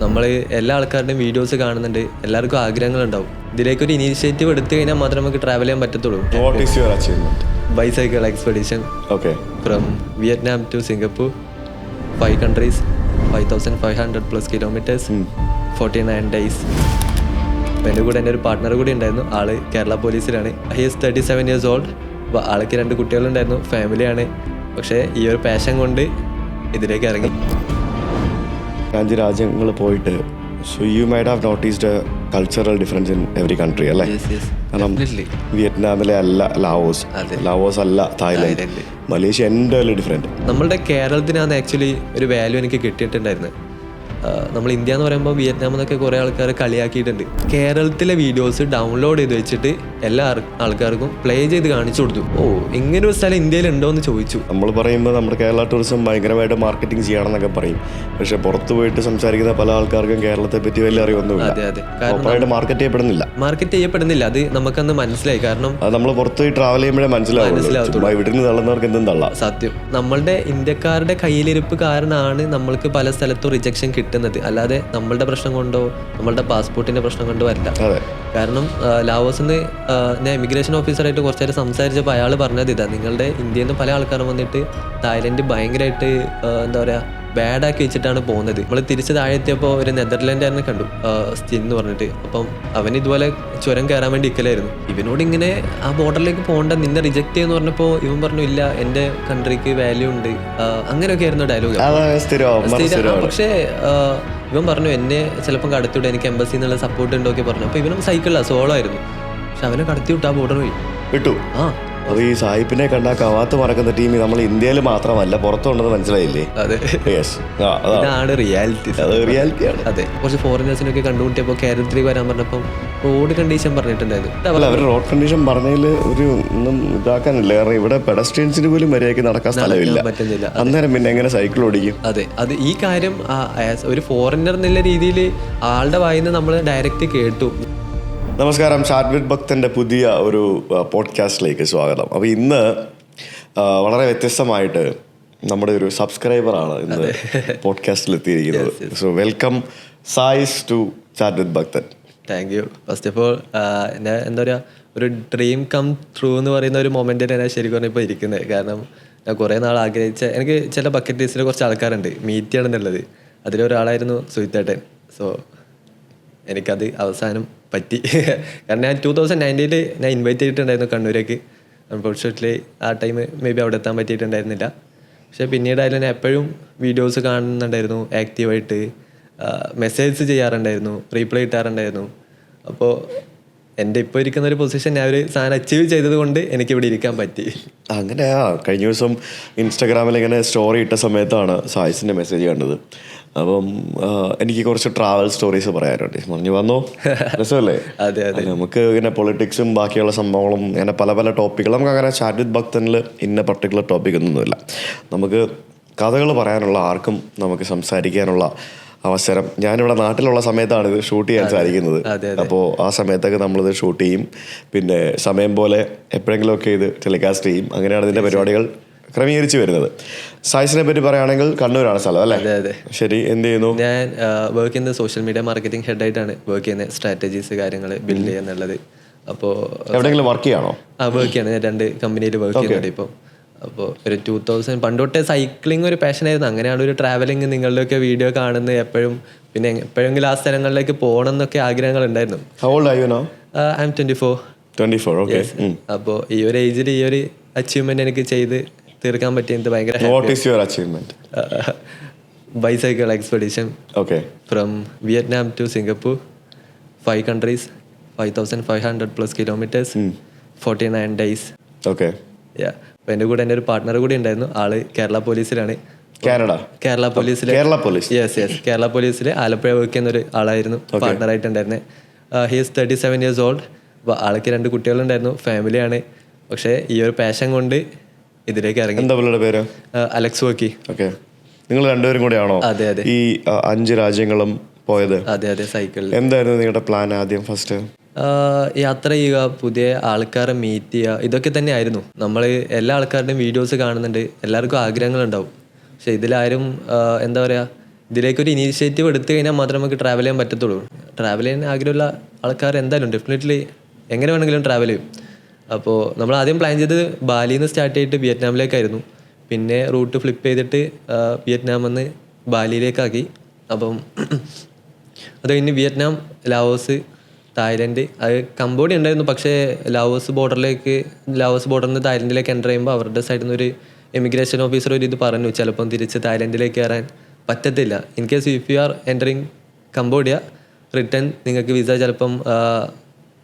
നമ്മൾ എല്ലാ ആൾക്കാരുടെയും വീഡിയോസ് കാണുന്നുണ്ട്, എല്ലാവർക്കും ആഗ്രഹങ്ങളുണ്ടാവും. ഇതിലേക്കൊരു ഇനീഷ്യേറ്റീവ് എടുത്തു കഴിഞ്ഞാൽ മാത്രമേ നമുക്ക് ട്രാവൽ ചെയ്യാൻ പറ്റത്തുള്ളൂ. What is your achievement? Bicycle expedition. Okay. From Vietnam to Singapore, 5 countries, 5,500 plus kilometers, 49 days. അപ്പോൾ എൻ്റെ കൂടെ എൻ്റെ ഒരു പാർട്ട്ണർ കൂടി ഉണ്ടായിരുന്നു. ആള് കേരള പോലീസിലാണ്. He is 37 years old. അപ്പോൾ ആൾക്ക് 2 കുട്ടികളുണ്ടായിരുന്നു, ഫാമിലിയാണ്. പക്ഷേ ഈ ഒരു പാഷൻ കൊണ്ട് ഇതിലേക്ക് ഇറങ്ങി. 5 രാജ്യങ്ങൾ പോയിട്ട് so you might have noticed A cultural difference in every country അല്ലേ? കാരണം വിയറ്റ്നാമിലെ അല്ല ലാവോസ് അല്ല തായ്ലൻഡ്, മലേഷ്യ എൻ്റയർലി ഡിഫറെൻറ്റ്. നമ്മളുടെ കേരളത്തിനാണ് ആക്ച്വലി ഒരു വാല്യൂ എനിക്ക് കിട്ടിയിട്ടുണ്ടായിരുന്നത്. നമ്മൾ ഇന്ത്യ എന്ന് പറയുമ്പോൾ വിയറ്റ്നാം എന്നൊക്കെ കുറേ ആൾക്കാർ കളിയാക്കിയിട്ടുണ്ട്. കേരളത്തിലെ വീഡിയോസ് ഡൗൺലോഡ് ചെയ്ത് വെച്ചിട്ട് എല്ലാ ആൾക്കാർക്കും പ്ലേ ചെയ്ത് കാണിച്ചു കൊടുത്തു. ഇങ്ങനെ ഒരു സ്ഥലം ഇന്ത്യയിൽ ഉണ്ടോ എന്ന് ചോദിച്ചു. നമ്മൾ പറയുമ്പോൾ നമ്മുടെ കേരള ടൂറിസം ഭയങ്കരമായിട്ട് മാർക്കറ്റിംഗ് ചെയ്യണമെന്നൊക്കെ പറയും. പക്ഷെ പുറത്ത് പോയിട്ട് സംസാരിക്കുന്ന പല ആൾക്കാർക്കും കേരളത്തെ പറ്റി വലിയ അറിവൊന്നുമില്ല. മാർക്കറ്റ് ചെയ്യപ്പെടുന്നില്ല. അത് നമുക്കന്ന് മനസ്സിലായി. കാരണം അത് നമ്മൾ പുറത്ത് പോയി ട്രാവൽ ചെയ്യുമ്പോഴേ മനസ്സിലാവും. ഇവിടെ നിന്ന് തള്ളുന്നവർക്ക് എന്തും തള്ളാം. സത്യം. നമ്മളുടെ ഇന്ത്യക്കാരുടെ കയ്യിലിരിപ്പ് കാരണമാണ് നമ്മൾക്ക് പല സ്ഥലത്തും റിജക്ഷൻ കിട്ടുന്നത്. അല്ലാതെ നമ്മളുടെ പ്രശ്നം കൊണ്ടോ നമ്മളുടെ പാസ്പോർട്ടിന്റെ പ്രശ്നം കൊണ്ടോ അല്ല. കാരണം ലാവോസിൽ നിന്ന് ഞാൻ ഇമിഗ്രേഷൻ ഓഫീസറായിട്ട് കുറച്ചു നേരം സംസാരിച്ചപ്പോൾ അയാൾ പറഞ്ഞത് ഇതാ, നിങ്ങളുടെ ഇന്ത്യയിൽ നിന്ന് പല ആൾക്കാരും വന്നിട്ട് തായ്ലൻഡ് ഭയങ്കരമായിട്ട് എന്താ പറയുക ബാഡാക്കി വെച്ചിട്ടാണ് പോകുന്നത്. നമ്മൾ തിരിച്ച് താഴെ എത്തിയപ്പോൾ ഒരു നെതർലാൻഡുകാരനെ കണ്ടു, സ്റ്റിൻ എന്ന് പറഞ്ഞിട്ട്. അപ്പം അവൻ ഇതുപോലെ ചുരം കയറാൻ വേണ്ടി ഇരിക്കലായിരുന്നു. ഇവനോട് ഇങ്ങനെ ആ ബോർഡറിലേക്ക് പോകണ്ട, നിന്നെ റിജക്ട് ചെയ്യുന്ന പറഞ്ഞപ്പോൾ ഇവൻ പറഞ്ഞു ഇല്ല, എൻ്റെ കൺട്രിക്ക് വാല്യൂ ഉണ്ട്. അങ്ങനെയൊക്കെ ആയിരുന്നു ഡയലോഗ്. പക്ഷേ ഇവൻ പറഞ്ഞു എന്നെ ചിലപ്പോൾ കടത്തിവിട്ട് എനിക്ക് എംബസി എന്നുള്ള സപ്പോർട്ട് ഉണ്ടോക്കെ പറഞ്ഞു. അപ്പോൾ ഇവനും സൈക്കിളിലാണ്, സോളോ ആയിരുന്നു. പക്ഷെ അവനെ കടത്തിവിട്ട് ആ ബോർഡർ പോയി വിട്ടു. അപ്പോൾ ഈ സായിപ്പിനെ കണ്ടാൽ കവാത്ത് മറക്കുന്ന ടീം നമ്മൾ ഇന്ത്യയിൽ മാത്രമല്ല പുറത്തുണ്ടെന്ന് മനസ്സിലായില്ലേ? ഇതാണ് റിയാലിറ്റിയാണ്. അതെ, കുറച്ച് ഫോറിനേഴ്സിനൊക്കെ കണ്ടുമുട്ടിയപ്പോൾ കേരളത്തിലേക്ക് വരാൻ പറഞ്ഞപ്പോൾ റോഡ് കണ്ടീഷൻ പറഞ്ഞിട്ടുണ്ടായിരുന്നു. അവർ റോഡ് കണ്ടീഷൻ പറഞ്ഞതിൽ ഒരു ഒന്നും ഇതാക്കാനില്ല. കാരണം ഇവിടെ പെഡസ്ട്രിയൻസിന് പോലും മര്യാദയ്ക്ക് നടക്കാൻ സ്ഥലമില്ല, പറ്റുന്നില്ല. അന്നേരം പിന്നെ എങ്ങനെ സൈക്കിൾ ഓടിക്കും? അതെ, അത് ഈ കാര്യം ഒരു ഫോറിനർ എന്നുള്ള രീതിയിൽ ആളുടെ വായിന്ന് നമ്മൾ ഡയറക്റ്റ് കേട്ടു. നമസ്കാരം, ചാറ്റ് വിത്ത് ഭക്തൻ്റെ പുതിയ ഒരു പോഡ്കാസ്റ്റിലേക്ക് സ്വാഗതം. അപ്പോൾ ഇന്ന് വളരെ വ്യത്യസ്തമായിട്ട് നമ്മുടെ ഒരു സബ്സ്ക്രൈബറാണ് ഇന്ന് പോഡ്കാസ്റ്റിൽ എത്തിയിരിക്കുന്നത്. So welcome Sais to chat with Bhakthan. Thank you. First of all എന്താ പറയുക, ഒരു ഡ്രീം കം ട്രൂ എന്ന് പറയുന്ന ഒരു മൊമെൻറ്റിൽ ഞാൻ ശരിക്കും പറഞ്ഞാൽ ഇപ്പോൾ ഇരിക്കുന്നത്. കാരണം ഞാൻ കുറേ നാൾ ആഗ്രഹിച്ച, എനിക്ക് ചില ബക്കറ്റ് ലിസ്റ്റിൽ കുറച്ച് ആൾക്കാരുണ്ട് മീറ്റ് ചെയ്യണമെന്നുള്ളത്. അതിലൊരാളായിരുന്നു സുഹിത്തേട്ടൻ. സോ എനിക്കത് അവസാനം പറ്റി. കാരണം ഞാൻ 2019 ഞാൻ ഇൻവൈറ്റ് ചെയ്തിട്ടുണ്ടായിരുന്നു കണ്ണൂരേക്ക്. അൺഫോർച്യുനേറ്റ്ലി ആ ടൈം മേ ബി അവിടെ എത്താൻ പറ്റിയിട്ടുണ്ടായിരുന്നില്ല. പക്ഷേ പിന്നീടായാലും ഞാൻ എപ്പോഴും വീഡിയോസ് കാണുന്നുണ്ടായിരുന്നു, ആക്റ്റീവായിട്ട് മെസ്സേജ് ചെയ്യാറുണ്ടായിരുന്നു, റീപ്ലൈ ഇട്ടാറുണ്ടായിരുന്നു. അപ്പോൾ എൻ്റെ ഇപ്പോൾ ഇരിക്കുന്ന ഒരു പൊസിഷൻ ഞാൻ ഒരു സാധനം അച്ചീവ് ചെയ്തത് കൊണ്ട് എനിക്കിവിടെ ഇരിക്കാൻ പറ്റി. അങ്ങനെയാ. കഴിഞ്ഞ ദിവസം ഇൻസ്റ്റാഗ്രാമിൽ ഇങ്ങനെ സ്റ്റോറി ഇട്ട സമയത്താണ് സായിസിൻ്റെ മെസ്സേജ് കണ്ടത്. അപ്പം എനിക്ക് കുറച്ച് ട്രാവൽ സ്റ്റോറീസ് പറയാനുണ്ട്. പറഞ്ഞു വന്നോ, രസമല്ലേ? അതെ അതെ. നമുക്ക് ഇങ്ങനെ പൊളിറ്റിക്സും ബാക്കിയുള്ള സംഭവങ്ങളും അങ്ങനെ പല പല ടോപ്പിക്കുകൾ. നമുക്ക് അങ്ങനെ ചാറ്റ് വിത്ത് ഭക്തനിൽ ഇന്ന പർട്ടിക്കുലർ ടോപ്പിക്കൊന്നുമില്ല. നമുക്ക് കഥകൾ പറയാനുള്ള, ആർക്കും നമുക്ക് സംസാരിക്കാനുള്ള അവസരം. ഞാനിവിടെ നാട്ടിലുള്ള സമയത്താണ് ഇത് ഷൂട്ട് ചെയ്യാൻ സാധിക്കുന്നത്. അപ്പോൾ ആ സമയത്തൊക്കെ നമ്മളിത് ഷൂട്ട് ചെയ്യും. പിന്നെ സമയം പോലെ എപ്പോഴെങ്കിലുമൊക്കെ ഇത് ടെലികാസ്റ്റ് ചെയ്യും. അങ്ങനെയാണ് ഇതിൻ്റെ പരിപാടികൾ ക്രമീകരിച്ച് വരുന്നത്. സായിസിനെ പറ്റി പറയുകയാണെങ്കിൽ കണ്ണൂരാണ് സ്ഥലം അല്ലേ? അതെ. ശരി, എന്ത് ചെയ്യുന്നു? ഞാൻ വർക്ക് ചെയ്യുന്നത് സോഷ്യൽ മീഡിയ മാർക്കറ്റിംഗ് ഹെഡായിട്ടാണ് വർക്ക് ചെയ്യുന്നത്. സ്ട്രാറ്റജീസ് കാര്യങ്ങൾ ബിൽഡ് ചെയ്യുക എന്നുള്ളത്. അപ്പോൾ എവിടെയെങ്കിലും വർക്ക് ചെയ്യാണോ? വർക്ക് ചെയ്യാണ്. ഞാൻ 2 കമ്പനിയിൽ വർക്ക് ചെയ്യുന്നുണ്ട് ഇപ്പോൾ. അപ്പോൾ ഒരു 2000 പണ്ടോട്ടേ സൈക്ലിംഗ് ഒരു പാഷനായിരുന്നു. അങ്ങനെയാണ് ഒരു ട്രാവലിംഗ് നിങ്ങളുടെയൊക്കെ വീഡിയോ കാണുന്നത് എപ്പോഴും. പിന്നെ എപ്പോഴെങ്കിലും ആ സ്ഥലങ്ങളിലേക്ക് പോകണം എന്നൊക്കെ ആഗ്രഹങ്ങൾ ഉണ്ടായിരുന്നു. How old are you now? I'm 24. 24, okay. അപ്പോൾ ഈ ഒരു ഏജിൽ ഈ ഒരു അച്ചീവ്മെന്റ് എനിക്ക് ചെയ്ത് തീർക്കാൻ പറ്റിയത് ഭയങ്കര. What is your achievement? Bicycle expedition. Okay. From Vietnam to Singapore, 5 countries, 5,500 plus kilometers, 49 days. Okay. Yeah. അപ്പോൾ എൻ്റെ കൂടെ എൻ്റെ ഒരു പാർട്ട്ണർ കൂടി ഉണ്ടായിരുന്നു. ആള് കേരള പോലീസിലാണ്. കേരള പോലീസിൽ. യെസ്, കേരള പോലീസിൽ ആലപ്പുഴ വർക്ക് ചെയ്യുന്ന ഒരു ആളായിരുന്നു പാർട്ട്ണറായിട്ടുണ്ടായിരുന്നത്. He is 37 years old. അപ്പോൾ ആൾക്ക് 2 കുട്ടികളുണ്ടായിരുന്നു, ഫാമിലിയാണ്. പക്ഷേ ഈ ഒരു പാഷൻ കൊണ്ട് ഇതിലേക്ക് ഇറങ്ങി. എന്താ പുള്ളിയുടെ പേര്? അലക്സ് വക്കി. ഓക്കെ. നിങ്ങൾ രണ്ടുപേരും കൂടെയാണോ അതെ ഈ 5 രാജ്യങ്ങളും പോയത്? അതെ, സൈക്കിളിൽ. എന്തായിരുന്നു നിങ്ങളുടെ പ്ലാൻ ആദ്യം ഫസ്റ്റ്? യാത്ര ചെയ്യുക, പുതിയ ആൾക്കാരെ മീറ്റ് ചെയ്യുക, ഇതൊക്കെ തന്നെയായിരുന്നു. നമ്മൾ എല്ലാ ആൾക്കാരുടെയും വീഡിയോസ് കാണുന്നുണ്ട്, എല്ലാവർക്കും ആഗ്രഹങ്ങളുണ്ടാവും. പക്ഷെ ഇതിലാരും എന്താ പറയുക ഇതിലേക്കൊരു ഇനീഷ്യേറ്റീവ് എടുത്തു കഴിഞ്ഞാൽ മാത്രമേ നമുക്ക് ട്രാവൽ ചെയ്യാൻ പറ്റത്തുള്ളൂ. ട്രാവൽ ചെയ്യാൻ ആഗ്രഹമുള്ള ആൾക്കാർ എന്തായാലും ഡെഫിനറ്റ്ലി എങ്ങനെ വേണമെങ്കിലും ട്രാവൽ ചെയ്യും. അപ്പോൾ നമ്മൾ ആദ്യം പ്ലാൻ ചെയ്തത് ബാലിയിൽ നിന്ന് സ്റ്റാർട്ട് ചെയ്തിട്ട് വിയറ്റ്നാമിലേക്കായിരുന്നു. പിന്നെ റൂട്ട് ഫ്ലിപ്പ് ചെയ്തിട്ട് വിയറ്റ്നാമിൽ നിന്ന് ബാലിയിലേക്കാക്കി. അപ്പം അത് കഴിഞ്ഞ് വിയറ്റ്നാം, ലാവോസ്, തായ്ലൻഡ്, അത് കംബോഡിയ ഉണ്ടായിരുന്നു. പക്ഷേ ലാവോസ് ബോർഡറിൽ നിന്ന് തായ്ലൻഡിലേക്ക് എൻ്റർ ചെയ്യുമ്പോൾ അവരുടെ സൈഡിൽ നിന്ന് ഒരു എമിഗ്രേഷൻ ഓഫീസർ ഒരു ഇത് പറഞ്ഞു, ചിലപ്പം തിരിച്ച് തായ്ലൻഡിലേക്ക് കയറാൻ പറ്റത്തില്ല. In case if you are entering Cambodia return നിങ്ങൾക്ക് വിസ ചിലപ്പം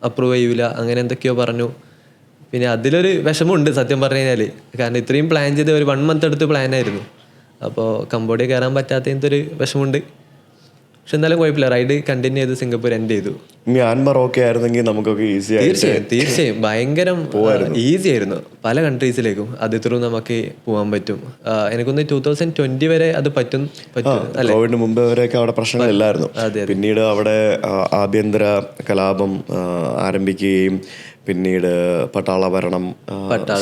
അപ്രൂവ് ചെയ്യൂല, അങ്ങനെ എന്തൊക്കെയോ പറഞ്ഞു. പിന്നെ അതിലൊരു വിഷമമുണ്ട് സത്യം പറഞ്ഞു കഴിഞ്ഞാൽ. കാരണം ഇത്രയും പ്ലാൻ ചെയ്ത് ഒരു 1 month എടുത്ത് പ്ലാനായിരുന്നു. അപ്പോൾ കംബോഡിയ കയറാൻ പറ്റാത്തതിൻ്റെ ഒരു വിഷമമുണ്ട്. പക്ഷെ എന്നാലും കുഴപ്പമില്ല, റൈഡ് കണ്ടിന്യൂ ചെയ്ത് സിംഗപ്പൂർ എൻഡ് ചെയ്തു. മ്യാൻമർ ഒക്കെ ആയിരുന്നെങ്കിൽ നമുക്കൊക്കെ ഈസി തീർച്ചയായും ഭയങ്കര ഈസി ആയിരുന്നു. പല കൺട്രീസിലേക്കും അത് ത്രൂ നമുക്ക് പോകാൻ പറ്റും. എനിക്കൊന്ന് 2020 വരെ അത് പറ്റും അല്ലേ? കോവിഡിന് മുമ്പ് വരെയൊക്കെ അവിടെ പ്രശ്നങ്ങളില്ലായിരുന്നു. പിന്നീട് അവിടെ ആഭ്യന്തര കലാപം ആരംഭിക്കുകയും പിന്നീട് പട്ടാള ഭരണം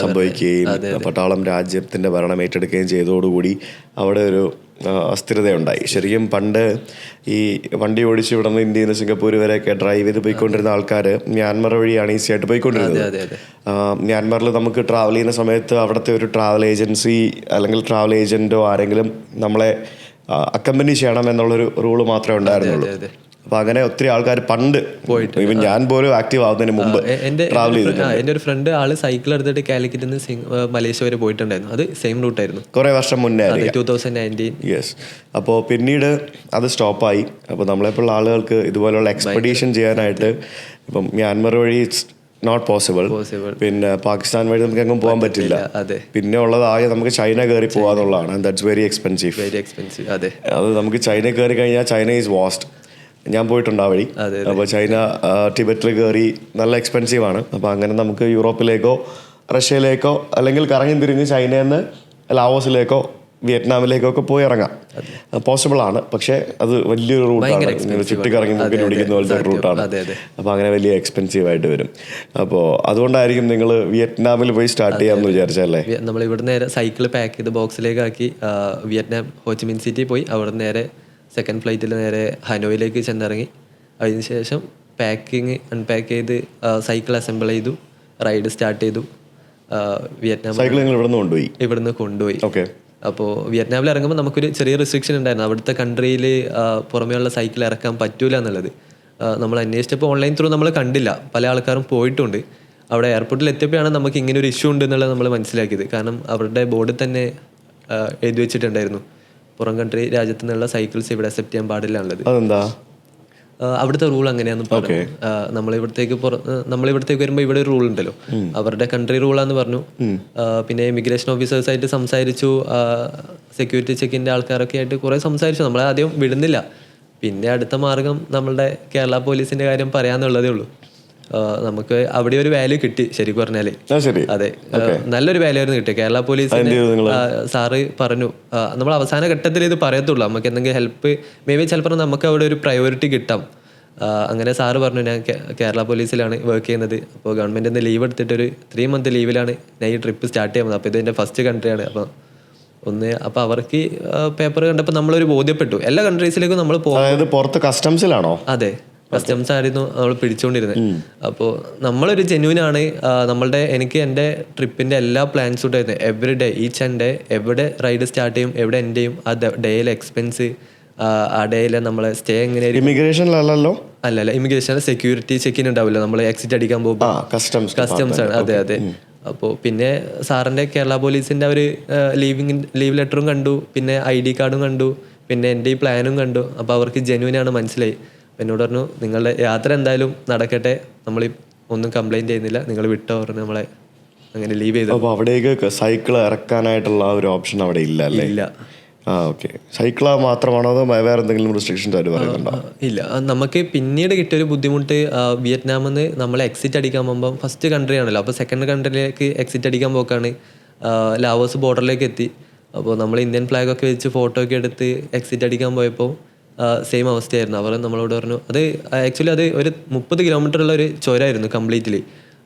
സംഭവിക്കുകയും പട്ടാളം രാജ്യത്തിൻ്റെ ഭരണം ഏറ്റെടുക്കുകയും ചെയ്തതോടുകൂടി അവിടെ ഒരു അസ്ഥിരതയുണ്ടായി. ശരിക്കും പണ്ട് ഈ വണ്ടി ഓടിച്ച് ഇവിടെ നിന്ന് ഇന്ത്യയിൽ നിന്ന് സിംഗപ്പൂർ വരെയൊക്കെ ഡ്രൈവ് ചെയ്ത് പോയിക്കൊണ്ടിരുന്ന ആൾക്കാർ മ്യാൻമർ വഴിയാണ് ഈസി ആയിട്ട് പോയിക്കൊണ്ടിരുന്നത്. മ്യാൻമറിൽ നമുക്ക് ട്രാവൽ ചെയ്യുന്ന സമയത്ത് അവിടുത്തെ ഒരു ട്രാവൽ ഏജൻസി അല്ലെങ്കിൽ ട്രാവൽ ഏജൻറ്റോ ആരെങ്കിലും നമ്മളെ അക്കമ്പനി ചെയ്യണം എന്നുള്ളൊരു റൂള് മാത്രമേ ഉണ്ടായിരുന്നുള്ളൂ. അപ്പൊ അങ്ങനെ ഒത്തിരി ആൾക്കാർ പണ്ട് പോയിട്ട്, ഇവൻ ഞാൻ പോലും ആക്റ്റീവ് ആവുന്നതിന് മുമ്പ് ട്രാവൽ ചെയ്തിട്ടുണ്ട്. എൻ്റെ ഒരു ഫ്രണ്ട് ആള് സൈക്കിൾ എടുത്തിട്ട് കാലിക്കറ്റിൽ നിന്ന് മലേഷ്യ വരെ പോയിട്ടുണ്ടായിരുന്നു. അത് സെയിം റൂട്ടായിരുന്നു, കുറെ വർഷം മുന്നേ 2019. യെസ്. അപ്പോൾ പിന്നീട് അത് സ്റ്റോപ്പായി. അപ്പോൾ നമ്മളെപ്പോലുള്ള ആളുകൾക്ക് ഇതുപോലുള്ള എക്സ്പെഡീഷൻ ചെയ്യാനായിട്ട് ഇപ്പം മ്യാൻമർ വഴി ഇറ്റ്സ് നോട്ട് പോസിബിൾ. പിന്നെ പാകിസ്ഥാൻ വഴി നമുക്ക് എങ്ങും പോകാൻ പറ്റില്ല. പിന്നെ ഉള്ളതായ നമുക്ക് ചൈന കയറി പോകാന്നുള്ളതാണ്. That's very expensive. അത് നമുക്ക് ചൈന കയറി കഴിഞ്ഞാൽ ചൈന ഈസ് വാസ്റ്റ്. ഞാൻ പോയിട്ടുണ്ട് ആ വഴി. അപ്പോൾ ചൈന ടിബറ്റിൽ കയറി നല്ല എക്സ്പെൻസീവ് ആണ്. അപ്പോൾ അങ്ങനെ നമുക്ക് യൂറോപ്പിലേക്കോ റഷ്യയിലേക്കോ അല്ലെങ്കിൽ കറങ്ങി തിരിഞ്ഞ് ചൈനയിൽ നിന്ന് ലാവോസിലേക്കോ വിയറ്റ്നാമിലേക്കോ ഒക്കെ പോയി ഇറങ്ങാം. പോസിബിൾ ആണ്. പക്ഷേ അത് വലിയൊരു റൂട്ടാണ്. നിങ്ങൾ ചുറ്റിക്കറങ്ങി മുക്കിൽ പിടിക്കുന്ന പോലത്തെ റൂട്ടാണ്. അപ്പോൾ അങ്ങനെ വലിയ എക്സ്പെൻസീവ് ആയിട്ട് വരും. അപ്പോൾ അതുകൊണ്ടായിരിക്കും നിങ്ങൾ വിയറ്റ്നാമിൽ പോയി സ്റ്റാർട്ട് ചെയ്യാമെന്ന് വിചാരിച്ചല്ലേ? നമ്മൾ ഇവിടെ നേരെ സൈക്കിൾ പാക്ക് ചെയ്ത് ബോക്സിലേക്കാക്കി വിയറ്റ്നാം ഹോച്ചിമിൻ സിറ്റി പോയി. അവിടെ നേരെ സെക്കൻഡ് ഫ്ലൈറ്റിൽ നേരെ ഹനോയിലേക്ക് ചെന്നിറങ്ങി. അതിനുശേഷം പാക്കിങ് അൺപാക്ക് ചെയ്ത് സൈക്കിൾ അസംബിൾ ചെയ്തു, റൈഡ് സ്റ്റാർട്ട് ചെയ്തു. വിയറ്റ്നാം സൈക്കിൾ ഇവിടുന്ന് കൊണ്ടുപോയി. അപ്പോൾ വിയറ്റ്നാമിൽ ഇറങ്ങുമ്പോൾ നമുക്കൊരു ചെറിയ റെസ്ട്രിക്ഷൻ ഉണ്ടായിരുന്നു. അവിടുത്തെ കൺട്രിയിൽ പുറമേയുള്ള സൈക്കിൾ ഇറക്കാൻ പറ്റൂല എന്നുള്ളത്. നമ്മൾ അന്വേഷിച്ചപ്പോൾ ഓൺലൈൻ ത്രൂ നമ്മൾ കണ്ടില്ല. പല ആൾക്കാരും പോയിട്ടുണ്ട്. അവിടെ എയർപോർട്ടിൽ എത്തിയപ്പോഴാണ് നമുക്ക് ഇങ്ങനെ ഒരു ഇഷ്യൂ ഉണ്ട് എന്നുള്ളത് നമ്മൾ മനസ്സിലാക്കിയത്. കാരണം അവരുടെ ബോർഡിൽ തന്നെ എഴുതി വെച്ചിട്ടുണ്ടായിരുന്നു, പുറം കൺട്രി രാജ്യത്തു നിന്നുള്ള സൈക്കിൾസ് ഇവിടെ അക്സെപ്റ്റ് ചെയ്യാൻ പാടില്ല എന്നുള്ളത്. അതെന്താ? അവിടുത്തെ റൂൾ അങ്ങനെയാന്ന് പറഞ്ഞു. നമ്മളിവിടത്തേക്ക് വരുമ്പോൾ ഇവിടെ ഒരു റൂൾ ഉണ്ടല്ലോ, അവരുടെ കൺട്രി റൂളാന്ന് പറഞ്ഞു. പിന്നെ ഇമിഗ്രേഷൻ ഓഫീസേഴ്സായിട്ട് സംസാരിച്ചു, സെക്യൂരിറ്റി ചെക്കിൻ്റെ ആൾക്കാരൊക്കെ ആയിട്ട് കുറേ സംസാരിച്ചു. നമ്മളെ ആദ്യം വിടുന്നില്ല. പിന്നെ അടുത്ത മാർഗം നമ്മളുടെ കേരള പോലീസിന്റെ കാര്യം പറയാന്നുള്ളതേ ഉള്ളൂ. നമുക്ക് അവിടെ ഒരു വാല്യൂ കിട്ടി ശരിക്കും പറഞ്ഞാല്. അതെ, നല്ലൊരു വാല്യൂ ആയിരുന്നു കിട്ടിയത്. കേരള പോലീസിന് സാറ് പറഞ്ഞു, നമ്മൾ അവസാന ഘട്ടത്തിൽ ഇത് പറയത്തുള്ളൂ, നമുക്ക് എന്തെങ്കിലും ഹെൽപ്പ് മേ ബി ചിലപ്പോൾ നമുക്ക് അവിടെ ഒരു പ്രയോറിറ്റി കിട്ടാം. അങ്ങനെ സാറ് പറഞ്ഞു, ഞാൻ കേരള പോലീസിലാണ് വർക്ക് ചെയ്യുന്നത്. അപ്പോൾ ഗവൺമെൻറ് നിന്ന് ലീവ് എടുത്തിട്ട് ഒരു 3 month ലീവിലാണ് ഞാൻ ഈ ട്രിപ്പ് സ്റ്റാർട്ട് ചെയ്യുന്നത്. അപ്പോൾ ഇത് എൻ്റെ ഫസ്റ്റ് കൺട്രിയാണ്. അപ്പോൾ അവർക്ക് പേപ്പർ കണ്ടപ്പോൾ നമ്മളൊരു ബോധ്യപ്പെട്ടു, എല്ലാ കൺട്രീസിലേക്കും നമ്മൾ പോകുന്നത്. പുറത്ത് കസ്റ്റംസിലാണോ? അതെ, കസ്റ്റംസ് ആയിരുന്നു നമ്മൾ പിടിച്ചുകൊണ്ടിരുന്നത്. അപ്പോൾ നമ്മളൊരു ജെന്യൂനാണ്. എനിക്ക് എൻ്റെ ട്രിപ്പിൻ്റെ എല്ലാ പ്ലാൻസും ഉണ്ടായിരുന്നു. Every day, each and day, എവിടെ റൈഡ് സ്റ്റാർട്ട് ചെയ്യും, എവിടെ എൻഡ് ചെയ്യും, ആ ഡേയിലെ എക്സ്പെൻസ്, ആ ഡേയിലെ നമ്മളെ സ്റ്റേ എങ്ങനെയായിരിക്കും. ഇമിഗ്രേഷനിലല്ലോ? അല്ലല്ല, ഇമിഗ്രേഷൻ സെക്യൂരിറ്റി ചെക്കിൻ ഉണ്ടാവില്ല, നമ്മൾ എക്സിറ്റ് അടിക്കാൻ പോകുമ്പോൾ കസ്റ്റംസ് ആണ്. അതെ അതെ. അപ്പോൾ പിന്നെ സാറിൻ്റെ കേരള പോലീസിൻ്റെ ഒരു ലീവ് ലെറ്ററും കണ്ടു, പിന്നെ ID കാർഡും കണ്ടു, പിന്നെ എൻ്റെ ഈ പ്ലാനും കണ്ടു. അപ്പോൾ അവർക്ക് ജെന്യൂനാണ് മനസ്സിലായി. എന്നോട് പറഞ്ഞു, നിങ്ങളുടെ യാത്ര എന്തായാലും നടക്കട്ടെ, നമ്മൾ ഒന്നും കംപ്ലൈൻറ്റ് ചെയ്യുന്നില്ല, നിങ്ങൾ വിട്ടോ പറഞ്ഞ് നമ്മളെ അങ്ങനെ ലീവ് ചെയ്തു. അപ്പോൾ അവിടേക്ക് സൈക്കിൾ ഇറക്കാനായിട്ടുള്ള ഒരു ഓപ്ഷൻ അവിടെ ഇല്ല അല്ലേ? ഇല്ല. ഓക്കെ. സൈക്കിൾ മാത്രമാണോ അതോ വേറെ എന്തെങ്കിലും റെസ്ട്രിക്ഷൻസ് ആയിട്ട് പറയുന്നുണ്ടോ? ഇല്ല. നമുക്ക് പിന്നീട് കിട്ടിയൊരു ബുദ്ധിമുട്ട്, വിയറ്റ്നാമിൽ നിന്ന് നമ്മൾ എക്സിറ്റ് അടിക്കാൻ പോകുമ്പം ഫസ്റ്റ് കൺട്രി ആണല്ലോ, അപ്പോൾ സെക്കൻഡ് കൺട്രിയിലേക്ക് എക്സിറ്റ് അടിക്കാൻ പോക്കാണ്. ലാവോസ് ബോർഡറിലേക്ക് എത്തി. അപ്പോൾ നമ്മൾ ഇന്ത്യൻ ഫ്ലാഗൊക്കെ വെച്ച് ഫോട്ടോ ഒക്കെ എടുത്ത് എക്സിറ്റ് അടിക്കാൻ പോയപ്പോൾ സെയിം അവസ്ഥയായിരുന്നു. അവർ നമ്മളോട് പറഞ്ഞു, ആക്ച്വലി അത് ഒരു 30 kilometer ഉള്ള ഒരു ചുരമായിരുന്നു കംപ്ലീറ്റ്ലി.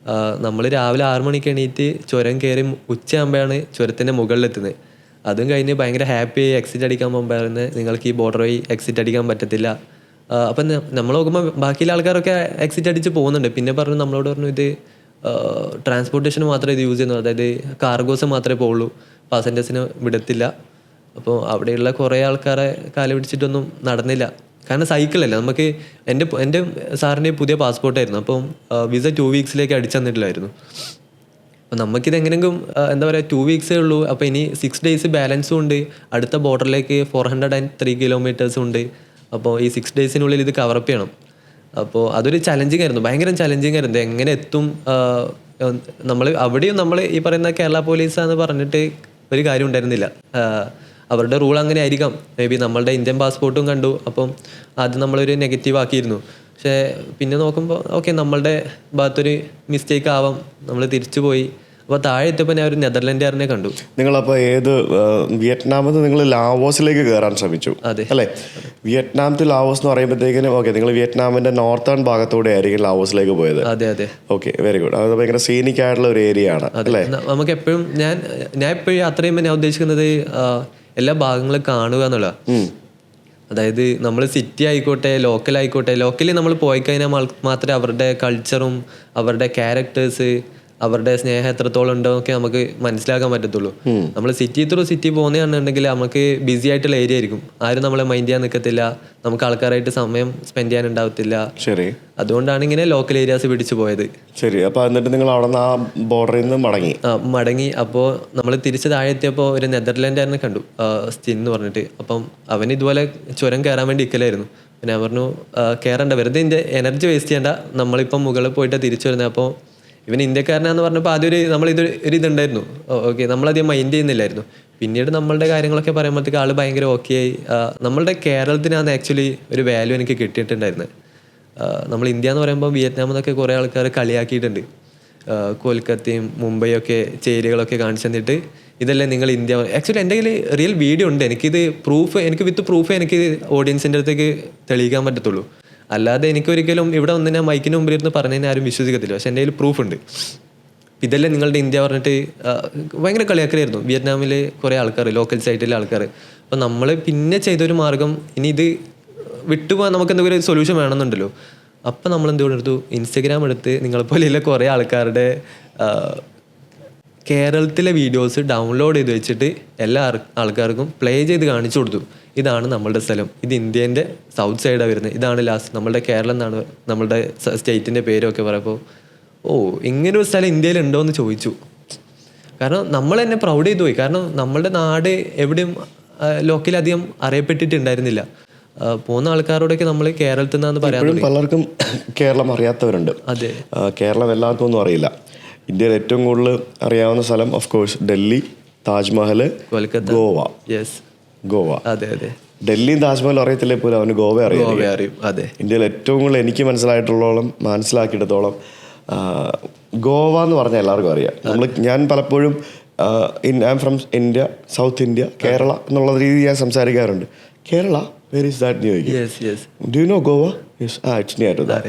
നമ്മൾ രാവിലെ 6 മണിക്ക് എണീറ്റ് ചുരം കയറി ഉച്ചയാകുമ്പോഴാണ് ചുരത്തിൻ്റെ മുകളിലെത്തുന്നത്. അതും കഴിഞ്ഞ് ഭയങ്കര ഹാപ്പി ആയി എക്സിറ്റ് അടിക്കാൻ പോകുമ്പോൾ നിങ്ങൾക്ക് ഈ ബോർഡർ വഴി എക്സിറ്റ് അടിക്കാൻ പറ്റത്തില്ല. അപ്പം നമ്മൾ നോക്കുമ്പോൾ ബാക്കിയുള്ള ആൾക്കാരൊക്കെ എക്സിറ്റ് അടിച്ച് പോകുന്നുണ്ട്. പിന്നെ പറഞ്ഞു നമ്മളോട് പറഞ്ഞു ഇത് ട്രാൻസ്പോർട്ടേഷന് മാത്രമേ ഇത് യൂസ് ചെയ്യുന്നു, അതായത് കാർഗോസ് മാത്രമേ പോകുള്ളൂ, പാസഞ്ചേഴ്സിന് വിടത്തില്ല. അപ്പോൾ അവിടെയുള്ള കുറേ ആൾക്കാരെ കാല പിടിച്ചിട്ടൊന്നും നടന്നില്ല. കാരണം സൈക്കിളല്ല നമുക്ക്. എൻ്റെ സാറിൻ്റെ പുതിയ പാസ്പോർട്ടായിരുന്നു. അപ്പം വിസ 2 വീക്സിലേക്ക് അടിച്ചു തന്നിട്ടില്ലായിരുന്നു. അപ്പോൾ നമുക്കിത് എങ്ങനെയെങ്കിലും എന്താ പറയുക 2 വീക്സേ ഉള്ളൂ. അപ്പോൾ ഇനി 6 ഡേയ്സ് ബാലൻസും ഉണ്ട്. അടുത്ത ബോർഡറിലേക്ക് 403 കിലോമീറ്റേഴ്സും ഉണ്ട്. അപ്പോൾ ഈ 6 ഡേയ്സിനുള്ളിൽ ഇത് കവറപ്പ് ചെയ്യണം. അപ്പോൾ അതൊരു ചലഞ്ചിങ് ആയിരുന്നു, ഭയങ്കര ചലഞ്ചിങ് ആയിരുന്നു. എങ്ങനെ എത്തും നമ്മൾ അവിടെയും നമ്മൾ ഈ പറയുന്ന കേരള പോലീസാന്ന് പറഞ്ഞിട്ട് ഒരു കാര്യം ഉണ്ടായിരുന്നില്ല. അവരുടെ റൂൾ അങ്ങനെ ആയിരിക്കാം. മേ ബി നമ്മളുടെ ഇന്ത്യൻ പാസ്പോർട്ടും കണ്ടു. അപ്പം അത് നമ്മളൊരു നെഗറ്റീവ് ആക്കിയിരുന്നു. പക്ഷേ പിന്നെ നോക്കുമ്പോൾ ഓക്കെ നമ്മളുടെ ഭാഗത്തൊരു മിസ്റ്റേക്ക് ആവാം, നമ്മൾ തിരിച്ചു പോയി. അപ്പോൾ താഴെ എത്തിയപ്പോൾ ഞാൻ ഒരു നെതർലൻഡുകാരനെ കണ്ടു. നിങ്ങളപ്പോൾ ഏത് വിയറ്റ്നാമിൽ നിന്ന് നിങ്ങൾ ലാവോസിലേക്ക് കയറാൻ ശ്രമിച്ചു അല്ലേ? വിയറ്റ്നാം ടു ലാവോസ് എന്ന് പറയുമ്പോഴത്തേക്കിനും ഓക്കെ നിങ്ങൾ വിയറ്റ്നാമിൻ്റെ നോർത്തേൺ ഭാഗത്തൂടെ ആയിരിക്കും ലാവോസിലേക്ക് പോയത്. അതെ അതെ. Okay, very good. അത് ഭയങ്കര സീനിക് ആയിട്ടുള്ള ഒരു ഏരിയ ആണ് അല്ലേ? നമുക്ക് എപ്പോഴും ഞാൻ എപ്പോഴും യാത്ര ചെയ്യുമ്പോൾ ഞാൻ ഉദ്ദേശിക്കുന്നത് എല്ലാ ഭാഗങ്ങളും കാണുക എന്നുള്ള. അതായത് നമ്മൾ സിറ്റി ആയിക്കോട്ടെ ലോക്കലായിക്കോട്ടെ, ലോക്കലി നമ്മൾ പോയി കഴിഞ്ഞാൽ മാത്രമേ അവരുടെ കൾച്ചറും അവരുടെ ക്യാരക്ടേഴ്സ് അവരുടെ സ്നേഹം എത്രത്തോളം ഉണ്ടോ എന്നൊക്കെ നമുക്ക് മനസ്സിലാക്കാൻ പറ്റത്തുള്ളൂ. നമ്മൾ സിറ്റി ത്രൂ സിറ്റി പോകുന്നതാണെന്നുണ്ടെങ്കിൽ നമുക്ക് ബിസി ആയിട്ടുള്ള ഏരിയ ആയിരിക്കും, ആരും നമ്മളെ മൈൻഡ് ചെയ്യാൻ നിൽക്കത്തില്ല, നമുക്ക് ആൾക്കാരായിട്ട് സമയം സ്പെൻഡ് ചെയ്യാൻ ഉണ്ടാവത്തില്ല. ശരി, അതുകൊണ്ടാണ് ഇങ്ങനെ ലോക്കൽ ഏരിയാസ് പിടിച്ചു പോയത്. ശരി. അപ്പോൾ എന്നിട്ട് നിങ്ങൾ അവിടെ നിന്ന് ആ ബോർഡറിൽ നിന്ന് മടങ്ങി. അപ്പോൾ നമ്മൾ തിരിച്ച് താഴെ എത്തിയപ്പോൾ ഒരു നെതർലാൻഡുകാരനെ കണ്ടു, സ്റ്റിൻ എന്ന് പറഞ്ഞിട്ട്. അപ്പം അവൻ ഇതുപോലെ ചുരം കയറാൻ വേണ്ടി ഇരിക്കലായിരുന്നു. പിന്നെ ഞാൻ പറഞ്ഞു കയറണ്ട, വെറുതെ ഇതിൻ്റെ എനർജി വേസ്റ്റ് ചെയ്യേണ്ട, നമ്മളിപ്പം മുകളിൽ പോയിട്ട് തിരിച്ചു വരുന്നത്. അപ്പോൾ ഇവൻ ഇന്ത്യക്കാരനാന്ന് പറഞ്ഞപ്പോൾ ആദ്യം ഒരു ഇതുണ്ടായിരുന്നു. ഓക്കെ, നമ്മളധികം മൈൻഡ് ചെയ്യുന്നില്ലായിരുന്നു. പിന്നീട് നമ്മളുടെ കാര്യങ്ങളൊക്കെ പറയുമ്പോഴത്തേക്ക് ആൾ ഭയങ്കര ഓക്കെ ആയി. നമ്മളുടെ കേരളത്തിനാണ് ആക്ച്വലി ഒരു വാല്യൂ എനിക്ക് കിട്ടിയിട്ടുണ്ടായിരുന്നത്. നമ്മൾ ഇന്ത്യ എന്ന് പറയുമ്പോൾ വിയറ്റ്നാമിൽ നിന്നൊക്കെ കുറേ ആൾക്കാർ കളിയാക്കിയിട്ടുണ്ട്. കൊൽക്കത്തയും മുംബൈയൊക്കെ ചേരികളൊക്കെ കാണിച്ചു തന്നിട്ട് ഇതല്ലേ നിങ്ങൾ ഇന്ത്യ. ആക്ച്വലി എൻ്റെ കയ്യിൽ റിയൽ വീഡിയോ ഉണ്ട്, എനിക്ക് വിത്ത് പ്രൂഫ് എനിക്ക് ഓഡിയൻസിൻ്റെ അടുത്തേക്ക് തെളിയിക്കാൻ പറ്റത്തുള്ളൂ. അല്ലാതെ എനിക്കൊരിക്കലും ഇവിടെ ഒന്ന് ഞാൻ മൈക്കിന് മുമ്പിൽ ഇരുന്ന് പറഞ്ഞതിന് ആരും വിശ്വസിക്കത്തില്ല. പക്ഷെ എൻ്റെ കയ്യിൽ പ്രൂഫ് ഉണ്ട്. ഇതല്ലേ നിങ്ങളുടെ ഇന്ത്യ പറഞ്ഞിട്ട് ഭയങ്കര കളിയാക്കലായിരുന്നു വിയറ്റ്നാമിൽ കുറേ ആൾക്കാർ, ലോക്കൽ സൈറ്റിലെ ആൾക്കാർ. അപ്പോൾ നമ്മൾ പിന്നെ ചെയ്തൊരു മാർഗം, ഇനി ഇത് വിട്ടുപോകാൻ നമുക്ക് എന്തെങ്കിലും ഒരു സൊല്യൂഷൻ വേണമെന്നുണ്ടല്ലോ. അപ്പം നമ്മൾ എന്തുകൊണ്ടെടുത്തു, ഇൻസ്റ്റഗ്രാം എടുത്ത് നിങ്ങളെപ്പോലെയുള്ള കുറേ ആൾക്കാരുടെ കേരളത്തിലെ വീഡിയോസ് ഡൗൺലോഡ് ചെയ്ത് വെച്ചിട്ട് എല്ലാ ആൾക്കാർക്കും പ്ലേ ചെയ്ത് കാണിച്ചു കൊടുത്തു. ഇതാണ് നമ്മളുടെ സ്ഥലം, ഇത് ഇന്ത്യേൻ്റെ സൗത്ത് സൈഡാണ് വരുന്നത്, ഇതാണ് ലാസ്റ്റ് നമ്മളുടെ കേരളം എന്നാണ് നമ്മളുടെ സ്റ്റേറ്റിൻ്റെ പേരൊക്കെ പറയുമ്പോൾ ഇങ്ങനൊരു സ്ഥലം ഇന്ത്യയിൽ ഉണ്ടോ എന്ന് ചോദിച്ചു. കാരണം നമ്മൾ തന്നെ പ്രൗഡ് ചെയ്തു പോയി. കാരണം നമ്മളുടെ നാട് എവിടെയും ലോക്കലധികം അറിയപ്പെട്ടിട്ടുണ്ടായിരുന്നില്ല. പോകുന്ന ആൾക്കാരോടൊക്കെ നമ്മൾ കേരളത്തിൽ നിന്നാന്ന് പറയാൻ പലർക്കും കേരളം അറിയാത്തവരുണ്ട്. അതെ, കേരളം എല്ലാവർക്കും ഒന്നും അറിയില്ല. ഇന്ത്യയിൽ ഏറ്റവും കൂടുതൽ അറിയാവുന്ന സ്ഥലം ഓഫ് കോഴ്സ് ഡൽഹി, താജ്മഹൽ, കൊൽക്കത്ത, ഗോവ. ഗോവ, അതെ അതെ. ഡൽഹിയും താജ്മഹൽ അറിയത്തില്ലേ പോലും അവന് ഗോവ അറിയാം. അതെ, ഇന്ത്യയിൽ ഏറ്റവും കൂടുതൽ എനിക്ക് മനസ്സിലാക്കിയിടത്തോളം ഗോവ എന്ന് പറഞ്ഞാൽ എല്ലാവർക്കും അറിയാം. ഞാൻ പലപ്പോഴും I am from India, south India, Kerala എന്നുള്ള രീതിയിൽ ഞാൻ സംസാരിക്കാറുണ്ട്. കേരള, where is that എന്ന് ചോദിക്കും. Do you know Goa? Yes, it's near to that.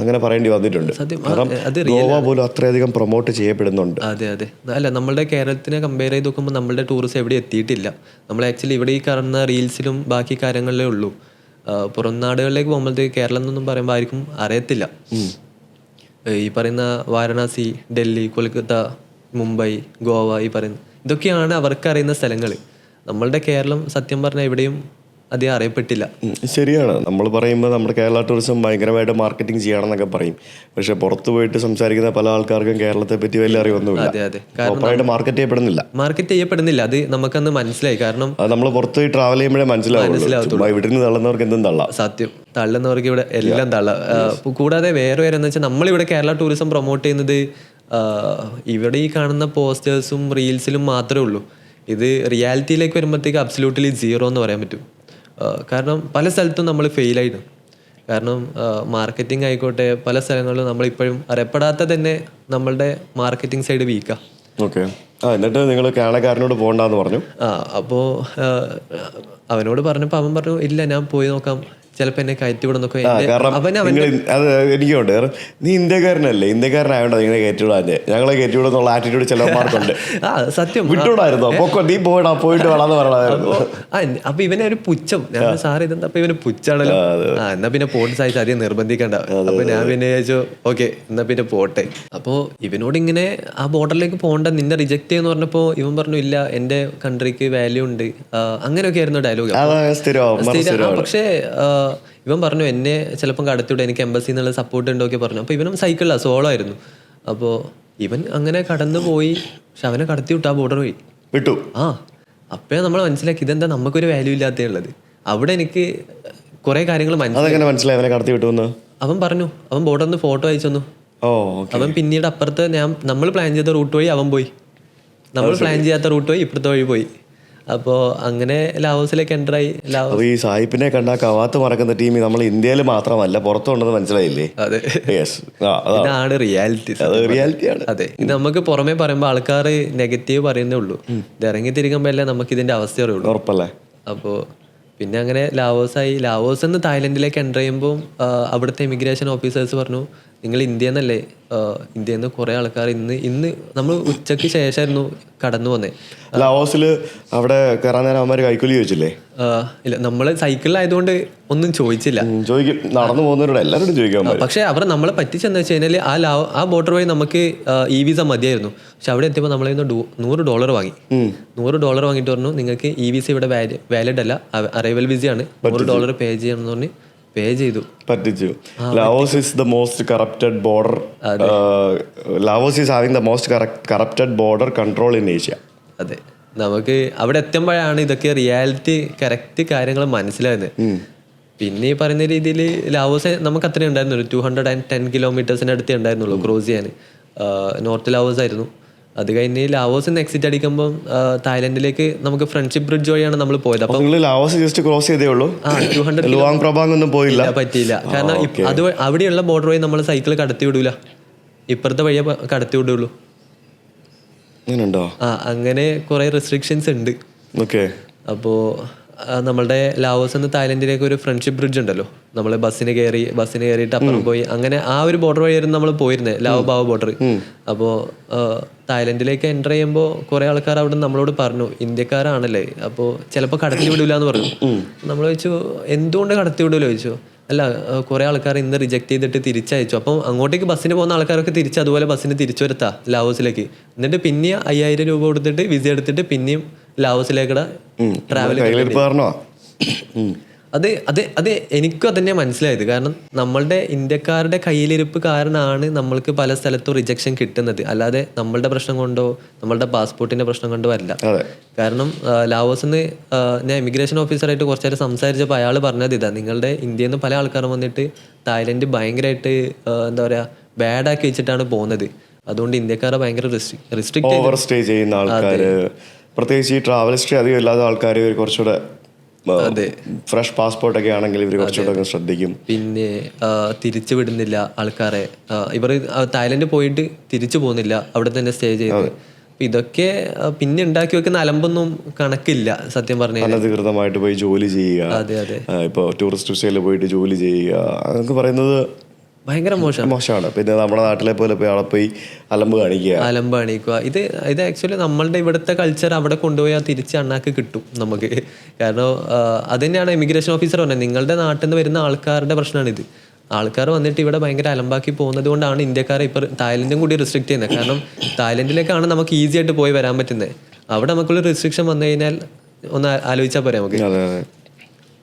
അങ്ങനെ പറയേണ്ടി വന്നിട്ടുണ്ട്. കാരണം ഗോവ പോലും അത്രയധികം പ്രൊമോട്ട് ചെയ്യപ്പെടുന്നുണ്ട്. അതെ അതെ. അല്ല, നമ്മളുടെ കേരളത്തിനെ കമ്പയർ ചെയ്ത് നോക്കുമ്പോൾ നമ്മളുടെ ടൂറിസം എവിടെ എത്തിയിട്ടില്ല. നമ്മൾ ആക്ച്വലി ഇവിടെ ഈ കാണുന്ന റീൽസിലും ബാക്കി കാര്യങ്ങളിലേ ഉള്ളൂ. പുറം നാടുകളിലേക്ക് പോകുമ്പോഴത്തേക്ക് കേരളം എന്നൊന്നും പറയുമ്പോൾ ആർക്കും അറിയത്തില്ല. ഈ പറയുന്ന വാരണാസി, ഡൽഹി, കൊൽക്കത്ത, മുംബൈ, ഗോവ, ഈ പറയുന്ന ഇതൊക്കെയാണ് അവർക്കറിയുന്ന സ്ഥലങ്ങൾ. നമ്മളുടെ കേരളം സത്യം പറഞ്ഞാൽ എവിടെയും അധികം അറിയപ്പെട്ടില്ല. ശരിയാണ്. നമ്മൾ പറയുമ്പോൾ നമ്മുടെ കേരള ടൂറിസം ഭയങ്കരമായിട്ട് മാർക്കറ്റിംഗ് ചെയ്യണമെന്നൊക്കെ പറയും. പക്ഷെ പുറത്ത് പോയിട്ട് സംസാരിക്കുന്ന പല ആൾക്കാർക്കും കേരളത്തെ പറ്റി വലിയ അറിവൊന്നുമില്ല. അതെ അതെ. മാർക്കറ്റ് ചെയ്യപ്പെടുന്നില്ല. അത് നമുക്കന്ന് മനസ്സിലായി. കാരണം നമ്മൾ പുറത്ത് പോയി ട്രാവൽ ചെയ്യുമ്പോഴേ മനസ്സിലാവും. ഇവിടെ നിന്ന് തള്ളുന്നവർക്ക് എന്തും തള്ളാം. സത്യം, തള്ളുന്നവർക്ക് ഇവിടെ എല്ലാം തള്ളാം. കൂടാതെ വേറെ എന്ന് വെച്ചാൽ നമ്മളിവിടെ കേരള ടൂറിസം പ്രൊമോട്ട് ചെയ്യുന്നത് ഇവിടെ ഈ കാണുന്ന പോസ്റ്റേഴ്സും റീൽസിലും മാത്രമേ ഉള്ളൂ. ഇത് റിയാലിറ്റിയിലേക്ക് വരുമ്പോഴത്തേക്ക് അബ്സല്യൂട്ട്ലി സീറോ എന്ന് പറയാൻ പറ്റും. കാരണം പല സ്ഥലത്തും നമ്മൾ ഫെയിലായിരുന്നു. കാരണം മാർക്കറ്റിംഗ് ആയിക്കോട്ടെ, പല സ്ഥലങ്ങളിലും നമ്മളിപ്പോഴും അറിയപ്പെടാത്ത തന്നെ നമ്മളുടെ മാർക്കറ്റിംഗ് സൈഡ് വീക്കാണ്. ഓക്കെ. എന്നിട്ട് നിങ്ങൾ കാനഡക്കാരനോട് പോകണ്ടെന്ന് പറഞ്ഞു. അപ്പോൾ അവനോട് പറഞ്ഞപ്പോൾ അവൻ പറഞ്ഞു ഇല്ല, ഞാൻ പോയി നോക്കാം, ചിലപ്പോൾ എന്നെ കയറ്റി വിടുന്നൊക്കെ കാരണം അത് എനിക്കുണ്ട്. കാരണം നീ ഇന്ത്യക്കാരനല്ലേ, ഇന്ത്യക്കാരനായോണ്ടോ ഇങ്ങനെ കയറ്റിവിടാൻ, ഞങ്ങളെ കയറ്റിവിടുന്നുള്ള ആറ്റിറ്റ്യൂഡ് ചിലമാർക്കുണ്ട്. സത്യം വിട്ടുവിടായിരുന്നു. അപ്പൊ നീ പോയിട്ട് വേണമെന്ന് പറയണമായിരുന്നു. അപ്പൊ ഇവനെ ഒരു പുച്ഛം, ഞാൻ സാറ് ഇതെന്താ അപ്പൊ ഇവന് പുച്ഛാണല്ലോ, എന്നാ പിന്നെ പോട്ട് സാധിച്ചു അധികം നിർബന്ധിക്കണ്ട. അപ്പൊ ഞാൻ പിന്നെ ചോദിച്ചു ഓക്കെ എന്നാ പിന്നെ പോട്ടെ. അപ്പോ ഇവനോട് ഇങ്ങനെ ആ ബോർഡറിലേക്ക് പോകണ്ട, നിന്നെ റിജക്ട് ചെയ്യുന്ന പറഞ്ഞപ്പോ ഇവൻ പറഞ്ഞു ഇല്ല എന്റെ കൺട്രിക്ക് വാല്യൂ ഉണ്ട്, അങ്ങനെയൊക്കെ ആയിരുന്നു ഡയലോഗ്. പക്ഷേ ഇവൻ പറഞ്ഞു എന്നെ ചിലപ്പം കടത്തിവിടും, എനിക്ക് എംബസി എന്നുള്ള സപ്പോർട്ട് ഉണ്ടോക്കെ പറഞ്ഞു. അപ്പോൾ ഇവനും സൈക്കിളിലാണ്, സോളോ ആയിരുന്നു. അപ്പോൾ ഇവൻ അങ്ങനെ കടന്നു പോയി, പക്ഷെ അവനെ കടത്തി വിട്ടു, ആ ബോർഡർ വഴി വിട്ടു. അപ്പോഴേ നമ്മൾ മനസ്സിലാക്കി ഇതെന്താ നമുക്കൊരു വാല്യൂ ഇല്ലാത്തേ ഉള്ളത്. അവിടെ എനിക്ക് കുറെ കാര്യങ്ങൾ മനസ്സിലായി. അവനെ കടത്തി വിട്ടു എന്ന് അവൻ പറഞ്ഞു. അവൻ ബോർഡറിൽ നിന്ന് ഫോട്ടോ അയച്ചു തന്നു. അവൻ പിന്നീട് അപ്പുറത്ത് നമ്മൾ പ്ലാൻ ചെയ്ത റൂട്ട് വഴി അവൻ പോയി, നമ്മൾ പ്ലാൻ ചെയ്യാത്ത റൂട്ട് വഴി ഇപ്പുറത്തെ വഴി പോയി. അപ്പോൾ അങ്ങനെ ലാവോസിലേക്ക് എൻ്ററായി. ഈ സായിപ്പിനെ കണ്ടാൽ കവാത്ത് മറക്കുന്ന ടീം നമ്മൾ ഇന്ത്യയിൽ മാത്രമല്ല പുറത്തുണ്ടെന്ന് മനസ്സിലായില്ലേ? അതെ, ഇതാണ് റിയാലിറ്റിയാണ്. അതെ, ഇത് നമുക്ക് പുറമേ പറയുമ്പോൾ ആൾക്കാർ നെഗറ്റീവ് പറയുന്നേ ഉള്ളൂ, ഇത് ഇറങ്ങി തിരിക്കുമ്പോൾ അല്ലേ നമുക്ക് ഇതിന്റെ അവസ്ഥ അറിയുള്ളൂ. ഉറപ്പല്ലേ? അപ്പോൾ പിന്നെ അങ്ങനെ ലാവോസ് നിന്ന് തായ്ലൻഡിലേക്ക് എൻ്റർ ചെയ്യുമ്പോൾ അവിടുത്തെ ഇമിഗ്രേഷൻ ഓഫീസേഴ്സ് പറഞ്ഞു നിങ്ങൾ ഇന്ത്യയിൽ നിന്നല്ലേ, ഇന്ത്യയിൽ നിന്ന് കുറേ ആൾക്കാർ ഇന്ന് നമ്മൾ ഉച്ചയ്ക്ക് ശേഷമായിരുന്നു കടന്നു വന്നേ. ലാവോസില് അവിടെ കയറാൻ നേരം അവന്മാർ കൈക്കൂലി ചോദിച്ചില്ലേ? ഇല്ല, നമ്മൾ സൈക്കിളിലായതുകൊണ്ട് ഒന്നും ചോദിച്ചില്ല. നടന്നു പോകുന്നവരോട് എല്ലാവരോടും ചോദിക്കാം. പക്ഷെ അവർ നമ്മളെ പറ്റിച്ചെന്ന് വെച്ച് കഴിഞ്ഞാൽ ആ ബോർഡർ വഴി നമുക്ക് ഇ വിസ മതിയായിരുന്നു. പക്ഷെ അവിടെ എത്തിയപ്പോൾ നമ്മളെ $100 വാങ്ങി. $100 വാങ്ങിയിട്ട് പറഞ്ഞു നിങ്ങൾക്ക് ഇ വിസ ഇവിടെ വാലിഡ് അല്ല, അറൈവൽ വിസയാണ്, $100 പേ ചെയ്യണമെന്ന് പറഞ്ഞ് പേ ചെയ്തു. പറ്റിച്ചു. Laos is the most corrupted border. Laos is having the most corrupted border control in Asia. അതെ, നമുക്ക് അവിടെ എത്തുമ്പോഴാണ് ഇതൊക്കെ റിയാലിറ്റി കറക്റ്റ് കാര്യങ്ങൾ മനസ്സിലാകുന്നത്. പിന്നെ ഈ പറയുന്ന രീതിയിൽ ലാവോസ് നമുക്ക് അത്രയും ഉണ്ടായിരുന്നുള്ളൂ, 210 കിലോമീറ്റേഴ്സിന് അടുത്തേ ഉണ്ടായിരുന്നുള്ളൂ ക്രോസ് ചെയ്യാൻ. നോർത്ത് ലാവോസ് ആയിരുന്നു. അത് കഴിഞ്ഞ് ലാവോസിൽ നിന്ന് എക്സിറ്റ് അടിക്കുമ്പോൾ തായ്ലൻഡിലേക്ക് നമുക്ക് ഫ്രണ്ട്ഷിപ്പ് ബ്രിഡ്ജ് വഴിയാണ് നമ്മൾ പോയത്. അപ്പോൾ ലാവോസ് ജസ്റ്റ് ക്രോസ് ചെയ്തേ ഉള്ളൂ, 200 പ്രഭാഗൊന്നും പോയില്ല, പറ്റിയില്ല. കാരണം അത് അവിടെയുള്ള ബോർഡർ വഴി നമ്മൾ സൈക്കിൾ കടത്തി വിടൂല, ഇപ്പുറത്തെ വഴിയെ കടത്തി വിടുള്ളൂ. അങ്ങനെ കുറെ റെസ്ട്രിക്ഷൻസ് ഉണ്ട്. അപ്പോൾ നമ്മളുടെ ലാവോസ് നിന്ന് തായ്ലൻഡിലേക്ക് ഒരു ഫ്രണ്ട്ഷിപ്പ് ബ്രിഡ്ജ് ഉണ്ടല്ലോ, നമ്മൾ ബസ്സിന് കയറിയിട്ട് അപ്പുറം പോയി, അങ്ങനെ ആ ഒരു ബോർഡർ വഴിയായിരുന്നു നമ്മൾ പോയിരുന്നത്, ലാവോ ബാവോ ബോർഡർ. അപ്പോൾ തായ്ലൻഡിലേക്ക് എൻ്റർ ചെയ്യുമ്പോൾ കുറെ ആൾക്കാർ അവിടെ നമ്മളോട് പറഞ്ഞു ഇന്ത്യക്കാരാണല്ലേ, അപ്പോൾ ചിലപ്പോൾ കടത്തി വിടൂല എന്ന് പറഞ്ഞു. നമ്മൾ ചോദിച്ചു എന്തുകൊണ്ട് കടത്തി വിടൂല ചോദിച്ചു. അല്ല, കുറെ ആൾക്കാർ ഇന്ന് റിജക്ട് ചെയ്തിട്ട് തിരിച്ചയച്ചു. അപ്പം അങ്ങോട്ടേക്ക് ബസ്സിന് പോകുന്ന ആൾക്കാരൊക്കെ തിരിച്ച് അതുപോലെ ബസ്സിന് തിരിച്ചു വരുത്താം ലാവോസിലേക്ക്. എന്നിട്ട് പിന്നെ 5000 രൂപ കൊടുത്തിട്ട് വിസ എടുത്തിട്ട് പിന്നെയും ലാവോസിലേക്കൂടെ ട്രാവൽ. അത് എനിക്കും അതന്നെ മനസ്സിലായത്. കാരണം നമ്മളുടെ ഇന്ത്യക്കാരുടെ കയ്യിലിരിപ്പ് കാരണമാണ് നമ്മൾക്ക് പല സ്ഥലത്തും റിജക്ഷൻ കിട്ടുന്നത്, അല്ലാതെ നമ്മളുടെ പ്രശ്നം കൊണ്ടോ നമ്മളുടെ പാസ്പോർട്ടിന്റെ പ്രശ്നം കൊണ്ടോ അല്ല. കാരണം ലാവോസിൽ നിന്ന് ഞാൻ ഇമിഗ്രേഷൻ ഓഫീസറായിട്ട് കുറച്ചു നേരം സംസാരിച്ചപ്പോൾ അയാൾ പറഞ്ഞത് ഇതാ, നിങ്ങളുടെ ഇന്ത്യയിൽ നിന്ന് പല ആൾക്കാരും വന്നിട്ട് തായ്ലൻഡ് ഭയങ്കരമായിട്ട് എന്താ പറയുക ബാഡാക്കി വെച്ചിട്ടാണ് പോകുന്നത്. അതുകൊണ്ട് ഇന്ത്യക്കാരെ ഭയങ്കര റിസ്ട്രിക്റ്റ് ചെയ്യുന്ന ആൾക്കാർ, പ്രത്യേകിച്ച് ഈ ട്രാവൽ ഹിസ്റ്ററി അധികം ഇല്ലാത്ത ആൾക്കാർ കുറച്ചുകൂടെ ഫ്രഷ് പാസ്പോർട്ട് ഒക്കെ ആണെങ്കിൽ ഇവർ കുറച്ചുകൂടെ ശ്രദ്ധിക്കും. പിന്നെ തിരിച്ചു വിടുന്നില്ല ആൾക്കാരെ, ഇവർ തായ്ലൻഡ് പോയിട്ട് തിരിച്ചു പോകുന്നില്ല, അവിടെ തന്നെ സ്റ്റേ ചെയ്ത്. ഇതൊക്കെ പിന്നെ ഉണ്ടാക്കി വെക്കുന്ന അലമ്പൊന്നും കണക്കില്ല സത്യം പറഞ്ഞാൽ. അനധികൃതമായിട്ട് പോയി ജോലി ചെയ്യുക, ഇപ്പൊ ടൂറിസ്റ്റ് വിസയിൽ പോയിട്ട് ജോലി ചെയ്യുക, അതൊക്കെ പറയുന്നത് ഭയങ്കര മോശമാണ്. പിന്നെ നമ്മുടെ നാട്ടിലെ പോലെ അവിടെ പോയി അലമ്പ് കാണിക്കുക. ഇത് ആക്ച്വലി നമ്മളുടെ ഇവിടുത്തെ കൾച്ചർ അവിടെ കൊണ്ടുപോയാൽ തിരിച്ച് അണ്ണാക്ക് കിട്ടും നമുക്ക്. കാരണം അത് തന്നെയാണ് ഇമിഗ്രേഷൻ ഓഫീസർ പറഞ്ഞത്, നിങ്ങളുടെ നാട്ടിൽ നിന്ന് വരുന്ന ആൾക്കാരുടെ പ്രശ്നമാണിത്. ആൾക്കാർ വന്നിട്ട് ഇവിടെ ഭയങ്കര അലമ്പാക്കി പോകുന്നത് കൊണ്ടാണ് ഇന്ത്യക്കാരെ ഇപ്പോൾ തായ്ലൻഡും കൂടി റിസ്ട്രിക്ട് ചെയ്യുന്നത്. കാരണം തായ്ലൻഡിലേക്കാണ് നമുക്ക് ഈസി ആയിട്ട് പോയി വരാൻ പറ്റുന്നത്. അവിടെ നമുക്കുള്ള റെസ്ട്രിക്ഷൻ വന്നു കഴിഞ്ഞാൽ ഒന്ന് ആലോചിച്ചാൽ പോരെ നമുക്ക്.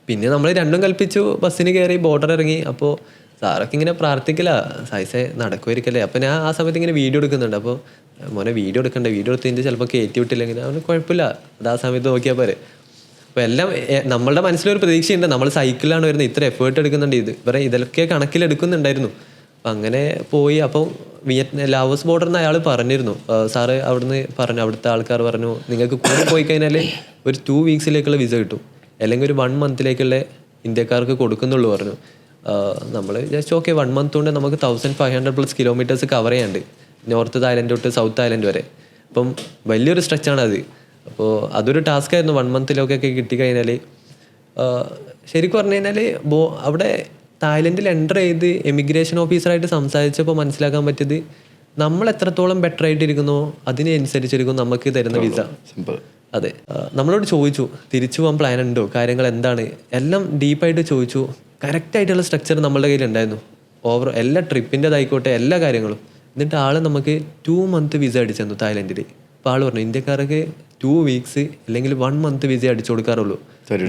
പിന്നെ നമ്മൾ രണ്ടും കൽപ്പിച്ചു, ബസ്സിന് കയറി ബോർഡർ ഇറങ്ങി. അപ്പോൾ സാറൊക്കെ ഇങ്ങനെ പ്രാർത്ഥിക്കില്ല, സൈസെ നടക്കുമായിരിക്കല്ലേ. അപ്പോൾ ഞാൻ ആ സമയത്ത് ഇങ്ങനെ വീഡിയോ എടുക്കുന്നുണ്ട്. അപ്പോൾ മോനെ വീഡിയോ എടുത്തിട്ട് ചിലപ്പോൾ കയറ്റി വിട്ടില്ലെങ്കിൽ അവന് കുഴപ്പമില്ല, അത് ആ സമയത്ത് നോക്കിയാൽ പോരെ. അപ്പോൾ എല്ലാം നമ്മളുടെ മനസ്സിലൊരു പ്രതീക്ഷയുണ്ട്, നമ്മൾ സൈക്കിളിലാണ് വരുന്നത്, ഇത്ര എഫേർട്ട് എടുക്കുന്നുണ്ട്, ഇതൊക്കെ കണക്കിലെടുക്കുന്നുണ്ടായിരുന്നു. അപ്പം അങ്ങനെ പോയി. അപ്പോൾ ലാവോസ് ബോർഡറിൽ നിന്ന് അയാൾ പറഞ്ഞിരുന്നു, സാറ് അവിടുന്ന് പറഞ്ഞു, അവിടുത്തെ ആൾക്കാർ പറഞ്ഞു നിങ്ങൾക്ക് കൂടെ പോയി കഴിഞ്ഞാൽ ഒരു 2 വീക്സിലേക്കുള്ള വിസ കിട്ടും, അല്ലെങ്കിൽ ഒരു 1 മന്തിലേക്കുള്ള ഇന്ത്യക്കാർക്ക് കൊടുക്കുന്നുള്ളൂ പറഞ്ഞു. നമ്മൾ ജസ്റ്റ് ഓക്കെ 1 മന്ത് കൊണ്ട് നമുക്ക് 1500+ കിലോമീറ്റേഴ്സ് കവർ ചെയ്യാണ്ട്, നോർത്ത് തായ്ലൻഡ് തൊട്ട് സൗത്ത് തായ്ലൻഡ് വരെ. അപ്പം വലിയൊരു സ്ട്രെച്ചാണ് അത്. അപ്പോൾ അതൊരു ടാസ്ക് ആയിരുന്നു 1 മന്തിലൊക്കെ കിട്ടിക്കഴിഞ്ഞാൽ. ശരിക്കും പറഞ്ഞു കഴിഞ്ഞാൽ അവിടെ തായ്ലൻഡിൽ എൻ്റർ ചെയ്ത് എമിഗ്രേഷൻ ഓഫീസറായിട്ട് സംസാരിച്ചപ്പോൾ മനസ്സിലാക്കാൻ പറ്റിയത് നമ്മൾ എത്രത്തോളം ബെറ്റർ ആയിട്ടിരിക്കുന്നോ അതിനനുസരിച്ചിരിക്കും നമുക്ക് തരുന്ന വിസ. അതെ, നമ്മളോട് ചോദിച്ചു തിരിച്ചു പോകാൻ പ്ലാൻ ഉണ്ടോ, കാര്യങ്ങൾ എന്താണ്, എല്ലാം ഡീപ്പായിട്ട് ചോദിച്ചു. കറക്റ്റായിട്ടുള്ള സ്ട്രക്ചർ നമ്മളുടെ കയ്യിലുണ്ടായിരുന്നു. എല്ലാ ട്രിപ്പിൻ്റെതായിക്കോട്ടെ എല്ലാ കാര്യങ്ങളും. എന്നിട്ട് ആൾ നമുക്ക് 2 month വിസ അടിച്ചു തന്നു തായ്ലൻഡിൽ. അപ്പോൾ ആൾ പറഞ്ഞു ഇന്ത്യക്കാർക്ക് 2 weeks അല്ലെങ്കിൽ 1 month വിസ അടിച്ചു കൊടുക്കാറുള്ളൂ.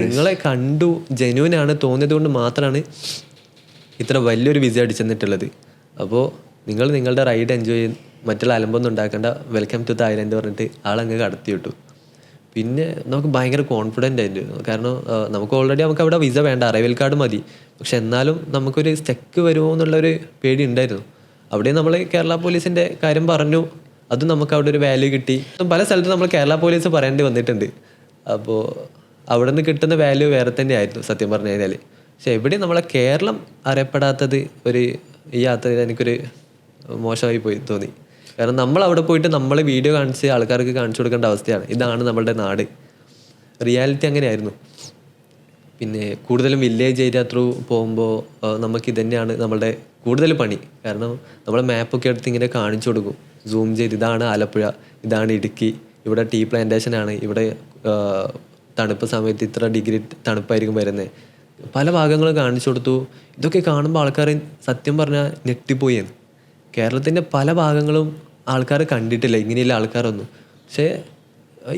നിങ്ങളെ കണ്ടു ജെന്യൂനാണ് തോന്നിയത് കൊണ്ട് മാത്രമാണ് ഇത്ര വലിയൊരു വിസ അടിച്ചു തന്നിട്ടുള്ളത്. അപ്പോൾ നിങ്ങൾ നിങ്ങളുടെ റൈഡ് എൻജോയ് ചെയ്യും, മറ്റുള്ള അലമ്പൊന്നും ഉണ്ടാക്കേണ്ട, വെൽക്കം ടു തായ്ലൻഡ് പറഞ്ഞിട്ട് ആളങ്ങ് കടത്തി വിട്ടു. പിന്നെ നമുക്ക് ഭയങ്കര കോൺഫിഡൻ്റ് ആയിരുന്നു. കാരണം നമുക്ക് അവിടെ വിസ വേണ്ട, അറൈവൽ കാർഡ് മതി. പക്ഷെ എന്നാലും നമുക്കൊരു സ്റ്റെക്ക് വരുമോ എന്നുള്ളൊരു പേടി ഉണ്ടായിരുന്നു. അവിടെ നമ്മൾ കേരള പോലീസിൻ്റെ കാര്യം പറഞ്ഞു, അതും നമുക്ക് അവിടെ ഒരു വാല്യൂ കിട്ടി. പല സ്ഥലത്തും നമ്മൾ കേരള പോലീസ് പറയേണ്ടി വന്നിട്ടുണ്ട്. അപ്പോൾ അവിടെ നിന്ന് കിട്ടുന്ന വാല്യൂ വേറെ തന്നെയായിരുന്നു സത്യം പറഞ്ഞു കഴിഞ്ഞാൽ. പക്ഷെ എവിടെയും നമ്മളെ കേരളം അറിയപ്പെടാത്തത് ഈ യാത്രയിൽ എനിക്കൊരു മോശമായി പോയി തോന്നി. കാരണം നമ്മൾ അവിടെ പോയിട്ട് നമ്മൾ വീഡിയോ കാണിച്ച് ആൾക്കാർക്ക് കാണിച്ചു കൊടുക്കേണ്ട അവസ്ഥയാണ്. ഇതാണ് നമ്മളുടെ നാട്. റിയാലിറ്റി അങ്ങനെയായിരുന്നു. പിന്നെ കൂടുതലും വില്ലേജ് ഏരിയ ത്രൂ പോകുമ്പോൾ നമുക്ക് ഇതന്നെയാണ് നമ്മളുടെ കൂടുതൽ പണി. കാരണം നമ്മൾ മാപ്പൊക്കെ എടുത്ത് ഇങ്ങനെ കാണിച്ചു കൊടുക്കും, സൂം ചെയ്ത് ഇതാണ് ആലപ്പുഴ, ഇതാണ് ഇടുക്കി, ഇവിടെ ടീ പ്ലാന്റേഷനാണ്, ഇവിടെ തണുപ്പ് സമയത്ത് ഇത്ര ഡിഗ്രി തണുപ്പായിരിക്കും വരുന്നത്. പല ഭാഗങ്ങളും കാണിച്ചു കൊടുത്തു. ഇതൊക്കെ കാണുമ്പോൾ ആൾക്കാർ സത്യം പറഞ്ഞാൽ ഞെട്ടിപ്പോയെന്ന്. കേരളത്തിൻ്റെ പല ഭാഗങ്ങളും ആൾക്കാർ കണ്ടിട്ടില്ല ഇങ്ങനെയുള്ള ആൾക്കാരൊന്നും. പക്ഷേ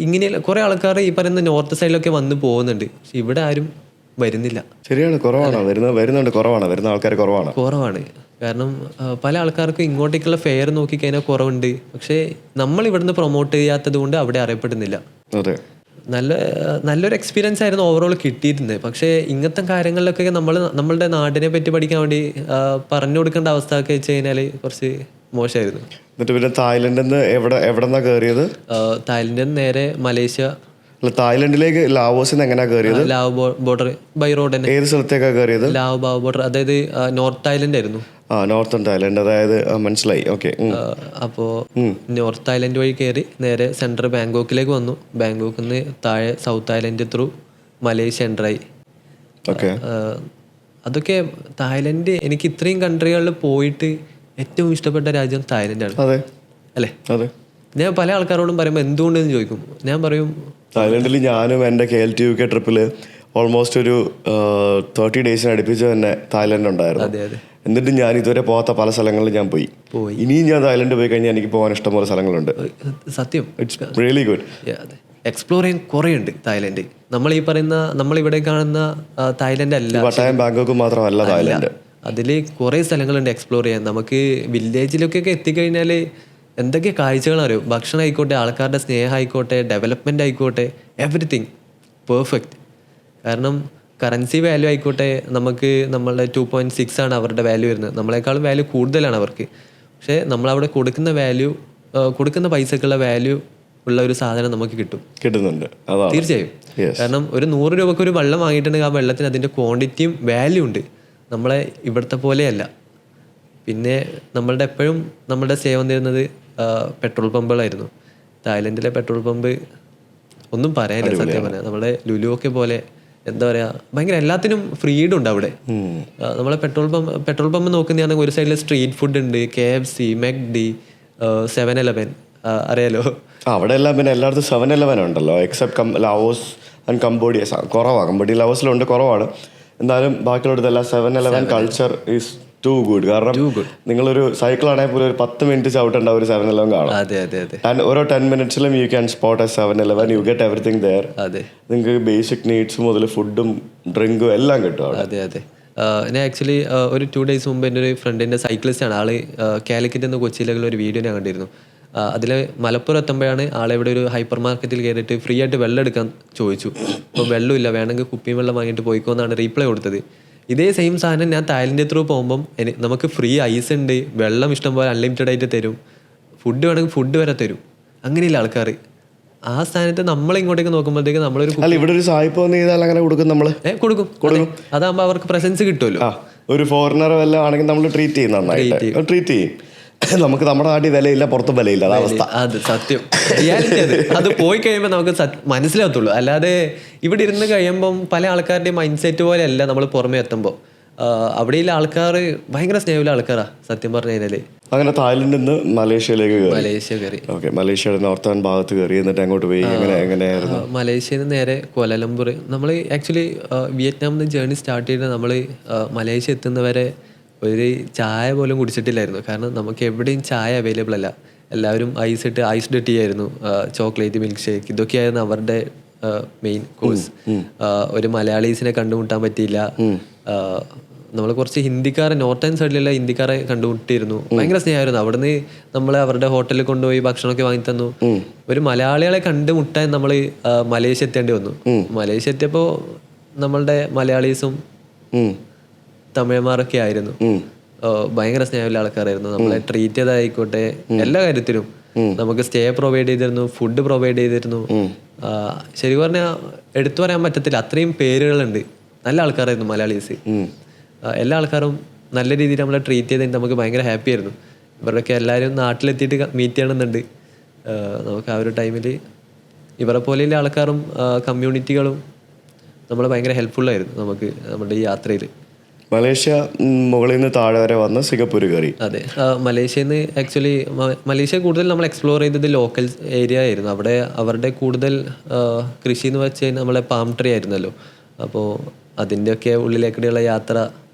ഇങ്ങനെയുള്ള കുറേ ആൾക്കാർ ഈ പറയുന്ന നോർത്ത് സൈഡിലൊക്കെ വന്ന് പോകുന്നുണ്ട്. പക്ഷെ ഇവിടെ ആരും വരുന്നില്ല. ശരിയാണ്, കുറവാണ് വരുന്നുണ്ട്, കുറവാണ് വരുന്ന ആൾക്കാർ കുറവാണ്. കാരണം പല ആൾക്കാർക്കും ഇങ്ങോട്ടേക്കുള്ള ഫെയർ നോക്കിക്കഴിഞ്ഞാൽ കുറവുണ്ട്. പക്ഷേ നമ്മൾ ഇവിടുന്ന് പ്രൊമോട്ട് ചെയ്യാത്തത് കൊണ്ട് അവിടെ അറിയപ്പെടുന്നില്ല. അതെ, നല്ലൊരു എക്സ്പീരിയൻസ് ആയിരുന്നു ഓവറോൾ കിട്ടിയിരുന്നത്. പക്ഷേ ഇങ്ങനത്തെ കാര്യങ്ങളിലൊക്കെ നമ്മളുടെ നാടിനെ പറ്റി പഠിക്കാൻ വേണ്ടി പറഞ്ഞു കൊടുക്കേണ്ട അവസ്ഥ ഒക്കെ വെച്ച് കഴിഞ്ഞാൽ കുറച്ച് മോശമായിരുന്നു. എന്നിട്ട് പിന്നെ തായ്ലൻഡിൽ നിന്ന് എവിടെന്നാ കയറിയത്? തായ്ലൻഡിൽ നിന്ന് നേരെ മലേഷ്യ. തായ്ലൻഡിലേക്ക് ലാവോസിൽ നിന്ന് എങ്ങനെയാ കയറിയത്? ലാവ് ബോർഡർ ബൈ റോഡ് തന്നെ. ഏത് സ്ഥലത്തേക്കാണ് കയറിയത്? ലാവ് ബോർഡർ, അതായത് നോർത്ത് തായ്ലൻഡ് ആയിരുന്നു. നോർത്തേൺ തായ്ലൻഡ്, അതായത് മനസ്സിലായി. ഓക്കെ. അപ്പോൾ നോർത്ത് തായ്ലൻഡ് വഴി കയറി നേരെ സെൻട്രൽ ബാങ്കോക്കിലേക്ക് വന്നു. ബാങ്കോക്കിൽ നിന്ന് താഴെ സൗത്ത് തായ്ലൻഡ് ത്രൂ മലേഷ്യ എൻ്ററായി. ഓക്കെ. അതൊക്കെ തായ്ലൻഡ് എനിക്ക് ഇത്രയും കൺട്രികളിൽ പോയിട്ട് ഏറ്റവും ഇഷ്ടപ്പെട്ട രാജ്യം തായ്ലൻഡാണ്. അല്ലേ? അതെ. ഞാൻ പല ആൾക്കാരോടും പറയുമ്പോൾ എന്തുകൊണ്ടെന്ന് ചോദിക്കും. ഞാൻ പറയും തായ്ലൻഡിൽ ഞാനും എൻ്റെ KL to UK ട്രിപ്പിൽ ഓൾമോസ്റ്റ് ഒരു 30 days അടുപ്പിച്ച് തന്നെ തായ്ലൻഡ് ഉണ്ടായിരുന്നു. അതെ അതെ. എന്നിട്ട് ഞാൻ ഇതുവരെ പോകാത്ത പല സ്ഥലങ്ങളിൽ ഞാൻ പോയി. ഇനിയും ഞാൻ തായ്ലൻഡ് പോയി കഴിഞ്ഞാൽ എനിക്ക് പോകാൻ ഇഷ്ടംപോലെ സ്ഥലങ്ങളുണ്ട്. സത്യം, ഇറ്റ്സ് റിയലി ഗുഡ്. എക്സ്പ്ലോർ ചെയ്യാൻ കുറേ ഉണ്ട് തായ്ലൻഡ്. നമ്മളിവിടെ കാണുന്ന തായ്ലൻഡ് അല്ല, പട്ടായം ബാങ്കോക്ക് മാത്രമല്ല തായ്ലൻഡ്. അതിൽ കുറേ സ്ഥലങ്ങളുണ്ട് എക്സ്പ്ലോർ ചെയ്യാൻ. നമുക്ക് വില്ലേജിലൊക്കെ എത്തിക്കഴിഞ്ഞാൽ എന്തൊക്കെ കാഴ്ചകൾ അറിയും. ഭക്ഷണം ആയിക്കോട്ടെ, ആൾക്കാരുടെ സ്നേഹം ആയിക്കോട്ടെ, ഡെവലപ്മെൻ്റ് ആയിക്കോട്ടെ, എവറിത്തിങ് പെർഫെക്റ്റ്. കാരണം കറൻസി വാല്യൂ ആയിക്കോട്ടെ, നമുക്ക് നമ്മളുടെ 2.6 ആണ് അവരുടെ വാല്യൂ വരുന്നത്. നമ്മളെക്കാളും വാല്യൂ കൂടുതലാണ് അവർക്ക്. പക്ഷേ നമ്മളവിടെ കൊടുക്കുന്ന പൈസക്കുള്ള വാല്യൂ ഉള്ള ഒരു സാധനം നമുക്ക് കിട്ടുന്നുണ്ട് തീർച്ചയായും. കാരണം ഒരു 100 രൂപയ്ക്ക് ഒരു വെള്ളം വാങ്ങിയിട്ടുണ്ടെങ്കിൽ ആ വെള്ളത്തിന് അതിൻ്റെ ക്വാണ്ടിറ്റിയും വാല്യൂ ഉണ്ട്. നമ്മളെ ഇവിടുത്തെ പോലെയല്ല. പിന്നെ എപ്പോഴും നമ്മളുടെ സേവനം തരുന്നത് പെട്രോൾ പമ്പുകളായിരുന്നു. തായ്ലൻഡിലെ പെട്രോൾ പമ്പ് ഒന്നും പറയാനില്ല സത്യം പറഞ്ഞാൽ. നമ്മുടെ ലുലു ഒക്കെ പോലെ എന്താ പറയുക, ഭയങ്കര എല്ലാത്തിനും ഫ്രീഡം ഉണ്ട് അവിടെ. നമ്മളെ പെട്രോൾ പമ്പ് നോക്കുന്നതാണെങ്കിൽ ഒരു സൈഡിൽ സ്ട്രീറ്റ് ഫുഡ് ഉണ്ട്, KFC, McD, 7-Eleven, അറിയാലോ. അവിടെ എല്ലാം പിന്നെ എല്ലായിടത്തും 7-Eleven ഉണ്ടല്ലോ, എക്സെപ്റ്റ് ലാവോസ് ആൻഡ് കംബോഡിയ. കുറവാണ്, കംബോഡിയ ലാവോസിലുണ്ട്, കുറവാണ്. എന്നാലും ബാക്കിയുള്ളതെല്ലാം 7-Eleven culture is to good. കാരണം നിങ്ങളൊരു സൈക്കിൾ ആണെങ്കിൽ പോലും ഒരു 10 minutes ചവിട്ടേണ്ട ഒരു 7-Eleven കാണാം. അതെ അതെ അതെ. ഓരോ 10 minutesലും you can spot a 7-Eleven. You get everything there. അതെ, നിങ്ങൾക്ക് ബേസിക് നീഡ്സ് മുതൽ ഫുഡും ഡ്രിങ്കും എല്ലാം കിട്ടും. അതെ അതെ. ഞാൻ ആക്ച്വലി ഒരു 2 days മുമ്പ് എൻ്റെ ഒരു ഫ്രണ്ടിൻ്റെ സൈക്ലിസ്റ്റാണ് ആള്. കാലിക്കറ്റ് നിന്ന് കൊച്ചിയിലേക്കുള്ള ഒരു വീഡിയോ ഞാൻ കണ്ടിരുന്നു. അതിൽ മലപ്പുറം എത്തുമ്പോഴാണ് ആളെവിടെ ഒരു ഹൈപ്പർ മാർക്കറ്റിൽ കയറിയിട്ട് ഫ്രീ ആയിട്ട് വെള്ളം എടുക്കാൻ ചോദിച്ചു. അപ്പോൾ വെള്ളമില്ല, വേണമെങ്കിൽ കുപ്പിയും വെള്ളം വാങ്ങിയിട്ട് പോയിക്കോന്നാണ് റീപ്ലൈ കൊടുത്തത്. ഇതേ സെയിം സാധനം ഞാൻ തായ്ലൻഡ് ത്രൂ പോകുമ്പം നമുക്ക് ഫ്രീ ഐസ് ഉണ്ട്, വെള്ളം ഇഷ്ടം പോലെ അൺലിമിറ്റഡ് ആയിട്ട് തരും, ഫുഡ് വേണമെങ്കിൽ ഫുഡ് വരെ തരും. അങ്ങനെയില്ല ആൾക്കാർ. ആ സ്ഥാനത്ത് നമ്മളിങ്ങോട്ടേക്ക് നോക്കുമ്പോഴത്തേക്ക് ഇവിടെ ഒരു സായിപ്പ് അങ്ങനെ കൊടുക്കും, നമ്മൾ കൊടുക്കും. അതാകുമ്പോൾ അവർക്ക് പ്രസൻസ് കിട്ടുമല്ലോ. ഒരു ഫോറിനർ വല്ലതും ആണെങ്കിൽ നമ്മൾ ട്രീറ്റ് ചെയ്യും, നന്നായിട്ട് ട്രീറ്റ് ചെയ്യും. നമുക്ക് നമ്മുടെ നാട്ടിൽ വിലയില്ല, പുറത്തും വിലയില്ല, അതാ അവസ്ഥ. അത് സത്യം, റിയാലിറ്റി അത് പോയി കഴിയുമ്പോൾ നമുക്ക് മനസ്സിലാകത്തുള്ളൂ. അല്ലാതെ ഇവിടെ ഇരുന്ന് കഴിയുമ്പം പല ആൾക്കാരുടെയും മൈൻഡ് സെറ്റ് പോലെയല്ല നമ്മൾ പുറമെ എത്തുമ്പോൾ. അവിടെയുള്ള ആൾക്കാർ ഭയങ്കര സ്നേഹമുള്ള ആൾക്കാരാണ് സത്യം പറഞ്ഞു കഴിഞ്ഞാൽ. അങ്ങനെ തായ്ലൻഡിൽ നിന്ന് മലേഷ്യ കയറി. ഓക്കെ, മലേഷ്യയുടെ നോർത്തേൺ ഭാഗത്ത് കയറി, എന്നിട്ട് അങ്ങോട്ട് പോയി. എങ്ങനെയായിരുന്നു? മലേഷ്യയിൽ നിന്ന് നേരെ കോലാലംപൂർ. നമ്മൾ ആക്ച്വലി വിയറ്റ്നാമിൽ നിന്ന് ജേർണി സ്റ്റാർട്ട് ചെയ്ത് നമ്മൾ മലേഷ്യ എത്തുന്നവരെ ഒരു ചായ പോലും കുടിച്ചിട്ടില്ലായിരുന്നു. കാരണം നമുക്ക് എവിടെയും ചായ അവൈലബിൾ അല്ല. എല്ലാവരും ഐസ്ഡ് ടീ ആയിരുന്നു, ചോക്ലേറ്റ് മിൽക്ക് ഷേക്ക്, ഇതൊക്കെയായിരുന്നു അവരുടെ മെയിൻ കോഴ്സ്. ഒരു മലയാളീസിനെ കണ്ടുമുട്ടാൻ പറ്റിയില്ല. നമ്മൾ കുറച്ച് ഹിന്ദിക്കാരെ, നോർത്തേൺ സൈഡിലുള്ള ഹിന്ദിക്കാരെ കണ്ടുമുട്ടിയിരുന്നു. ഭയങ്കര സ്നേഹമായിരുന്നു. അവിടുന്ന് നമ്മളെ അവരുടെ ഹോട്ടലിൽ കൊണ്ടുപോയി ഭക്ഷണമൊക്കെ വാങ്ങി തന്നു. ഒരു മലയാളികളെ കണ്ടുമുട്ടാൻ നമ്മൾ മലേഷ്യ എത്തേണ്ടി വന്നു. മലേഷ്യ എത്തിയപ്പോൾ നമ്മളുടെ മലയാളീസും തമിഴന്മാരൊക്കെ ആയിരുന്നു. ഭയങ്കര സ്നേഹമുള്ള ആൾക്കാരായിരുന്നു. നമ്മളെ ട്രീറ്റ് ചെയ്തായിക്കോട്ടെ, എല്ലാ കാര്യത്തിലും നമുക്ക് സ്റ്റേ പ്രൊവൈഡ് ചെയ്തിരുന്നു, ഫുഡ് പ്രൊവൈഡ് ചെയ്തിരുന്നു. ശരിക്കും പറഞ്ഞാൽ എടുത്തു പറയാൻ പറ്റത്തില്ല, അത്രയും പേരുകളുണ്ട്. നല്ല ആൾക്കാരായിരുന്നു മലയാളീസ്. എല്ലാ ആൾക്കാരും നല്ല രീതിയിൽ നമ്മളെ ട്രീറ്റ് ചെയ്തതിന് നമുക്ക് ഭയങ്കര ഹാപ്പി ആയിരുന്നു. ഇവരൊക്കെ എല്ലാവരും നാട്ടിലെത്തിയിട്ട് മീറ്റ് ചെയ്യണമെന്നുണ്ട്. നമുക്ക് ആ ഒരു ടൈമിൽ ഇവരെ പോലെയുള്ള ആൾക്കാരും കമ്മ്യൂണിറ്റികളും നമ്മൾ ഭയങ്കര ഹെൽപ്ഫുള്ളായിരുന്നു നമുക്ക് നമ്മുടെ ഈ യാത്രയിൽ. മലേഷ്യ മുകളിൽ നിന്ന് താഴെ വരെ വന്ന് സിംഗപ്പൂർ കയറി. അതെ, മലേഷ്യയിൽ നിന്ന് ആക്ച്വലി മലേഷ്യ കൂടുതൽ നമ്മൾ എക്സ്പ്ലോർ ചെയ്തത് ലോക്കൽ ഏരിയ ആയിരുന്നു. അവിടെ അവരുടെ കൂടുതൽ കൃഷി എന്ന് വെച്ച് കഴിഞ്ഞാൽ നമ്മളെ പാം ട്രീ ആയിരുന്നല്ലോ. അപ്പോൾ അതിൻ്റെയൊക്കെ ഉള്ളിലേക്കൂടെയുള്ള യാത്ര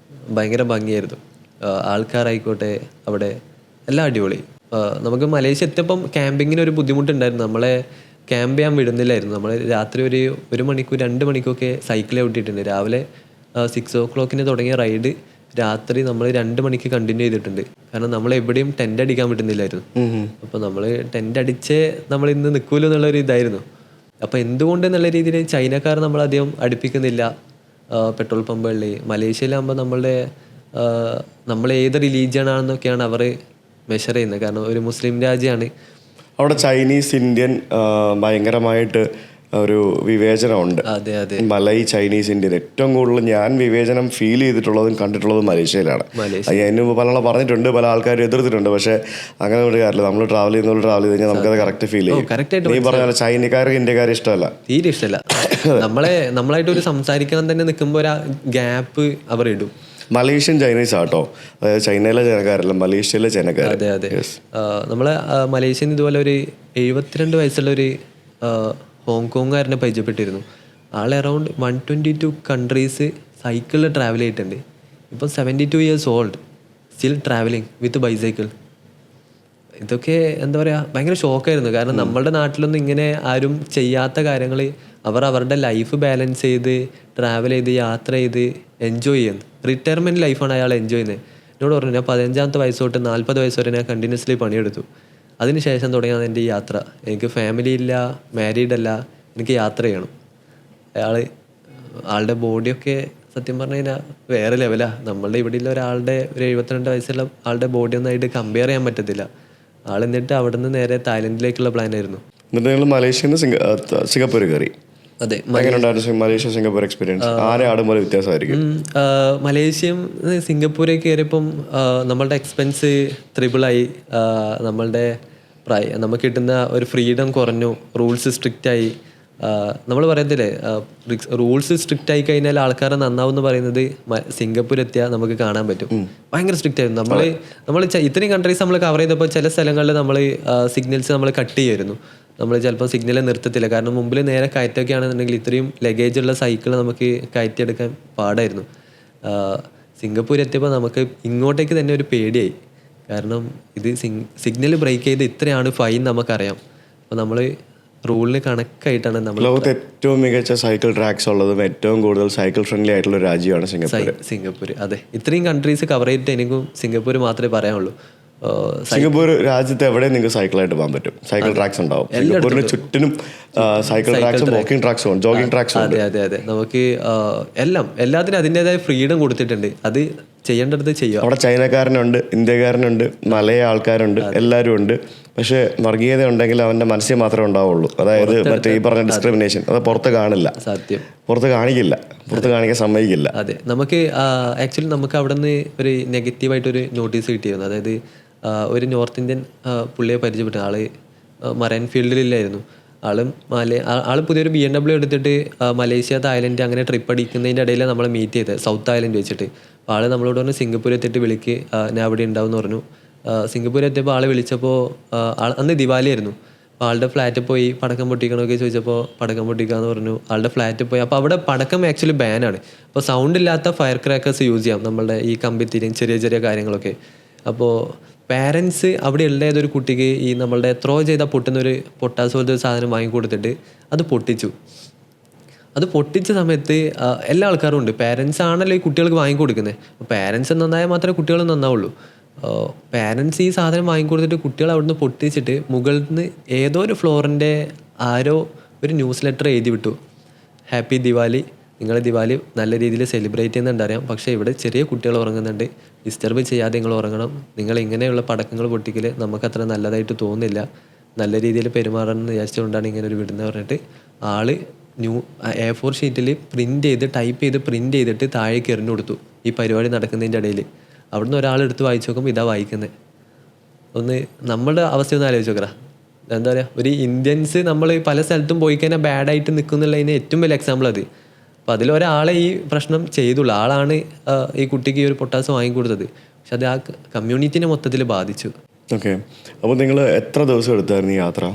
ഭയങ്കര ഭംഗിയായിരുന്നു. ആൾക്കാരായിക്കോട്ടെ അവിടെ എല്ലാം അടിപൊളി. നമുക്ക് മലേഷ്യ എത്തിയപ്പം ക്യാമ്പിങ്ങിന് ഒരു ബുദ്ധിമുട്ടുണ്ടായിരുന്നു. നമ്മളെ ക്യാമ്പ് ചെയ്യാൻ വിടുന്നില്ലായിരുന്നു. നമ്മൾ രാത്രി 1 മണിക്കൂർ 2 മണിക്കൂറൊക്കെ സൈക്കിൾ ഓട്ടിയിട്ടുണ്ട്. രാവിലെ 6 o'clock തുടങ്ങിയ റൈഡ് രാത്രി നമ്മൾ 2 മണിക്ക് കണ്ടിന്യൂ ചെയ്തിട്ടുണ്ട്. കാരണം നമ്മൾ എവിടെയും ടെൻ്റ് അടിക്കാൻ പറ്റുന്നില്ലായിരുന്നു. അപ്പോൾ നമ്മൾ ടെൻ്റ് അടിച്ചേ നമ്മൾ ഇന്ന് നിൽക്കൂലോ എന്നുള്ളൊരു ഇതായിരുന്നു. അപ്പോൾ എന്തുകൊണ്ട് എന്നുള്ള രീതിയിൽ ചൈനക്കാർ നമ്മളധികം അടുപ്പിക്കുന്നില്ല പെട്രോൾ പമ്പുകളിൽ. മലേഷ്യയിലാകുമ്പോൾ നമ്മൾ ഏത് റിലീജിയൻ ആണെന്നൊക്കെയാണ് അവർ മെഷർ ചെയ്യുന്നത്. കാരണം ഒരു മുസ്ലിം രാജ്യമാണ്. അവിടെ ചൈനീസ് ഇന്ത്യൻ ഭയങ്കരമായിട്ട് ഒരു വിവേചനമുണ്ട്. അതെ അതെ, മലൈ ചൈനീസ് ഇന്ത്യൻ ഏറ്റവും കൂടുതൽ ഞാൻ വിവേചനം ഫീൽ ചെയ്തിട്ടുള്ളതും കണ്ടിട്ടുള്ളതും മലേഷ്യയിലാണ്. അതിന് മുമ്പ് പല പറഞ്ഞിട്ടുണ്ട്, പല ആൾക്കാരും എതിർത്തിട്ടുണ്ട്. പക്ഷെ അങ്ങനെ ഒരു കാര്യമില്ല. നമ്മൾ ട്രാവൽ ചെയ്ത് കഴിഞ്ഞാൽ നമുക്കത് കറക്റ്റ് ഫീൽ ചെയ്യും. നീ പറഞ്ഞ ചൈനക്കാർക്ക് ഇന്ത്യക്കാരെ ഇഷ്ടമല്ല, തീരെ ഇഷ്ടമല്ല. നമ്മളായിട്ട് ഒരു സംസാരിക്കാൻ തന്നെ നിൽക്കുമ്പോൾ ഒരു ഗ്യാപ്പ് അവർ ഇടും. മലേഷ്യൻ ചൈനീസ് ആട്ടോ, അതായത് ചൈനയിലെ ജനക്കാരല്ല, മലേഷ്യയിലെ ജനക്കാർ. അതെ അതെ, നമ്മളെ മലേഷ്യയിൽ ഇതുപോലെ ഒരു 72 വയസ്സുള്ള ഒരു ഹോങ്കോങ്ങുകാരനെ പരിചയപ്പെട്ടിരുന്നു. ആൾ അറൗണ്ട് 122 കൺട്രീസ് സൈക്കിളിൽ ട്രാവൽ ചെയ്തിട്ടുണ്ട്. ഇപ്പം 72 years old, സ്റ്റിൽ ട്രാവലിംഗ് വിത്ത് ബൈസൈക്കിൾ. ഇതൊക്കെ എന്താ പറയുക, ഭയങ്കര ഷോക്കായിരുന്നു. കാരണം നമ്മളുടെ നാട്ടിലൊന്നും ഇങ്ങനെ ആരും ചെയ്യാത്ത കാര്യങ്ങൾ അവർ അവരുടെ ലൈഫ് ബാലൻസ് ചെയ്ത് ട്രാവൽ ചെയ്ത് യാത്ര ചെയ്ത് എൻജോയ് ചെയ്യുന്നു. റിട്ടയർമെൻറ്റ് ലൈഫാണ് അയാൾ എൻജോയ് ചെയ്യുന്നത്. എന്നോട് പറഞ്ഞു, ഞാൻ 15ാമത്തെ വയസ്സ് തൊട്ട് 40 വയസ്സ് വരെ ഞാൻ കണ്ടിന്യൂസ്ലി പണിയെടുത്തു. അതിനുശേഷം തുടങ്ങിയാണ് എൻ്റെ ഈ യാത്ര. എനിക്ക് ഫാമിലി ഇല്ല, മാരീഡ് അല്ല, എനിക്ക് യാത്ര ചെയ്യണം. ആളുടെ ബോഡിയൊക്കെ സത്യം പറഞ്ഞു കഴിഞ്ഞാൽ വേറെ ലെവലാണ്. നമ്മളുടെ ഇവിടെയുള്ള ഒരാളുടെ ഒരു 72 വയസ്സുള്ള ആളുടെ ബോഡി ഒന്നായിട്ട് കമ്പയർ ചെയ്യാൻ പറ്റത്തില്ല. എന്നിട്ട് അവിടെ നിന്ന് നേരെ തായ്ലൻഡിലേക്കുള്ള പ്ലാനായിരുന്നു. എന്നിട്ട് നിങ്ങൾ മലേഷ്യയിൽ നിന്ന് സിംഗപ്പൂർ കയറി. അതെ, മലേഷ്യ സിംഗപ്പൂർ എക്സ്പീരിയൻസ് പോലെ വ്യത്യാസമായിരിക്കും. മലേഷ്യയും സിംഗപ്പൂരേക്ക് കയറിയപ്പം നമ്മളുടെ എക്സ്പെൻസ് ത്രിബിളായി. നമുക്ക് കിട്ടുന്ന ഒരു ഫ്രീഡം കുറഞ്ഞു. റൂൾസ് സ്ട്രിക്റ്റായി. നമ്മൾ പറയത്തില്ലേ, റൂൾസ് സ്ട്രിക്റ്റ് ആയി കഴിഞ്ഞാൽ ആൾക്കാരെ നന്നാവും എന്ന് പറയുന്നത് സിംഗപ്പൂർ എത്തിയാൽ നമുക്ക് കാണാൻ പറ്റും. ഭയങ്കര സ്ട്രിക്റ്റ് ആയിരുന്നു. നമ്മൾ ഇത്രയും കൺട്രീസ് നമ്മൾ കവർ ചെയ്തപ്പോൾ ചില സ്ഥലങ്ങളിൽ നമ്മൾ സിഗ്നൽസ് നമ്മൾ കട്ട് ചെയ്യുമായിരുന്നു. നമ്മൾ ചിലപ്പോൾ സിഗ്നൽ നിർത്തത്തില്ല. കാരണം മുമ്പിൽ നേരെ കയറ്റമൊക്കെ ആണെന്നുണ്ടെങ്കിൽ ഇത്രയും ലഗേജുള്ള സൈക്കിൾ നമുക്ക് കയറ്റിയെടുക്കാൻ പാടായിരുന്നു. സിംഗപ്പൂർ എത്തിയപ്പോൾ നമുക്ക് ഇങ്ങോട്ടേക്ക് തന്നെ ഒരു പേടിയായി. കാരണം ഇത് സിഗ്നൽ ബ്രേക്ക് ചെയ്ത് ഇത്രയാണ് ഫൈൻ നമുക്കറിയാം. അപ്പോൾ നമ്മൾ റൂളിന് കണക്കായിട്ടാണ് നമ്മൾ. ലോകത്ത് ഏറ്റവും മികച്ച സൈക്കിൾ ട്രാക്സ് ഉള്ളതും ഏറ്റവും കൂടുതൽ സൈക്കിൾ ഫ്രണ്ട്ലി ആയിട്ടുള്ള രാജ്യമാണ് സിംഗപ്പൂർ. അതെ, ഇത്രയും കൺട്രീസ് കവർ ചെയ്തിട്ട് എനിക്കും സിംഗപ്പൂർ മാത്രമേ പറയാനുള്ളൂ. സിംഗപ്പൂർ രാജ്യത്ത് എവിടെയും നിങ്ങൾക്ക് സൈക്കിളായിട്ട് പോകാൻ പറ്റും. സൈക്കിൾ ട്രാക്സ് ഉണ്ടാവും. സിംഗപ്പൂരിന് ചുറ്റിനും സൈക്കിൾ ട്രാക്സും വാക്കിംഗ് ട്രാക്സും ജോഗിംഗ് ട്രാക്സും. അതെ അതെ അതെ, നമുക്ക് എല്ലാത്തിനും അതിൻ്റെതായ ഫ്രീഡം കൊടുത്തിട്ടുണ്ട്. അത് ചെയ്യേണ്ടത് ചെയ്യുക. അവിടെ ചൈനക്കാരനുണ്ട്, ഇന്ത്യക്കാരനുണ്ട്, മലയ ആൾക്കാരുണ്ട്, എല്ലാവരും ഉണ്ട്. പക്ഷെ വർഗീയത ഉണ്ടെങ്കിൽ അവൻ്റെ മനസ്സിൽ മാത്രമേ ഉണ്ടാവുള്ളൂ. അതായത് മറ്റേ ഈ പറഞ്ഞ ഡിസ്ക്രിമിനേഷൻ അത് പുറത്ത് കാണില്ല. സത്യം, പുറത്ത് കാണിക്കില്ല, പുറത്ത് കാണിക്കാൻ സമ്മതിക്കില്ല. അതെ, നമുക്ക് ആക്ച്വലി നമുക്ക് അവിടെ നിന്ന് ഒരു നെഗറ്റീവായിട്ടൊരു നോട്ടീസ് കിട്ടിയിരുന്നു. അതായത് ഒരു നോർത്ത് ഇന്ത്യൻ പുള്ളിയെ പരിചയപ്പെട്ടു. ആള് മറൈൻ ഫീൽഡിലില്ലായിരുന്നു. ആള് പുതിയൊരു BMW എടുത്തിട്ട് മലേഷ്യ, തായ്ലൻഡ് അങ്ങനെ ട്രിപ്പ് അടിക്കുന്നതിൻ്റെ ഇടയിൽ നമ്മളെ മീറ്റ് ചെയ്തത് സൗത്ത് ഐലൻഡ് വെച്ചിട്ട്. അപ്പോൾ ആൾ നമ്മളോട് പറഞ്ഞു സിംഗപ്പൂർ എത്തിയിട്ട് വിളിക്ക്, ഞാൻ അവിടെ ഉണ്ടാവും എന്ന് പറഞ്ഞു. സിംഗപ്പൂർ എത്തിയപ്പോൾ ആൾ വിളിച്ചപ്പോൾ അന്ന് ദിവാലി ആയിരുന്നു. അപ്പോൾ ആളുടെ ഫ്ലാറ്റിൽ പോയി പടക്കം പൊട്ടിക്കണമൊക്കെ ചോദിച്ചപ്പോൾ പടക്കം പൊട്ടിക്കാന്ന് പറഞ്ഞു. ആളുടെ ഫ്ലാറ്റിൽ പോയി. അപ്പോൾ അവിടെ പടക്കം ആക്ച്വലി ബാനാണ്. അപ്പോൾ സൗണ്ട് ഇല്ലാത്ത ഫയർ ക്രാക്കേഴ്സ് യൂസ് ചെയ്യാം, നമ്മളുടെ ഈ കമ്പിത്തിരിയും ചെറിയ ചെറിയ കാര്യങ്ങളൊക്കെ. അപ്പോൾ പാരൻസ് അവിടെ ഉള്ള ഏതൊരു കുട്ടിക്ക് ഈ നമ്മളുടെ ത്രോ ചെയ്താൽ പൊട്ടുന്നൊരു പൊട്ടാസ് പോലത്തെ ഒരു സാധനം വാങ്ങിക്കൊടുത്തിട്ട് അത് പൊട്ടിച്ചു. അത് പൊട്ടിച്ച സമയത്ത് എല്ലാ ആൾക്കാരും ഉണ്ട്. പാരൻസ് ആണല്ലോ ഈ കുട്ടികൾക്ക് വാങ്ങിക്കൊടുക്കുന്നത്. അപ്പോൾ പാരൻസ് നന്നായാൽ മാത്രമേ കുട്ടികൾ നന്നാവുള്ളൂ. പാരൻസ് ഈ സാധനം വാങ്ങിക്കൊടുത്തിട്ട് കുട്ടികൾ അവിടുന്ന് പൊട്ടിച്ചിട്ട് മുകളിൽ നിന്ന് ഏതോ ഒരു ഫ്ലോറിൻ്റെ ആരോ ഒരു ന്യൂസ് ലെറ്റർ എഴുതി വിട്ടു, ഹാപ്പി ദിവാലി, നിങ്ങൾ ദിവാലി നല്ല രീതിയിൽ സെലിബ്രേറ്റ് ചെയ്യുന്നുണ്ട് അറിയാം, പക്ഷേ ഇവിടെ ചെറിയ കുട്ടികൾ ഉറങ്ങുന്നുണ്ട്, ഡിസ്റ്റർബ് ചെയ്യാതെ നിങ്ങൾ ഉറങ്ങണം, നിങ്ങൾ ഇങ്ങനെയുള്ള പടക്കങ്ങൾ പൊട്ടിക്കൽ നമുക്കത്ര നല്ലതായിട്ട് തോന്നുന്നില്ല, നല്ല രീതിയിൽ പെരുമാറണമെന്ന് വിചാരിച്ചുകൊണ്ടാണ് ഇങ്ങനെ ഒരു വിടുന്നത് പറഞ്ഞിട്ട് ആള് A4 ഷീറ്റിൽ ടൈപ്പ് ചെയ്ത് പ്രിൻ്റ് ചെയ്തിട്ട് താഴേക്ക് എറിഞ്ഞു കൊടുത്തു ഈ പരിപാടി നടക്കുന്നതിൻ്റെ ഇടയിൽ. അവിടുന്ന് ഒരാളെടുത്ത് വായിച്ചു നോക്കുമ്പോൾ ഇതാ വായിക്കുന്നത്. ഒന്ന് നമ്മളുടെ അവസ്ഥ ഒന്ന് ആലോചിച്ച് നോക്കറ. എന്താ പറയുക, ഒരു ഇന്ത്യൻസ് നമ്മൾ പല സ്ഥലത്തും പോയി കഴിഞ്ഞാൽ ബാഡായിട്ട് നിൽക്കുന്നുള്ളതിന് ഏറ്റവും വലിയ എക്സാമ്പിൾ അത്. അപ്പോൾ അതിലൊരാളെ ഈ പ്രശ്നം ചെയ്തുള്ളൂ. ആളാണ് ഈ കുട്ടിക്ക് ഈ ഒരു പൊട്ടാസ് വാങ്ങിക്കൊടുത്തത്. പക്ഷെ അത് ആ കമ്മ്യൂണിറ്റിനെ മൊത്തത്തിൽ ബാധിച്ചു. ഓക്കെ. അപ്പോൾ നിങ്ങൾ എത്ര ദിവസം എടുത്തായിരുന്നു ഈ യാത്ര?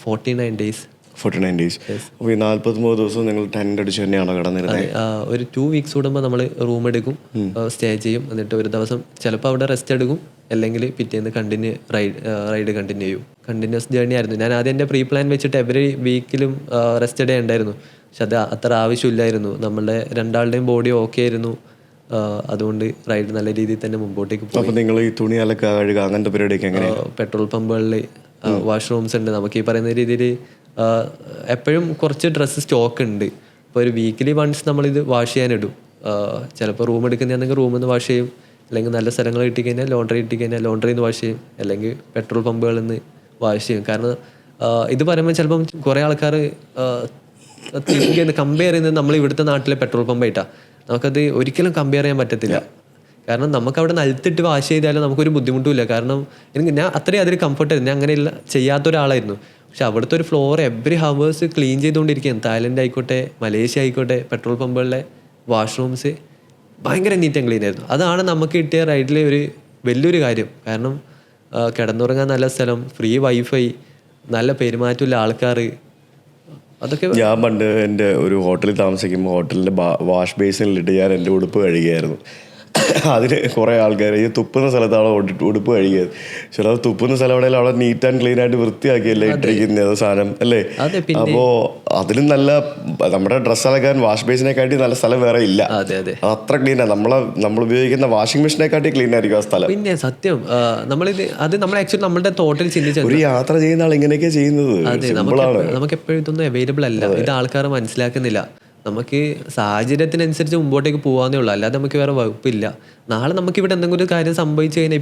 49 days. 49 days. അപ്പോൾ ഈ 43 ദിവസം നിങ്ങൾ ടെൻ്റ് അടിച്ച് തന്നെയാണോ കിടന്നിരുന്നത്? ഒരു 2 weeks കൂടുമ്പോൾ നമ്മൾ റൂം എടുക്കും, സ്റ്റേ ചെയ്യും. എന്നിട്ട് ഒരു ദിവസം ചിലപ്പോൾ അവിടെ റെസ്റ്റ് എടുക്കും, അല്ലെങ്കിൽ പിറ്റേന്ന് റൈഡ് കണ്ടിന്യൂ ചെയ്യും. കണ്ടിന്യൂസ് ജേർണി ആയിരുന്നു. ഞാൻ ആദ്യം എൻ്റെ പ്രീ പ്ലാൻ വെച്ചിട്ട് എവറി വീക്കിലും റെസ്റ്റ് ഡേ ഉണ്ടായിരുന്നു. പക്ഷെ അത് അത്ര ആവശ്യമില്ലായിരുന്നു. നമ്മളുടെ രണ്ടാളുടെയും ബോഡി ഓക്കെ ആയിരുന്നു. അതുകൊണ്ട് റൈഡ് നല്ല രീതിയിൽ തന്നെ മുമ്പോട്ടേക്ക് പോയി. അപ്പോൾ നിങ്ങൾ ഈ തുണി അലക്കുക, കഴുകുക അങ്ങനത്തെ പരിപാടിയൊക്കെ എങ്ങനെ? പെട്രോൾ പമ്പുകളിൽ വാഷ്റൂംസ് ഉണ്ട്. നമുക്ക് ഈ പറയുന്ന രീതിയിൽ എപ്പോഴും കുറച്ച് ഡ്രസ്സ് സ്റ്റോക്ക് ഉണ്ട്. ഇപ്പോൾ ഒരു വീക്കിലി വൺസ് നമ്മളിത് വാഷ് ചെയ്യാനിടും. ചിലപ്പോൾ റൂം എടുക്കുന്നതാണെങ്കിൽ റൂമിൽ നിന്ന് വാഷ് ചെയ്യും, അല്ലെങ്കിൽ നല്ല സ്ഥലങ്ങൾ കിട്ടിക്കഴിഞ്ഞാൽ ലോണ്ടറി കിട്ടിക്കഴിഞ്ഞാൽ ലോണ്ടറിയിൽ നിന്ന് വാഷ് ചെയ്യും, അല്ലെങ്കിൽ പെട്രോൾ പമ്പുകളിൽ നിന്ന് വാഷ് ചെയ്യും. കാരണം ഇത് പറയുമ്പോൾ ചിലപ്പം കുറേ ആൾക്കാർ കമ്പയർ ചെയ്യുന്നത് നമ്മൾ ഇവിടുത്തെ നാട്ടിലെ പെട്രോൾ പമ്പായിട്ടാണ്. നമുക്കത് ഒരിക്കലും കമ്പയർ ചെയ്യാൻ പറ്റത്തില്ല. കാരണം നമുക്കവിടെ നിലത്തിട്ട് വാഷ് ചെയ്താലും നമുക്കൊരു ബുദ്ധിമുട്ടുമില്ല. കാരണം ഞാൻ അത്രയും അതിൽ കംഫർട്ടായിരുന്നു. ഞാൻ അങ്ങനെയുള്ള ചെയ്യാത്തൊരാളായിരുന്നു. പക്ഷെ അവിടുത്തെ ഒരു ഫ്ലോർ എവറി ഹവേഴ്സ് ക്ലീൻ ചെയ്തുകൊണ്ടിരിക്കുകയാണ്. തായ്ലൻഡ് ആയിക്കോട്ടെ, മലേഷ്യ ആയിക്കോട്ടെ, പെട്രോൾ പമ്പുകളിലെ വാഷ്റൂംസ് ഭയങ്കര നീറ്റ് ആൻഡ് ക്ലീൻ ആയിരുന്നു. അതാണ് നമുക്ക് കിട്ടിയ റൈഡിലെ ഒരു വലിയൊരു കാര്യം. കാരണം കിടന്നുറങ്ങാൻ നല്ല സ്ഥലം, ഫ്രീ വൈഫൈ, നല്ല പെരുമാറ്റമുള്ള ആൾക്കാർ, അതൊക്കെ. ഞാൻ പണ്ട് എൻ്റെ ഒരു ഹോട്ടലിൽ താമസിക്കുമ്പോൾ ഹോട്ടലിൻ്റെ വാഷ് ബേസിനിലിട്ട് ഞാൻ എൻ്റെ ഉടുപ്പ് കഴുകിയായിരുന്നു. അതിന് കുറേ ആൾക്കാർ ഈ തുപ്പുന്ന സ്ഥലത്താണ് ഉടുപ്പ് കഴുകിയത്. പക്ഷെ അത് തുപ്പുന്ന സ്ഥലം എവിടെയെങ്കിലും അവിടെ നീറ്റ് ആൻഡ് ക്ലീൻ ആയിട്ട് വൃത്തിയാക്കിയല്ലേ ഇട്ടിരിക്കുന്നത് സാധനം അല്ലേ? അപ്പോൾ അതിലും നല്ല നമ്മുടെ ഡ്രസ്സ് അലക്കാൻ വാഷ് ബേസിനെക്കാട്ടി നല്ല സ്ഥലം വേറെ ഇല്ല. അത്ര ക്ലീനാണ്. നമ്മൾ ഉപയോഗിക്കുന്ന വാഷിംഗ് മെഷീനെക്കാട്ടി ക്ലീൻ ആയിരിക്കും ആ സ്ഥലം. പിന്നെ സത്യം നമ്മൾ ആക്ച്വലി നമ്മുടെ തോട്ടിൽ ചിന്തിച്ചു ഒരു യാത്ര ചെയ്യുന്ന ആൾ ഇങ്ങനെയൊക്കെ ചെയ്യുന്നത് നമുക്ക് എപ്പോഴും ഇതൊന്നും അവൈലബിൾ അല്ല. ഇത് ആൾക്കാർ മനസ്സിലാക്കുന്നില്ല. നമുക്ക് സാഹചര്യത്തിനനുസരിച്ച് മുമ്പോട്ടേക്ക് പോകാന്നേ ഉള്ളൂ, അല്ലാതെ നമുക്ക് വേറെ വകുപ്പില്ല. നാളെ നമുക്കിവിടെ എന്തെങ്കിലും ഒരു കാര്യം സംഭവിച്ചു കഴിഞ്ഞാൽ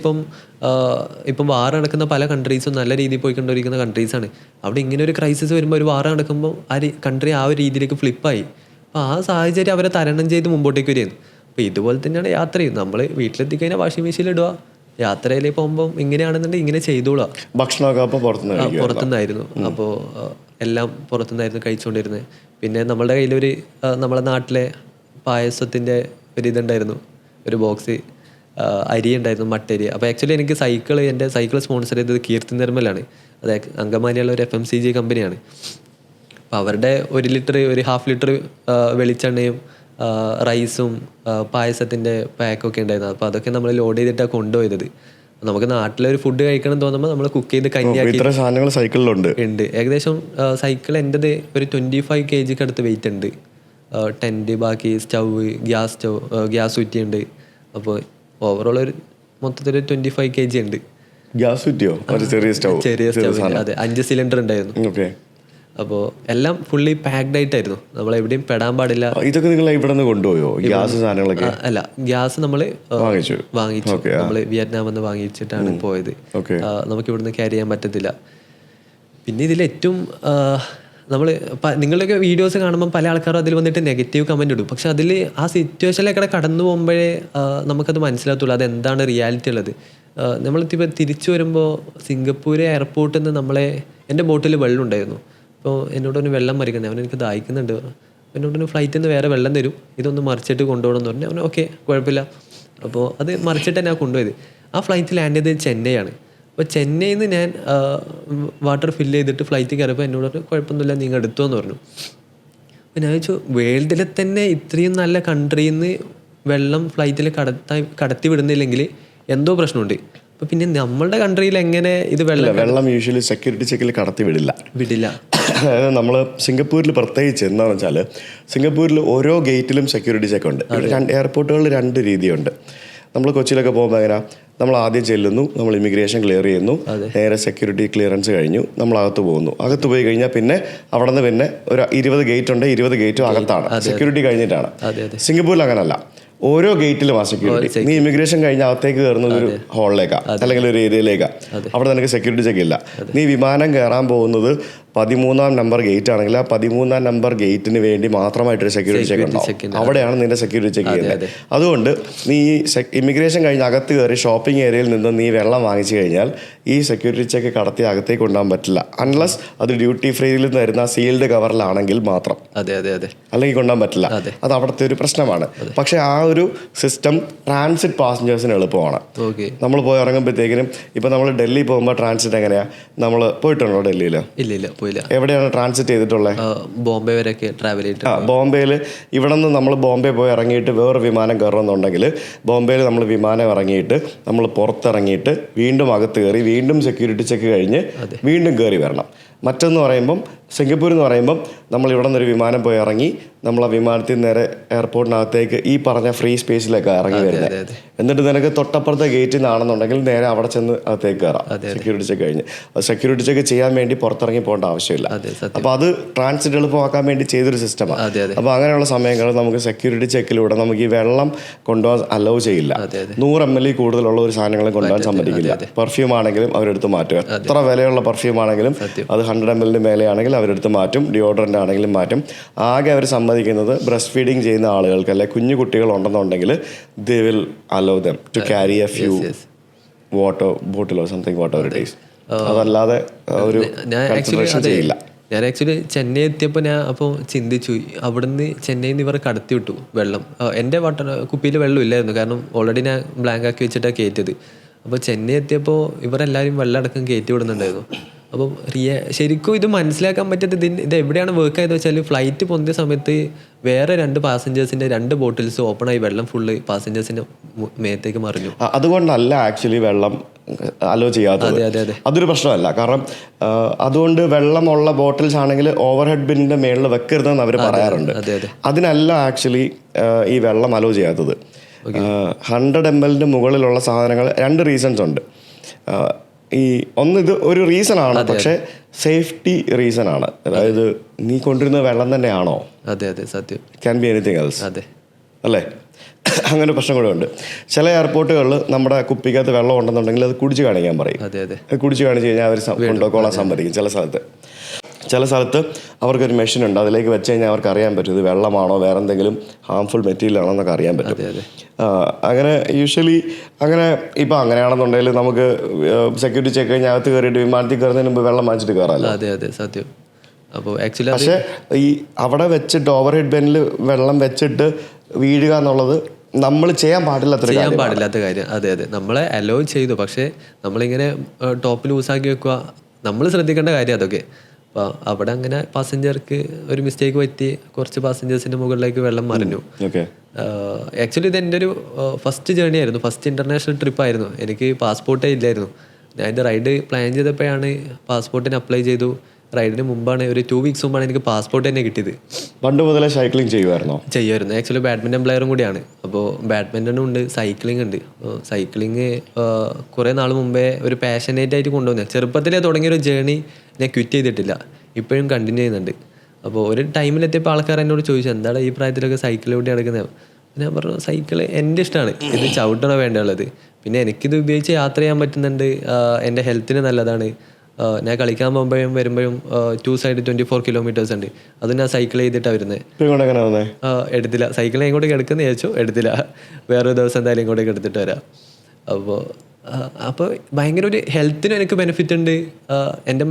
ഇപ്പം വാർ നടക്കുന്ന പല കൺട്രീസും നല്ല രീതിയിൽ പോയിക്കൊണ്ടിരിക്കുന്ന കൺട്രീസാണ്. അവിടെ ഇങ്ങനെ ഒരു ക്രൈസിസ് വരുമ്പോൾ, ഒരു വാർ നടക്കുമ്പോൾ ആ കൺട്രി ആ ഒരു രീതിയിലേക്ക് ഫ്ലിപ്പായി. അപ്പോൾ ആ സാഹചര്യം അവരെ തരണം ചെയ്ത് മുമ്പോട്ടേക്ക് വരികയാണ്. അപ്പോൾ ഇതുപോലെ തന്നെയാണ് യാത്രയും. നമ്മൾ വീട്ടിലെത്തിക്കഴിഞ്ഞാൽ വാഷിംഗ് മെഷീനിൽ ഇടുക, യാത്രയിൽ പോകുമ്പോൾ ഇങ്ങനെയാണെന്നുണ്ടെങ്കിൽ ഇങ്ങനെ ചെയ്തോളാം. ഭക്ഷണമൊക്കെ അപ്പോൾ പുറത്തുനിന്നായിരുന്നു. അപ്പോൾ എല്ലാം പുറത്തുനിന്നായിരുന്നു കഴിച്ചുകൊണ്ടിരുന്നത്. പിന്നെ നമ്മളുടെ കയ്യിലൊരു നമ്മളെ നാട്ടിലെ പായസത്തിൻ്റെ ഒരു ഇതുണ്ടായിരുന്നു, ഒരു ബോക്സ് അരി ഉണ്ടായിരുന്നു, മട്ടരി. അപ്പോൾ ആക്ച്വലി എനിക്ക് എൻ്റെ സൈക്കിൾ സ്പോൺസർ ചെയ്തത് കീർത്തി നിർമ്മലാണ്. അത് അങ്കമാലിയുള്ള ഒരു FMCG കമ്പനിയാണ്. അപ്പോൾ അവരുടെ 1 ലിറ്റർ, ഒരു 1/2 ലിറ്റർ വെളിച്ചെണ്ണയും റൈസും പായസത്തിൻ്റെ പാക്കൊക്കെ ഉണ്ടായിരുന്നു. അപ്പോൾ അതൊക്കെ നമ്മൾ ലോഡ് ചെയ്തിട്ടാണ് കൊണ്ടുപോയത്. നമുക്ക് നാട്ടിലൊരു ഫുഡ് കഴിക്കണം തോന്നുമ്പോൾ നമ്മൾ കുക്ക് ചെയ്ത് കഞ്ഞിയാക്കി സൈക്കിളിലുണ്ട്. ഏകദേശം സൈക്കിൾ എൻ്റെത് ഒരു 25 kg അടുത്ത് വെയിറ്റ് ഉണ്ട്. ടെൻറ്റ്, ബാക്കി ഗ്യാസ് കുറ്റിയുണ്ട്. അപ്പോൾ ഓവറോൾ ഒരു മൊത്തത്തിൽ 25 kg ഉണ്ട്. ചെറിയ സ്റ്റവ്, അതെ, 5 സിലിണ്ടർ ഉണ്ടായിരുന്നു. അപ്പോൾ എല്ലാം ഫുള്ളി പാക്ഡ് ആയിട്ടായിരുന്നു. നമ്മൾ എവിടെയും പെടാൻ പാടില്ല. ഇതൊക്കെ നിങ്ങൾ ഇവിടെ നിന്ന് കൊണ്ടുപോയോ ഗ്യാസ് സാധനങ്ങളൊക്കെ? അല്ല, ഗ്യാസ് നമ്മൾ വാങ്ങിച്ചു. നമ്മൾ വിയറ്റ്നാമിൽ നിന്ന് വാങ്ങിച്ചിട്ടാണ് പോയത്. നമുക്ക് ഇവിടുന്ന് ക്യാരി ചെയ്യാൻ പറ്റത്തില്ല. പിന്നെ ഇതിലേറ്റവും നിങ്ങളുടെയൊക്കെ വീഡിയോസ് കാണുമ്പോൾ പല ആൾക്കാരും അതിൽ വന്നിട്ട് നെഗറ്റീവ് കമൻറ്റ് ഇടും. പക്ഷെ അതിൽ ആ സിറ്റുവേഷനിലേക്കൂടെ കടന്നു പോകുമ്പോഴേ നമുക്കത് മനസ്സിലാകത്തുള്ളൂ അതെന്താണ് റിയാലിറ്റി ഉള്ളത്. നമ്മളിപ്പോൾ തിരിച്ചു വരുമ്പോൾ സിംഗപ്പൂർ എയർപോർട്ടിൽ നിന്ന് എൻ്റെ ബോട്ടിൽ വെള്ളം ഉണ്ടായിരുന്നു. അപ്പോൾ എന്നോടൊന്ന് വെള്ളം മറിക്കണേ, എനിക്ക് ദാഹിക്കുന്നുണ്ട്. എന്നോടൊന്ന് ഫ്ലൈറ്റിൽ നിന്ന് വേറെ വെള്ളം തരും, ഇതൊന്ന് മറിച്ചിട്ട് കൊണ്ടുപോകണം എന്ന് പറഞ്ഞു. അവന് ഓക്കെ കുഴപ്പമില്ല. അപ്പോൾ അത് മറിച്ചിട്ട് ഞാൻ കൊണ്ടുപോയത്. ആ ഫ്ലൈറ്റ് ലാൻഡ് ചെയ്തത് ചെന്നൈയാണ്. അപ്പോൾ ചെന്നൈയിൽ നിന്ന് ഞാൻ വാട്ടർ ഫില്ല് ചെയ്തിട്ട് ഫ്ലൈറ്റ് കയറിയപ്പോൾ എന്നോട് പറഞ്ഞു കുഴപ്പമൊന്നുമില്ല, നിങ്ങൾ എടുത്തോ എന്ന് പറഞ്ഞു. അപ്പോൾ ഞാൻ ചോദിച്ചു, വേൾഡിലെ തന്നെ ഇത്രയും നല്ല കൺട്രിയിൽ നിന്ന് വെള്ളം ഫ്ലൈറ്റിൽ കടത്തി വിടുന്നില്ലെങ്കിൽ എന്തോ പ്രശ്നമുണ്ട്. അപ്പോൾ പിന്നെ നമ്മളുടെ കൺട്രിയിൽ എങ്ങനെ ഇത് വെള്ളം യൂഷ്വലി സെക്യൂരിറ്റി ചെക്കിൽ കടത്തി വിടില്ല. അതായത് നമ്മൾ സിംഗപ്പൂരിൽ പ്രത്യേകിച്ച് എന്താണെന്ന് വെച്ചാൽ, സിംഗപ്പൂരിൽ ഓരോ ഗേറ്റിലും സെക്യൂരിറ്റി ചെക്ക് ഉണ്ട്. എയർപോർട്ടുകളിൽ 2 രീതിയുണ്ട്. നമ്മൾ കൊച്ചിയിലൊക്കെ പോകുമ്പോൾ എങ്ങനെ, നമ്മൾ ആദ്യം ചെല്ലുന്നു, നമ്മൾ ഇമിഗ്രേഷൻ ക്ലിയർ ചെയ്യുന്നു, നേരെ സെക്യൂരിറ്റി ക്ലിയറൻസ് കഴിഞ്ഞു, നമ്മൾ അകത്ത് പോകുന്നു. അകത്ത് പോയി കഴിഞ്ഞാൽ പിന്നെ അവിടെ നിന്ന് പിന്നെ ഒരു 20 ഗേറ്റ് ഉണ്ട്, 20 ഗേറ്റും അകത്താണ്, സെക്യൂരിറ്റി കഴിഞ്ഞിട്ടാണ്. സിംഗപ്പൂരിൽ അങ്ങനല്ല, ഓരോ ഗേറ്റിലും ആ സെക്യൂരിറ്റി. നീ ഇമിഗ്രേഷൻ കഴിഞ്ഞ അകത്തേക്ക് കയറുന്നത് ഒരു ഹാളിലേക്കാ അല്ലെങ്കിൽ ഒരു ഏരിയയിലേക്കാ, അവിടെ നിനക്ക് സെക്യൂരിറ്റി ചെക്ക് ഇല്ല. നീ വിമാനം കയറാൻ പോകുന്നത് 13-ാം നമ്പർ ഗേറ്റ് ആണെങ്കിൽ ആ 13-ാം നമ്പർ ഗേറ്റിന് വേണ്ടി മാത്രമായിട്ടൊരു സെക്യൂരിറ്റി ചെക്ക് ഉണ്ടാവും. അവിടെയാണ് നിന്റെ സെക്യൂരിറ്റി ചെക്ക് ചെയ്യുന്നത്. അതുകൊണ്ട് നീ ഇമിഗ്രേഷൻ കഴിഞ്ഞ് അകത്ത് കയറി ഷോപ്പിംഗ് ഏരിയയിൽ നിന്ന് നീ വെള്ളം വാങ്ങിച്ചു കഴിഞ്ഞാൽ ഈ സെക്യൂരിറ്റി ചെക്ക് കടത്തി അകത്തേക്ക് കൊണ്ടുപോകാൻ പറ്റില്ല, അൺലെസ് അത് ഡ്യൂട്ടി ഫ്രീയിൽ നിന്ന് വരുന്ന സീൽഡ് കവറിലാണെങ്കിൽ മാത്രം. അല്ലെങ്കിൽ കൊണ്ടുപോകാൻ പറ്റില്ല. അത് അവിടുത്തെ ഒരു പ്രശ്നമാണ്. പക്ഷെ ആ ഒരു സിസ്റ്റം ട്രാൻസിറ്റ് പാസഞ്ചേഴ്സിന് എളുപ്പമാണ്. നമ്മൾ പോയി ഇറങ്ങുമ്പോഴത്തേക്കിനും ഇപ്പം നമ്മൾ ഡൽഹി പോകുമ്പോൾ ട്രാൻസിറ്റ് എങ്ങനെയാണ്? നമ്മൾ പോയിട്ടുണ്ടോ ഡൽഹിയിൽ? ഇല്ല, പോയില്ല. എവിടെയാണ് ട്രാൻസിറ്റ് ചെയ്തിട്ടുള്ളത്? ബോംബെ വരെയൊക്കെ ട്രാവൽ ചെയ്തിട്ട്. ബോംബെയിൽ ഇവിടെ നിന്ന് നമ്മൾ ബോംബെ പോയി ഇറങ്ങിയിട്ട് വേറെ വിമാനം കയറണമെന്നുണ്ടെങ്കിൽ ബോംബെയിൽ നമ്മൾ വിമാനം ഇറങ്ങിയിട്ട് നമ്മൾ പുറത്തിറങ്ങിയിട്ട് വീണ്ടും അകത്ത് കയറി വീണ്ടും സെക്യൂരിറ്റി ചെക്ക് കഴിഞ്ഞ് വീണ്ടും കയറി വരണം. മറ്റൊന്ന് പറയുമ്പം സിംഗപ്പൂർ എന്ന് പറയുമ്പം നമ്മൾ ഇവിടെ നിന്നൊരു വിമാനം പോയി ഇറങ്ങി നമ്മൾ ആ വിമാനത്തിൽ നേരെ എയർപോർട്ടിനകത്തേക്ക് ഈ പറഞ്ഞ ഫ്രീ സ്പേസിലേക്ക് ഇറങ്ങി വരുന്നത്. എന്നിട്ട് നിനക്ക് തൊട്ടപ്പുറത്തെ ഗേറ്റിൽ നിന്നാണെന്നുണ്ടെങ്കിൽ നേരെ അവിടെ ചെന്ന് അകത്തേക്ക് കയറാം സെക്യൂരിറ്റി ചെക്ക് കഴിഞ്ഞ്. അത് സെക്യൂരിറ്റി ചെക്ക് ചെയ്യാൻ വേണ്ടി പുറത്തിറങ്ങി പോകേണ്ട ആവശ്യമില്ല. അപ്പോൾ അത് ട്രാൻസിറ്റ് എളുപ്പമാക്കാൻ വേണ്ടി ചെയ്തൊരു സിസ്റ്റമാണ്. അപ്പോൾ അങ്ങനെയുള്ള സമയങ്ങളിൽ നമുക്ക് സെക്യൂരിറ്റി ചെക്കിലൂടെ നമുക്ക് ഈ വെള്ളം കൊണ്ടുപോകാൻ അലോ ചെയ്യില്ല. 100 ml കൂടുതലുള്ള ഒരു സാധനങ്ങളും കൊണ്ടുപോകാൻ സമ്മതിക്കില്ല. പെർഫ്യൂം ആണെങ്കിലും അവരെടുത്ത് മാറ്റുക. എത്ര വിലയുള്ള പെർഫ്യൂം ആണെങ്കിലും അത് 100 ml മേലെയാണെങ്കിൽ അവരെടുത്ത് മാറ്റും. ഡിയോഡറൻ്റ് ആണെങ്കിലും മാറ്റും. ആകെ അവർ സമ്മതിക്കുന്നത് ബ്രസ്റ്റ് ഫീഡിങ് ചെയ്യുന്ന ആളുകൾക്ക് അല്ലെ കുഞ്ഞു കുട്ടികൾ ഉണ്ടെന്നുണ്ടെങ്കിൽ they will allow them to carry a few water bottle or something whatever it is. അതല്ലാതെ ഒരു കൺസിഡറേഷൻ ചെയ്യില്ല. ഞാൻ ആക്ച്വലി ചെന്നൈ എത്തിയപ്പോൾ ഞാൻ അപ്പോൾ ചിന്തിച്ചു, അവിടുന്ന് ചെന്നൈയിൽ നിന്ന് ഇവർ കടത്തി വിട്ടു വെള്ളം. എൻ്റെ കുപ്പിയിൽ വെള്ളം ഇല്ലായിരുന്നു, കാരണം ഓൾറെഡി ഞാൻ ബ്ലാങ്ക് ആക്കി വെച്ചിട്ടാണ് കയറ്റിയത്. അപ്പോൾ ചെന്നൈ എത്തിയപ്പോൾ ഇവരെല്ലാവരും വെള്ളം അടക്കം കയറ്റി വിടുന്നുണ്ടായിരുന്നു. അപ്പം ശരിക്കും ഇത് മനസ്സിലാക്കാൻ പറ്റാത്ത ഇത് എവിടെയാണ് വർക്ക് ആയത് വെച്ചാൽ, ഫ്ലൈറ്റ് പൊന്തിയ സമയത്ത് വേറെ 2 പാസഞ്ചേഴ്സിൻ്റെ 2 ബോട്ടിൽസ് ഓപ്പൺ ആയി വെള്ളം ഫുള്ള് പാസഞ്ചേഴ്സിൻ്റെ മേത്തേക്ക് മറിഞ്ഞു. അതുകൊണ്ടല്ല ആക്ച്വലി വെള്ളം അലോ ചെയ്യാത്തത്. അതൊരു പ്രശ്നമല്ല. കാരണം അതുകൊണ്ട് വെള്ളമുള്ള ബോട്ടിൽസ് ആണെങ്കിൽ ഓവർ ഹെഡ് ബിന്നിൻ്റെ മേളിൽ വെക്കരുതെന്ന് അവർ പറയാറുണ്ട്. അതിനല്ല ആക്ച്വലി ഈ വെള്ളം അലോ ചെയ്യാത്തത്. 100 ml മുകളിലുള്ള സാധനങ്ങൾ 2 റീസൺസ് ഉണ്ട്. ഇത് ഒരു റീസൺ ആണ്, പക്ഷെ സേഫ്റ്റി റീസൺ ആണ്. അതായത് നീ കൊണ്ടിരുന്ന വെള്ളം തന്നെയാണോ? സത്യം. Can be anything else. അല്ലേ? അങ്ങനെ പ്രശ്നം കൂടെ ഉണ്ട്. ചില എയർപോർട്ടുകളിൽ നമ്മുടെ കുപ്പിക്കകത്ത് വെള്ളം ഉണ്ടെന്നുണ്ടെങ്കിൽ അത് കുടിച്ച് കാണിക്കാൻ പറയും. കുടിച്ച് കാണിച്ച് കഴിഞ്ഞാൽ അവർ കൊണ്ടുപോകാൻ സമ്മതിക്കും. ചില സ്ഥലത്ത് അവർക്കൊരു മെഷീൻ ഉണ്ട്, അതിലേക്ക് വെച്ച് കഴിഞ്ഞാൽ അവർക്ക് അറിയാൻ പറ്റും ഇത് വെള്ളമാണോ വേറെ എന്തെങ്കിലും ഹാംഫുൾ മെറ്റീരിയൽ ആണോ എന്നൊക്കെ അറിയാൻ പറ്റും. അങ്ങനെ യൂഷ്വലി അങ്ങനെ ഇപ്പം അങ്ങനെയാണെന്നുണ്ടെങ്കിൽ നമുക്ക് സെക്യൂരിറ്റി ചെക്ക് കഴിഞ്ഞാൽ അകത്ത് കയറിയിട്ട് വിമാനത്തിൽ കയറുന്നതിന് മുമ്പ് വെള്ളം വാങ്ങിച്ചിട്ട് കയറാമല്ലോ. സത്യം. അപ്പോൾ ആക്ച്വലി പക്ഷേ ഈ അവിടെ വെച്ചിട്ട് ഓവർ ഹെഡ് ബെന്നിൽ വെള്ളം വെച്ചിട്ട് വീഴുക എന്നുള്ളത് നമ്മൾ ചെയ്യാൻ പാടില്ലാത്ത കാര്യം. നമ്മളെ അലോ ചെയ്തു, പക്ഷേ നമ്മളിങ്ങനെ ടോപ്പ് ലൂസാക്കി വെക്കുക, നമ്മൾ ശ്രദ്ധിക്കേണ്ട കാര്യം അതൊക്കെ. അപ്പോൾ അവിടെ അങ്ങനെ പാസഞ്ചർക്ക് ഒരു മിസ്റ്റേക്ക് പറ്റി കുറച്ച് പാസഞ്ചേഴ്സിൻ്റെ മുകളിലേക്ക് വെള്ളം മറിഞ്ഞു. ആക്ച്വലി ഇത് എൻ്റെ ഒരു ഫസ്റ്റ് ജേർണി ആയിരുന്നു, ഫസ്റ്റ് ഇൻ്റർനാഷണൽ ട്രിപ്പായിരുന്നു. എനിക്ക് പാസ്പോർട്ടേ ഇല്ലായിരുന്നു. ഞാൻ ഇത് റൈഡ് പ്ലാൻ ചെയ്തപ്പോഴാണ് പാസ്പോർട്ടിന് അപ്ലൈ ചെയ്തു. റൈഡിന് മുമ്പാണ്, ഒരു 2 വീക്സ് മുമ്പാണ് എനിക്ക് പാസ്പോർട്ട് തന്നെ കിട്ടിയത്. പണ്ട് മുതലേ സൈക്ലിംഗ് ചെയ്യുമായിരുന്നു. ആക്ച്വലി ബാഡ്മിൻ്റൺ പ്ലെയറും കൂടിയാണ്. അപ്പോൾ ബാഡ്മിൻ്റണും ഉണ്ട്, സൈക്ലിംഗ് ഉണ്ട്. സൈക്ലിംഗ് കുറേ നാൾ മുമ്പേ ഒരു പാഷനേറ്റ് ആയിട്ട് കൊണ്ടുവന്നത്. ചെറുപ്പത്തിലേ തുടങ്ങിയൊരു ജേർണി ഞാൻ ക്വിറ്റ് ചെയ്തിട്ടില്ല, ഇപ്പോഴും കണ്ടിന്യൂ ചെയ്യുന്നുണ്ട്. അപ്പോൾ ഒരു ടൈമിലെത്തിയപ്പോൾ ആൾക്കാർ എന്നോട് ചോദിച്ചു, എന്താണ് ഈ പ്രായത്തിലൊക്കെ സൈക്കിൾ കൂടി നടക്കുന്നത്? ഞാൻ പറഞ്ഞു, സൈക്കിള് എൻ്റെ ഇഷ്ടമാണ്, ഇത് ചവിട്ടണോ വേണ്ടുള്ളത്. പിന്നെ എനിക്കിത് ഉപയോഗിച്ച് യാത്ര ചെയ്യാൻ പറ്റുന്നുണ്ട്, എൻ്റെ ഹെൽത്തിന് നല്ലതാണ്. ഞാൻ കളിക്കാൻ പോകുമ്പോഴും വരുമ്പോഴും 2 സൈഡ് 24 കിലോമീറ്റേഴ്സ് ഉണ്ട്. അത് ഞാൻ സൈക്കിൾ ചെയ്തിട്ടാണ് വരുന്നത്. എടുത്തില്ല, സൈക്കിൾ ഇങ്ങോട്ടേക്ക് എടുക്കുന്ന ചോദിച്ചു, എടുത്തില്ല. വേറൊരു ദിവസം എന്തായാലും ഇങ്ങോട്ടേക്ക് എടുത്തിട്ട് വരാം. അപ്പോൾ ഭയങ്കര ഒരു ഹെൽത്തിനും എനിക്ക് ബെനിഫിറ്റ് ഉണ്ട്. എൻ്റെ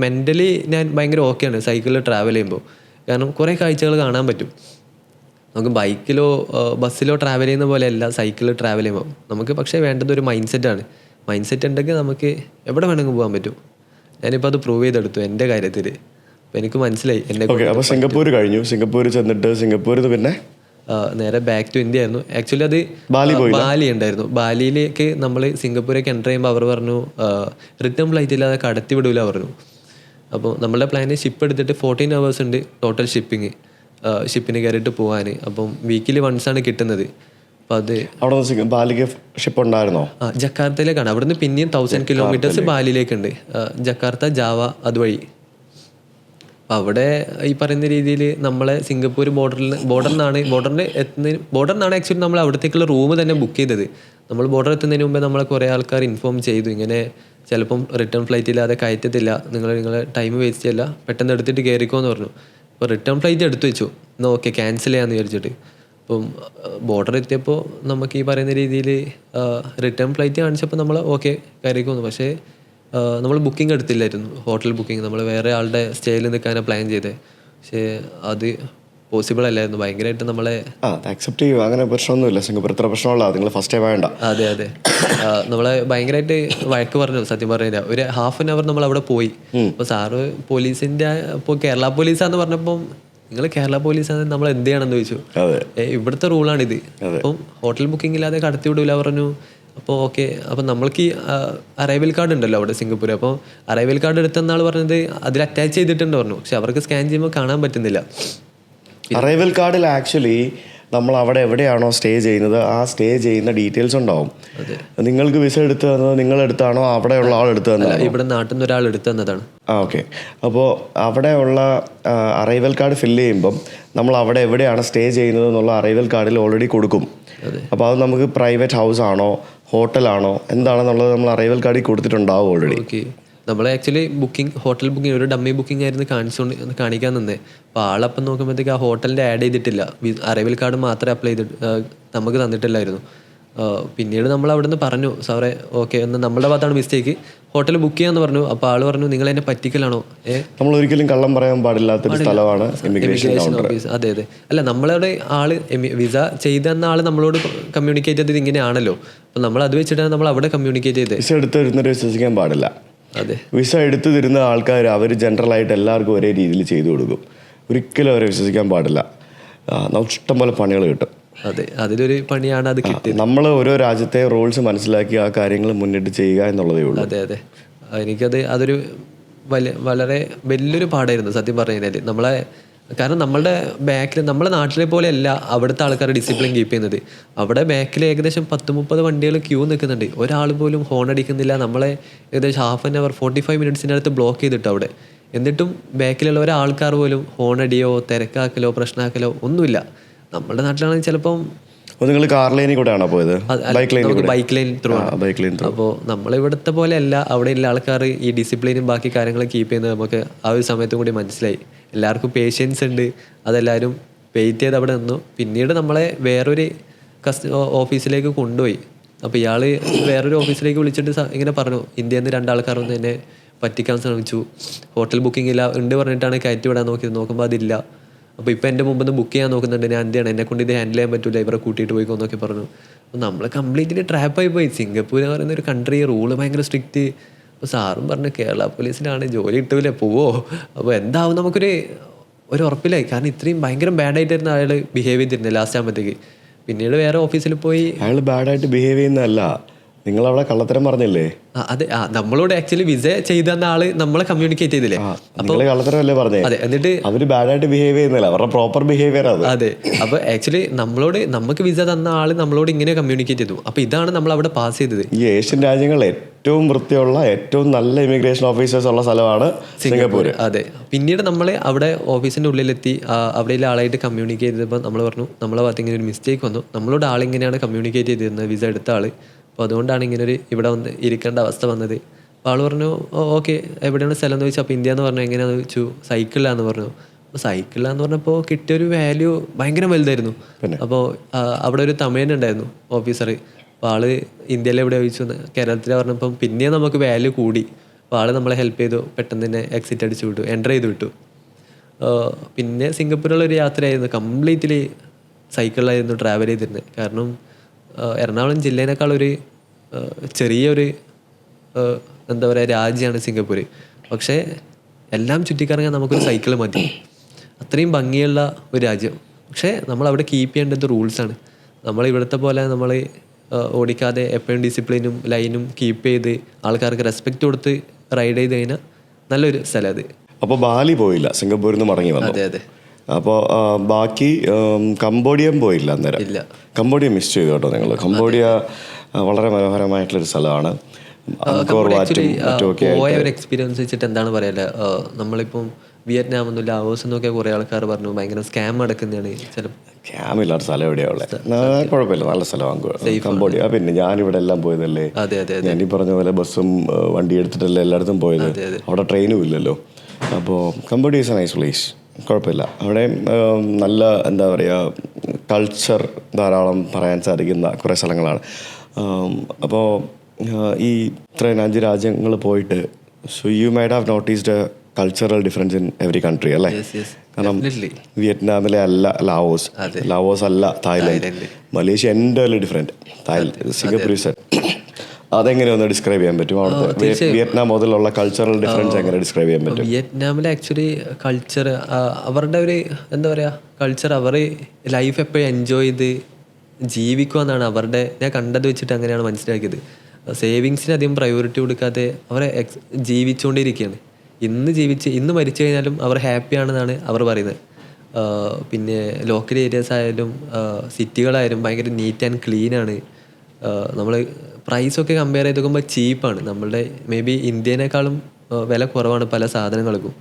മെൻ്റലി ഞാൻ ഭയങ്കര ഓക്കെയാണ് സൈക്കിളിൽ ട്രാവൽ ചെയ്യുമ്പോൾ. കാരണം കുറേ കാഴ്ചകൾ കാണാൻ പറ്റും. നമുക്ക് ബൈക്കിലോ ബസ്സിലോ ട്രാവൽ ചെയ്യുന്ന പോലെയല്ല സൈക്കിളിൽ ട്രാവൽ ചെയ്യുമ്പോൾ. നമുക്ക് പക്ഷേ വേണ്ടത് ഒരു മൈൻഡ് സെറ്റാണ്. മൈൻഡ് സെറ്റ് ഉണ്ടെങ്കിൽ നമുക്ക് എവിടെ വേണമെങ്കിൽ പോകാൻ പറ്റും. ഞാനിപ്പോൾ അത് പ്രൂവ് ചെയ്തെടുത്തു എൻ്റെ കാര്യത്തിൽ. അപ്പോൾ എനിക്ക് മനസ്സിലായി എന്നെ. അപ്പോൾ സിംഗപ്പൂർ കഴിഞ്ഞു. സിംഗപ്പൂർ ചെന്നിട്ട് സിംഗപ്പൂരിൽ നിന്ന് പിന്നെ നേരെ ബാക്ക് ടു ഇന്ത്യ ആയിരുന്നു. ആക്ച്വലി അത് ബാലി ഉണ്ടായിരുന്നു. ബാലിയിലേക്ക് നമ്മൾ സിംഗപ്പൂരേക്ക് എൻ്റർ ചെയ്യുമ്പോൾ അവർ പറഞ്ഞു റിട്ടേൺ ഫ്ലൈറ്റ് ഇല്ലാതെ കടത്തി വിടൂല പറഞ്ഞു. അപ്പോൾ നമ്മളുടെ പ്ലാന് ഷിപ്പ് എടുത്തിട്ട് 14 hours ഉണ്ട് ടോട്ടൽ ഷിപ്പിന് കയറിയിട്ട് പോകാൻ. അപ്പം വീക്കിലി വൺസാണ് കിട്ടുന്നത്. അപ്പം അത് അവിടെ ബാലിക്ക് ഷിപ്പ് ഉണ്ടായിരുന്നോ? ജക്കാർത്തയിലേക്കാണ്. അവിടുന്ന് പിന്നെയും 1000 kilometers ബാലിയിലേക്കുണ്ട്. ജക്കാർത്ത, ജാവ അതുവഴി. അപ്പം അവിടെ ഈ പറയുന്ന രീതിയിൽ നമ്മളെ സിംഗപ്പൂർ ബോർഡറിനാണ് ആക്ച്വലി നമ്മൾ അവിടത്തേക്കുള്ള റൂം തന്നെ ബുക്ക് ചെയ്തത്. നമ്മൾ ബോർഡർ എത്തുന്നതിന് മുമ്പേ നമ്മളെ കുറേ ആൾക്കാർ ഇൻഫോം ചെയ്തു, ഇങ്ങനെ ചിലപ്പം റിട്ടേൺ ഫ്ലൈറ്റ് ഇല്ലാതെ കയറ്റത്തില്ല, നിങ്ങളെ ടൈം വേസ്റ്റ് ചെയ്യില്ല, പെട്ടെന്ന് എടുത്തിട്ട് കയറിക്കോന്ന് പറഞ്ഞു. അപ്പോൾ റിട്ടേൺ ഫ്ലൈറ്റ് എടുത്തു വെച്ചു. എന്നാൽ ഓക്കെ ക്യാൻസൽ ചെയ്യാമെന്ന് വിചാരിച്ചിട്ട്. അപ്പം ബോർഡർ എത്തിയപ്പോൾ നമുക്ക് ഈ പറയുന്ന രീതിയിൽ റിട്ടേൺ ഫ്ലൈറ്റ് കാണിച്ചപ്പോൾ നമ്മൾ ഓക്കെ കയറിക്കോന്നു. പക്ഷേ നമ്മൾ ബുക്കിംഗ് എടുത്തില്ലായിരുന്നു, ഹോട്ടൽ ബുക്കിംഗ്. നമ്മൾ വേറെ ആളുടെ സ്റ്റേയിൽ നിൽക്കാനാണ് പ്ലാൻ ചെയ്തത്. പക്ഷേ അത് പോസിബിൾ അല്ലായിരുന്നു. ഭയങ്കരമായിട്ട് നമ്മളെ അക്സെപ്റ്റ് ചെയ്യും. അങ്ങനെ പ്രശ്നമൊന്നുമില്ല സിംഗപ്പൂർ. ഇത്ര പ്രശ്നമുള്ള നിങ്ങൾ ഫസ്റ്റ് ടൈം വേണ്ട. അതെ നമ്മളെ ഭയങ്കരമായിട്ട് വഴക്ക് പറഞ്ഞു. സത്യം പറഞ്ഞില്ല, ഒരു 1/2 hour നമ്മൾ അവിടെ പോയി. അപ്പോൾ സാറ് പോലീസിൻ്റെ ഇപ്പോൾ കേരള പോലീസാന്ന് പറഞ്ഞപ്പം നിങ്ങൾ കേരള പോലീസാണ് നമ്മൾ എന്ത് ചെയ്യണമെന്ന് ചോദിച്ചു. ഇവിടുത്തെ റൂളാണിത്. അപ്പം ഹോട്ടൽ ബുക്കിംഗ് ഇല്ലാതെ കടത്തി വിടൂല പറഞ്ഞു. അപ്പോൾ ഓക്കെ. അപ്പം നമ്മൾക്ക് ഈ അറൈവൽ കാർഡ് ഉണ്ടല്ലോ അവിടെ സിംഗപ്പൂർ. അപ്പോൾ അറൈവൽ കാർഡ് എടുത്തെന്നാൾ പറഞ്ഞത് അതിൽ അറ്റാച്ച് ചെയ്തിട്ടുണ്ട് പറഞ്ഞു. പക്ഷെ അവർക്ക് സ്കാൻ ചെയ്യുമ്പോൾ കാണാൻ പറ്റുന്നില്ല. അറൈവൽ കാർഡിൽ ആക്ച്വലി നമ്മൾ അവിടെ എവിടെയാണോ സ്റ്റേ ചെയ്യുന്നത് ആ സ്റ്റേ ചെയ്യുന്ന ഡീറ്റെയിൽസ് ഉണ്ടാവും. നിങ്ങൾക്ക് വിസ എടുത്തു തന്നത് നിങ്ങളെടുത്താണോ അവിടെയുള്ള ആൾ എടുത്തു തന്നതാണോ? ഇവിടെ നാട്ടിൽ നിന്ന് ഒരാൾ എടുത്തു തന്നതാണ്. ഓക്കെ. അപ്പോൾ അവിടെയുള്ള അറൈവൽ കാർഡ് ഫില്ല് ചെയ്യുമ്പം നമ്മൾ അവിടെ എവിടെയാണ് സ്റ്റേ ചെയ്യുന്നത് എന്നുള്ള അറൈവൽ കാർഡിൽ ഓൾറെഡി കൊടുക്കും. അപ്പോൾ അത് നമുക്ക് പ്രൈവറ്റ് ഹൗസ് ആണോ ഹോട്ടലാണോ എന്താണെന്നുള്ളത് നമ്മൾ അറൈവൽ കാർഡിൽ കൊടുത്തിട്ടുണ്ടാവും ഓൾറെഡി. ഓക്കെ. നമ്മൾ ആക്ച്വലി ഹോട്ടൽ ബുക്കിംഗ് ഒരു ഡമ്മി ബുക്കിംഗ് ആയിരുന്നു കാണിക്കാൻ നിന്നേ. അപ്പോൾ ആളപ്പം നോക്കുമ്പോഴത്തേക്ക് ആ ഹോട്ടലിൻ്റെ ആഡ് ചെയ്തിട്ടില്ല, അറൈവൽ കാർഡ് മാത്രമേ അപ്ലൈ നമുക്ക് തന്നിട്ടില്ലായിരുന്നു. പിന്നീട് നമ്മൾ അവിടെ നിന്ന് പറഞ്ഞു, സാറേ ഓക്കെ എന്നാൽ നമ്മുടെ ഭാഗത്താണ് മിസ്റ്റേക്ക്, ഹോട്ടൽ ബുക്ക് ചെയ്യാന്ന് പറഞ്ഞു. അപ്പോൾ ആൾ പറഞ്ഞു നിങ്ങൾ എന്നെ പറ്റിക്കലാണോ? നമ്മൾ ഒരിക്കലും കള്ളം പറയാൻ പാടില്ലാത്തൊരു സ്ഥലമാണ് ഇമിഗ്രേഷൻ ഓഫീസ്. അതെ അല്ല, നമ്മളോട് ആള് വിസ ചെയ്തെന്ന ആൾ നമ്മളോട് കമ്മ്യൂണിക്കേറ്റ് ചെയ്തത് ഇങ്ങനെയാണല്ലോ. അപ്പം നമ്മൾ അത് വെച്ചിട്ടാണ് നമ്മൾ അവിടെ കമ്മ്യൂണിക്കേറ്റ് ചെയ്തത്. വിസ എടുത്ത് തരുന്നവരെ വിശ്വസിക്കാൻ പാടില്ല. അതെ, വിസ എടുത്തു തരുന്ന ആൾക്കാർ അവർ ജനറലായിട്ട് എല്ലാവർക്കും ഒരേ രീതിയിൽ ചെയ്തു കൊടുക്കും. ഒരിക്കലും അവരെ വിശ്വസിക്കാൻ പാടില്ല. നമുക്ക് ഇഷ്ടംപോലെ പണികൾ കിട്ടും. അതെ, അതിലൊരു പണിയാണ് അത് കിട്ടിയത്. നമ്മൾ ഓരോ രാജ്യത്തെ റൂൾസ് മനസ്സിലാക്കി ആ കാര്യങ്ങൾ മുന്നിട്ട് ചെയ്യുക എന്നുള്ളതേ ഉള്ളൂ. അതെ അതൊരു വളരെ വലിയൊരു പാടായിരുന്നു സത്യം പറഞ്ഞു കഴിഞ്ഞാൽ. കാരണം നമ്മളുടെ ബാക്കിൽ നമ്മളെ നാട്ടിലെ പോലെയല്ല അവിടുത്തെ ആൾക്കാർ ഡിസിപ്ലിൻ കീപ്പ് ചെയ്യുന്നത്. അവിടെ ബാക്കിൽ ഏകദേശം 10-30 വണ്ടികൾ ക്യൂ നിൽക്കുന്നുണ്ട്, ഒരാൾ പോലും ഹോൺ അടിക്കുന്നില്ല. നമ്മളെ ഏകദേശം 1/2 hour 45 minutes അടുത്ത് ബ്ലോക്ക് ചെയ്തിട്ട് അവിടെ. എന്നിട്ടും ബാക്കിലുള്ള ഒരാൾക്കാർ പോലും ഹോൺ അടിയോ തിരക്കാക്കലോ പ്രശ്നമാക്കലോ ഒന്നുമില്ല. നമ്മുടെ നാട്ടിലാണെങ്കിൽ ചിലപ്പം നിങ്ങൾ കാർ ലൈനിൽ കൂടെയാണോ പോയത്? Bike line through. അപ്പോൾ നമ്മളിവിടുത്തെ പോലെ അല്ല അവിടെയുള്ള ആൾക്കാർ ഈ ഡിസിപ്ലിനും ബാക്കി കാര്യങ്ങൾ കീപ്പ് ചെയ്യുന്നത് നമുക്ക് ആ ഒരു സമയത്തും കൂടി മനസ്സിലായി. എല്ലാവർക്കും പേഷ്യൻസ് ഉണ്ട്, അതെല്ലാവരും വെയിറ്റ് ചെയ്ത് അവിടെ നിന്നു. പിന്നീട് നമ്മളെ വേറൊരു ഓഫീസിലേക്ക് കൊണ്ടുപോയി. അപ്പോൾ ഇയാൾ വേറൊരു ഓഫീസിലേക്ക് വിളിച്ചിട്ട് ഇങ്ങനെ പറഞ്ഞു, ഇന്ത്യയിൽ നിന്ന് 2 ആൾക്കാർ വന്ന് എന്നെ പറ്റിക്കാൻ ശ്രമിച്ചു, ഹോട്ടൽ ബുക്കിംഗ് ഇല്ല ഉണ്ട് പറഞ്ഞിട്ടാണ് കയറ്റി വിടാൻ നോക്കുമ്പോൾ അതില്ല. അപ്പോൾ ഇപ്പോൾ എൻ്റെ മുമ്പ് ബുക്ക് ചെയ്യാൻ നോക്കുന്നുണ്ട്, ഞാൻ എന്താണ് എന്നെക്കൊണ്ട് ഇത് ഹാൻഡിൽ ചെയ്യാൻ പറ്റില്ല, ഇവരെ കൂട്ടിയിട്ട് പോയിക്കോ എന്നൊക്കെ പറഞ്ഞു. അപ്പോൾ നമ്മൾ കംപ്ലീറ്റ്ലി ട്രാപ്പായി പോയി. സിംഗപ്പൂർ എന്ന് പറയുന്ന ഒരു കൺട്രി, റൂള് ഭയങ്കര സ്ട്രിക്റ്റ്. അപ്പോൾ സാറും പറഞ്ഞു കേരള പോലീസിലാണ്, ജോലി കിട്ടൂലേ, പോവോ? അപ്പോൾ എന്താവും നമുക്കൊരു ഉറപ്പില്ലായി. കാരണം ഇത്രയും ഭയങ്കര ബാഡായിട്ടായിരുന്നു അയാൾ ബിഹേവ് ചെയ്തിരുന്നത് ലാസ്റ്റ് ആകുമ്പോഴത്തേക്ക്. പിന്നീട് വേറെ ഓഫീസിൽ പോയി. അയാൾ ബാഡായിട്ട് ബിഹേവ് ചെയ്യുന്നതല്ല, നിങ്ങളവിടെ കള്ളത്തരം പറഞ്ഞില്ലേ? അതെ, നമ്മളോട് ആക്ച്വലി വിസ ചെയ്തെന്ന ആള് നമ്മളെ കമ്മ്യൂണിക്കേറ്റ് ചെയ്തില്ലേ? കള്ളത്തരമല്ലേ പറഞ്ഞേ? അതെ, എന്നിട്ട് അവര് ബാഡായിട്ട് ബിഹേവ് ചെയ്യുന്നില്ല, അവരുടെ പ്രോപ്പർ ബിഹേവിയർ അത്. അതെ, അപ്പൊ ആക്ച്വലി നമുക്ക് വിസ തന്ന ആള് നമ്മളോട് ഇങ്ങനെ കമ്മ്യൂണിക്കേറ്റ് ചെയ്തു. അപ്പൊ ഇതാണ് നമ്മൾ അവിടെ പാസ് ചെയ്തത്. ഈ ഏഷ്യൻ രാജ്യങ്ങളിൽ ഏറ്റവും വൃത്തിയുള്ള ഏറ്റവും നല്ല ഇമിഗ്രേഷൻ ഓഫീസേഴ്സ് ഉള്ള സ്ഥലമാണ് സിംഗപ്പൂർ. അതെ, പിന്നീട് നമ്മൾ അവിടെ ഓഫീസിന്റെ ഉള്ളിലെത്തി അവിടെയുള്ള ആളായിട്ട് കമ്മ്യൂണിക്കേറ്റ് ചെയ്തപ്പോൾ നമ്മൾ പറഞ്ഞു നമ്മളെ ഭാഗത്ത് ഇങ്ങനെ ഒരു മിസ്റ്റേക്ക് വന്നു, നമ്മളോട് ആളിങ്ങനെയാണ് കമ്മ്യൂണിക്കേറ്റ് ചെയ്തിരുന്നത് വിസ എടുത്ത ആള്, അപ്പോൾ അതുകൊണ്ടാണ് ഇങ്ങനൊരു ഇവിടെ വന്ന് ഇരിക്കേണ്ട അവസ്ഥ വന്നത്. അപ്പോൾ ആൾ പറഞ്ഞു ഓക്കെ എവിടെയാണ് സ്ഥലം എന്ന് ചോദിച്ചാൽ അപ്പോൾ ഇന്ത്യ എന്ന് പറഞ്ഞു. എങ്ങനെയാണെന്ന് ചോദിച്ചു, സൈക്കിളിലാന്ന് പറഞ്ഞു. അപ്പോൾ സൈക്കിളിലാന്ന് പറഞ്ഞപ്പോൾ കിട്ടിയൊരു വാല്യൂ ഭയങ്കര വലുതായിരുന്നു. അപ്പോൾ അവിടെ ഒരു തമിഴനുണ്ടായിരുന്നു ഓഫീസർ. അപ്പോൾ ആള് ഇന്ത്യയിലെവിടെ ചോദിച്ചു കേരളത്തിൽ പറഞ്ഞപ്പം പിന്നെയും നമുക്ക് വാല്യൂ കൂടി. അപ്പോൾ ആള് നമ്മളെ ഹെൽപ്പ് ചെയ്തു, പെട്ടെന്ന് തന്നെ എക്സിറ്റ് അടിച്ചു വിട്ടു, എൻ്റർ ചെയ്ത് വിട്ടു. പിന്നെ സിംഗപ്പൂരിലുള്ളൊരു യാത്രയായിരുന്നു, കംപ്ലീറ്റ്ലി സൈക്കിളിലായിരുന്നു ട്രാവൽ ചെയ്തിരുന്നത്. കാരണം എറണാകുളം ജില്ലേനേക്കാളൊരു ചെറിയൊരു എന്താ പറയുക രാജ്യമാണ് സിംഗപ്പൂർ. പക്ഷേ എല്ലാം ചുറ്റിക്കറങ്ങാൻ നമുക്കൊരു സൈക്കിൾ മതി, അത്രയും ഭംഗിയുള്ള ഒരു രാജ്യം. പക്ഷേ നമ്മളവിടെ കീപ്പ് ചെയ്യേണ്ടത് റൂൾസാണ്. നമ്മൾ ഇവിടുത്തെ പോലെ നമ്മൾ ഓടിക്കാതെ എപ്പോഴും ഡിസിപ്ലിനും ലൈനും കീപ്പ് ചെയ്ത് ആൾക്കാർക്ക് റെസ്പെക്റ്റ് കൊടുത്ത് റൈഡ് ചെയ്ത് കഴിഞ്ഞാൽ നല്ലൊരു സ്ഥലം അത്. അപ്പോൾ ബാലി പോയില്ല, സിംഗപ്പൂരിൽ നിന്ന് മടങ്ങി വന്നു. അതെ അതെ. അപ്പോൾ ബാക്കി കംബോഡിയൻ പോയില്ല അന്നേരം? ഇല്ല. കംബോഡിയ മിസ് ചെയ്തു കേട്ടോ നിങ്ങൾ. കംബോഡിയ വളരെ മനോഹരമായിട്ടുള്ളൊരു സ്ഥലമാണ്. പോയ ഒരു എക്സ്പീരിയൻസ് വെച്ചിട്ട് എന്താണ് പറയല്ലേ, നമ്മളിപ്പം വിയറ്റ്നാം ഒന്നും ലാവോസ് എന്നൊക്കെ കുറേ ആൾക്കാർ പറഞ്ഞു ഭയങ്കര സ്കാം നടക്കുന്നതാണ്. ചിലപ്പോൾ സ്കാമില്ലാത്ത സ്ഥലം എവിടെയാണ് ഉള്ളത്? കുഴപ്പമില്ല, നല്ല സ്ഥലമാണ് കംബോഡിയ. പിന്നെ ഞാനിവിടെ എല്ലാം പോയതല്ലേ, ഞാൻ ഈ പറഞ്ഞ പോലെ ബസ്സും വണ്ടി എടുത്തിട്ടല്ലേ എല്ലായിടത്തും പോയത്. അവിടെ ട്രെയിനും ഇല്ലല്ലോ. അപ്പോൾ Cambodia is A nice place, കുഴപ്പമില്ല. അവിടെ നല്ല എന്താ പറയുക കൾച്ചർ ധാരാളം പറയാൻ സാധിക്കുന്ന കുറേ സ്ഥലങ്ങളാണ്. അപ്പോൾ ഈ ഇത്രയും 5 രാജ്യങ്ങൾ പോയിട്ട് so you might have noticed A cultural difference in every country അല്ലേ? കാരണം വിയറ്റ്നാമിലെ അല്ല ലാവോസ്, ലാവോസ് അല്ല Thailand, Malaysia entirely different. Singapore അതെങ്ങനെ ഒന്ന് ഡിസ്ക്രൈബ് ചെയ്യാൻ പറ്റും? അവിടുത്തെ വിയറ്റ്നാം മുതലുള്ള കൾച്ചറൽ ഡിഫറൻസ് എങ്ങനെ ഡിസ്ക്രൈബ് ചെയ്യാൻ പറ്റും? വിയറ്റ്നാമിൽ ആക്ച്വലി കൾച്ചർ അവരുടെ ഒരു എന്താ പറയുക കൾച്ചർ, അവർ ലൈഫ് എപ്പോഴും എൻജോയ് ചെയ്ത് ജീവിക്കുക എന്നാണ് അവരുടെ, ഞാൻ കണ്ടത് വെച്ചിട്ട് അങ്ങനെയാണ് മനസ്സിലാക്കിയത്. സേവിങ്സിന് അധികം പ്രയോറിറ്റി കൊടുക്കാതെ അവരെ ജീവിച്ചുകൊണ്ടിരിക്കുകയാണ്. ഇന്ന് മരിച്ചു കഴിഞ്ഞാലും അവർ ഹാപ്പിയാണെന്നാണ് അവർ പറയുന്നത്. പിന്നെ ലോക്കൽ ഏരിയാസ് ആയാലും സിറ്റികളായാലും ഭയങ്കര നീറ്റ് ആൻഡ് ക്ലീനാണ്. നമ്മൾ പ്രൈസൊക്കെ കമ്പയർ ചെയ്ത് നോക്കുമ്പോൾ ചീപ്പാണ്. നമ്മളുടെ മേ ബി ഇന്ത്യനേക്കാളും വില കുറവാണ് പല സാധനങ്ങൾക്കും.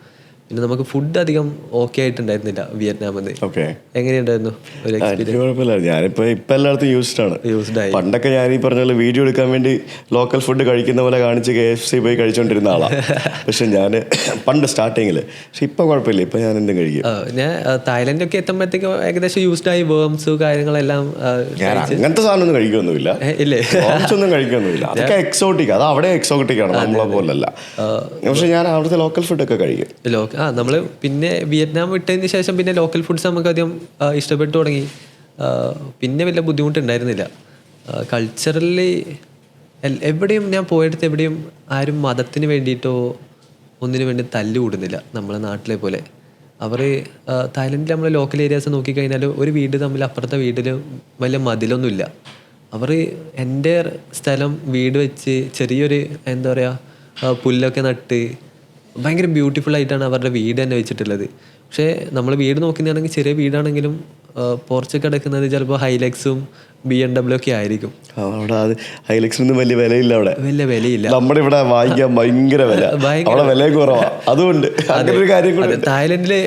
പിന്നെ നമുക്ക് ഫുഡ് അധികം ഓക്കെ ആയിട്ടുണ്ടായിരുന്നില്ല വിയറ്റ്നാമിൽ. എങ്ങനെയുണ്ടായിരുന്നു ഒരു എക്സ്പീരിയൻസ്? കുഴപ്പമില്ല, ഞാനിപ്പോൾ എല്ലായിടത്തും യൂസ്ഡ് ആയി. പണ്ടൊക്കെ ഞാൻ ഈ പറഞ്ഞ വീഡിയോ എടുക്കാൻ വേണ്ടി ലോക്കൽ ഫുഡ് കഴിക്കുന്ന പോലെ കാണിച്ച് KFC പോയി കഴിച്ചുകൊണ്ടിരുന്ന ആളാണ്. പക്ഷെ ഞാൻ പണ്ട് സ്റ്റാർട്ടിങ്ങിൽ, പക്ഷെ ഇപ്പം കുഴപ്പമില്ല, ഇപ്പം ഞാൻ എന്തും കഴിക്കും. ഞാൻ തായ്ലൻഡൊക്കെ എത്തുമ്പോഴത്തേക്കും ഏകദേശം യൂസ്ഡ് ആയി. വേംസ് കാര്യങ്ങളെല്ലാം ഞാൻ അങ്ങനത്തെ സാധനം ഒന്നും കഴിക്കൊന്നുമില്ല. ഇല്ലേ? ഒന്നും കഴിക്കൊന്നുമില്ല. അതൊക്കെ എക്സോട്ടിക്, അത് അവിടെ എക്സോട്ടിക്കാണ്, നമ്മളെ പോലല്ല. പക്ഷെ ഞാൻ അവിടുത്തെ ലോക്കൽ ഫുഡൊക്കെ കഴിക്കും. നമ്മൾ പിന്നെ വിയറ്റ്നാം വിട്ടതിന് ശേഷം പിന്നെ ലോക്കൽ ഫുഡ്സ് നമുക്ക് അധികം ഇഷ്ടപ്പെട്ടു തുടങ്ങി. പിന്നെ വലിയ ബുദ്ധിമുട്ടുണ്ടായിരുന്നില്ല. കൾച്ചറലി എവിടെയും ഞാൻ പോയെടുത്ത് എവിടെയും ആരും മതത്തിന് വേണ്ടിയിട്ടോ ഒന്നിനു വേണ്ടി തല്ലുകൂടുന്നില്ല നമ്മളെ നാട്ടിലെ പോലെ. അവർ തായ്ലൻഡിൽ നമ്മൾ ലോക്കൽ ഏരിയാസ് നോക്കിക്കഴിഞ്ഞാൽ ഒരു വീട് തമ്മിൽ അപ്പുറത്തെ വീട്ടിൽ വലിയ മതിലൊന്നുമില്ല. അവർ എൻ്റെ സ്ഥലം വീട് വെച്ച് ചെറിയൊരു എന്താ പറയുക പുല്ലൊക്കെ നട്ട് ഭയങ്കര ബ്യൂട്ടിഫുൾ ആയിട്ടാണ് അവരുടെ വീട് തന്നെ വെച്ചിട്ടുള്ളത്. പക്ഷേ നമ്മൾ വീട് നോക്കുന്നതാണെങ്കിൽ ചെറിയ വീടാണെങ്കിലും പോർച്ചൊക്കെ കിടക്കുന്നത് ചിലപ്പോൾ ഹൈലക്സും BMW ഒക്കെ ആയിരിക്കും. അവിടെ അത് ഹൈലക്സിനൊന്നും വലിയ വിലയില്ല, അവിടെ വലിയ വിലയില്ല. നമ്മുടെ ഇവിടെ വാങ്ങിക്കാൻ ഭയങ്കര വില, അവിടെ വില കുറവാണ്. അതുകൊണ്ട് തായ്ലൻഡില്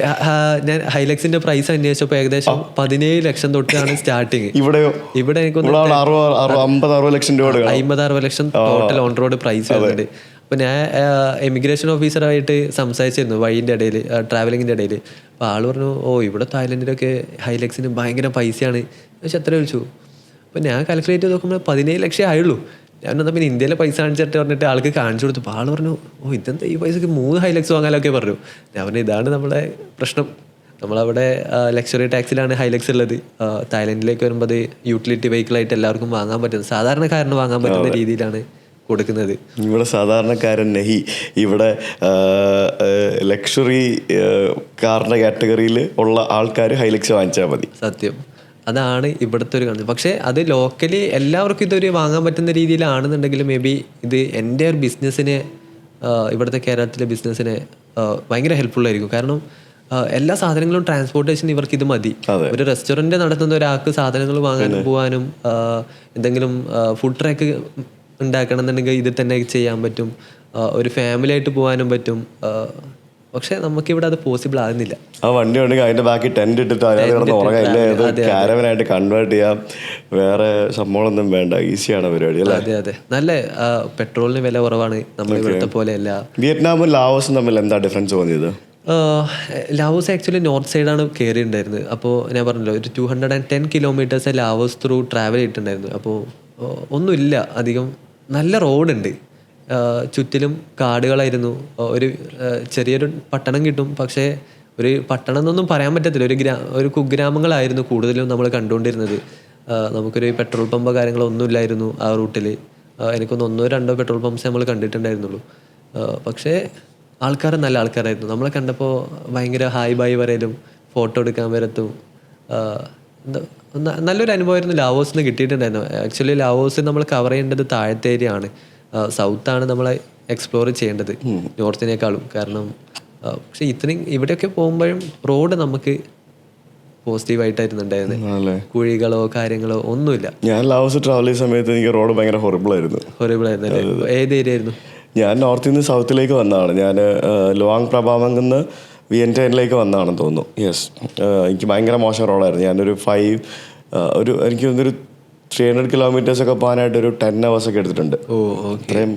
ഞാൻ ഹൈലക്സിന്റെ പ്രൈസ് അന്വേഷിച്ചപ്പോൾ ഏകദേശം 17 ലക്ഷം തൊട്ടാണ് സ്റ്റാർട്ടിങ്. ഇവിടെ എനിക്ക് 50-60 ലക്ഷം രൂപ, 50-60 ലക്ഷം ടോട്ടൽ ഓൺ റോഡ് പ്രൈസ് വരുന്നുണ്ട്. അപ്പോൾ ഞാൻ എമിഗ്രേഷൻ ഓഫീസറായിട്ട് സംസാരിച്ചിരുന്നു വഴിൻ്റെ ഇടയിൽ, ട്രാവലിങ്ങിൻ്റെ ഇടയിൽ. അപ്പോൾ ആൾ പറഞ്ഞു, ഇവിടെ തായ്ലൻഡിലൊക്കെ ഹൈലക്സിന് ഭയങ്കര പൈസയാണ്. പക്ഷെ എത്ര ചോദിച്ചു? അപ്പോൾ ഞാൻ കാൽക്കുലേറ്റ് ചെയ്ത് നോക്കുമ്പോൾ 17 ലക്ഷം ആയുള്ളൂ. ഞാൻ എന്നാൽ പിന്നെ ഇന്ത്യയിലെ പൈസ കാണിച്ചിട്ട് പറഞ്ഞിട്ട് ആൾക്ക് കാണിച്ചു കൊടുത്തു. അപ്പോൾ ആൾ പറഞ്ഞു, ഇതെന്താ ഈ പൈസക്ക് 3 ഹൈലക്സ് വാങ്ങാനൊക്കെ പറഞ്ഞു. ഞാൻ പറഞ്ഞു, ഇതാണ് നമ്മുടെ പ്രശ്നം. നമ്മളവിടെ ലക്ഷറി ടാക്സിലാണ് ഹൈലക്സ് ഉള്ളത്. തായ്ലൻഡിലേക്ക് വരുമ്പോൾ അത് യൂട്ടിലിറ്റി വെഹിക്കിളായിട്ട് എല്ലാവർക്കും വാങ്ങാൻ പറ്റുന്നത്, സാധാരണക്കാരന് വാങ്ങാൻ പറ്റുന്ന രീതിയിലാണ് കൊടുക്കുന്നത്. ഇവിടെ സാധാരണക്കാരൻ നെഹി ഇവിടെ ലക്ഷറി കാറിൻ്റെ കാറ്റഗറിയിൽ ഉള്ള ആൾക്കാർ ഹൈലക്സ് വാങ്ങിച്ചാൽ മതി. സത്യം, അതാണ് ഇവിടുത്തെ ഒരു കൺസെപ്റ്റ്. പക്ഷേ അത് ലോക്കലി എല്ലാവർക്കും ഇതൊരു വാങ്ങാൻ പറ്റുന്ന രീതിയിലാണെന്നുണ്ടെങ്കിൽ മേ ബി ഇത് എൻ്റെ ഒരു ബിസിനസ്സിനെ, ഇവിടുത്തെ കേരളത്തിലെ ബിസിനസ്സിനെ ഭയങ്കര ഹെൽപ്ഫുള്ളായിരിക്കും. കാരണം എല്ലാ സാധനങ്ങളും ട്രാൻസ്പോർട്ടേഷൻ ഇവർക്ക് ഇത് മതി. ഒരു റെസ്റ്റോറൻറ്റ് നടത്തുന്ന ഒരാൾക്ക് സാധനങ്ങൾ വാങ്ങാനും പോകാനും എന്തെങ്കിലും ഫുഡ് ട്രാക്ക് ഉണ്ടാക്കണം എന്നുണ്ടെങ്കിൽ ഇത് തന്നെ ചെയ്യാൻ പറ്റും. ഒരു ഫാമിലി ആയിട്ട് പോകാനും പറ്റും. പക്ഷെ നമുക്കിവിടെ അത് പോസിബിൾ ആകുന്നില്ല. ആ വണ്ടി ഉണ്ടെങ്കിൽ അതിന്റെ ബാക്കി ടെന്റ് ഇട്ടിട്ട് അതിനകത്ത് ഉറങ്ങാനില്ലേ, കാരവനായിട്ട് കൺവേർട്ട് ചെയ്യാം, വേറെ സംഭവമൊന്നും വേണ്ട, ഈസിയാണ് പരിപാടി അല്ലേ? അതെ അതെ, നല്ല പെട്രോളിന് വില കുറവാണ്, നമ്മൾ ഇവിടുത്തെ പോലെയല്ല. വിയറ്റ്നാമും ലാവോസും തമ്മിൽ എന്താ ഡിഫറൻസ് തോന്നിയത്? ലാവോസ് ആക്ച്വലി നോർത്ത് സൈഡാണ് കയറിയിട്ടുണ്ടായിരുന്നത്. അപ്പോൾ ഞാൻ പറഞ്ഞല്ലോ ഒരു 210 കിലോമീറ്റേഴ്സ് ലാവോസ് ത്രൂ ട്രാവൽ ചെയ്തിട്ടുണ്ടായിരുന്നു. അപ്പോൾ ഒന്നുമില്ല അധികം. നല്ല റോഡുണ്ട്, ചുറ്റിലും കാടുകളായിരുന്നു. ഒരു ചെറിയൊരു പട്ടണം കിട്ടും, പക്ഷേ ഒരു പട്ടണം എന്നൊന്നും പറയാൻ പറ്റത്തില്ല. ഒരു കുഗ്രാമങ്ങളായിരുന്നു കൂടുതലും നമ്മൾ കണ്ടുകൊണ്ടിരുന്നത്. നമുക്കൊരു പെട്രോൾ പമ്പോ കാര്യങ്ങളോ ഒന്നും ഇല്ലായിരുന്നു ആ റൂട്ടിൽ. എനിക്കൊന്ന് 1-2 പെട്രോൾ പമ്പ്സ് നമ്മൾ കണ്ടിട്ടുണ്ടായിരുന്നുള്ളൂ. പക്ഷേ ആൾക്കാർ നല്ല ആൾക്കാരായിരുന്നു. നമ്മളെ കണ്ടപ്പോൾ ഭയങ്കര ഹായ് ബായ് പറയലും ഫോട്ടോ എടുക്കാൻ വരത്തും. നല്ലൊരു അനുഭവമായിരുന്നു ലാവോസിൽ നിന്ന് കിട്ടിയിട്ടുണ്ടായിരുന്നു. ആക്ച്വലി ലാവോസ് നമ്മൾ കവർ ചെയ്യേണ്ടത് താഴത്തെ ഏരിയ ആണ്, സൗത്താണ് നമ്മൾ എക്സ്പ്ലോർ ചെയ്യേണ്ടത് നോർത്തിനേക്കാളും. കാരണം പക്ഷെ ഇവിടെയൊക്കെ പോകുമ്പോഴും റോഡ് നമുക്ക് പോസിറ്റീവായിട്ടായിരുന്നു ഉണ്ടായിരുന്നത്. കുഴികളോ കാര്യങ്ങളോ ഒന്നുമില്ല. ഞാൻ ലാവോസ് ട്രാവൽ ചെയ്യുന്ന സമയത്ത് എനിക്ക് റോഡ് ഭയങ്കര ഹൊറിബിൾ ആയിരുന്നു. ഏത് ഏരിയ ആയിരുന്നു? ഞാൻ നോർത്തിൽ നിന്ന് സൗത്തിലേക്ക് വന്നതാണ്. ഞാൻ ലോങ് പ്രഭാവങ്കിൽ നിന്ന് വിയൻറ്റൈനിലേക്ക് വന്നതാണെന്ന് തോന്നുന്നു. യെസ്, എനിക്ക് ഭയങ്കര മോശം റോഡായിരുന്നു. ഞാനൊരു എനിക്ക് ഒരു 300 കിലോമീറ്റേഴ്സ് ഒക്കെ പോകാനായിട്ട് ഒരു 10 hours ഒക്കെ എടുത്തിട്ടുണ്ട്. ഇത്രയും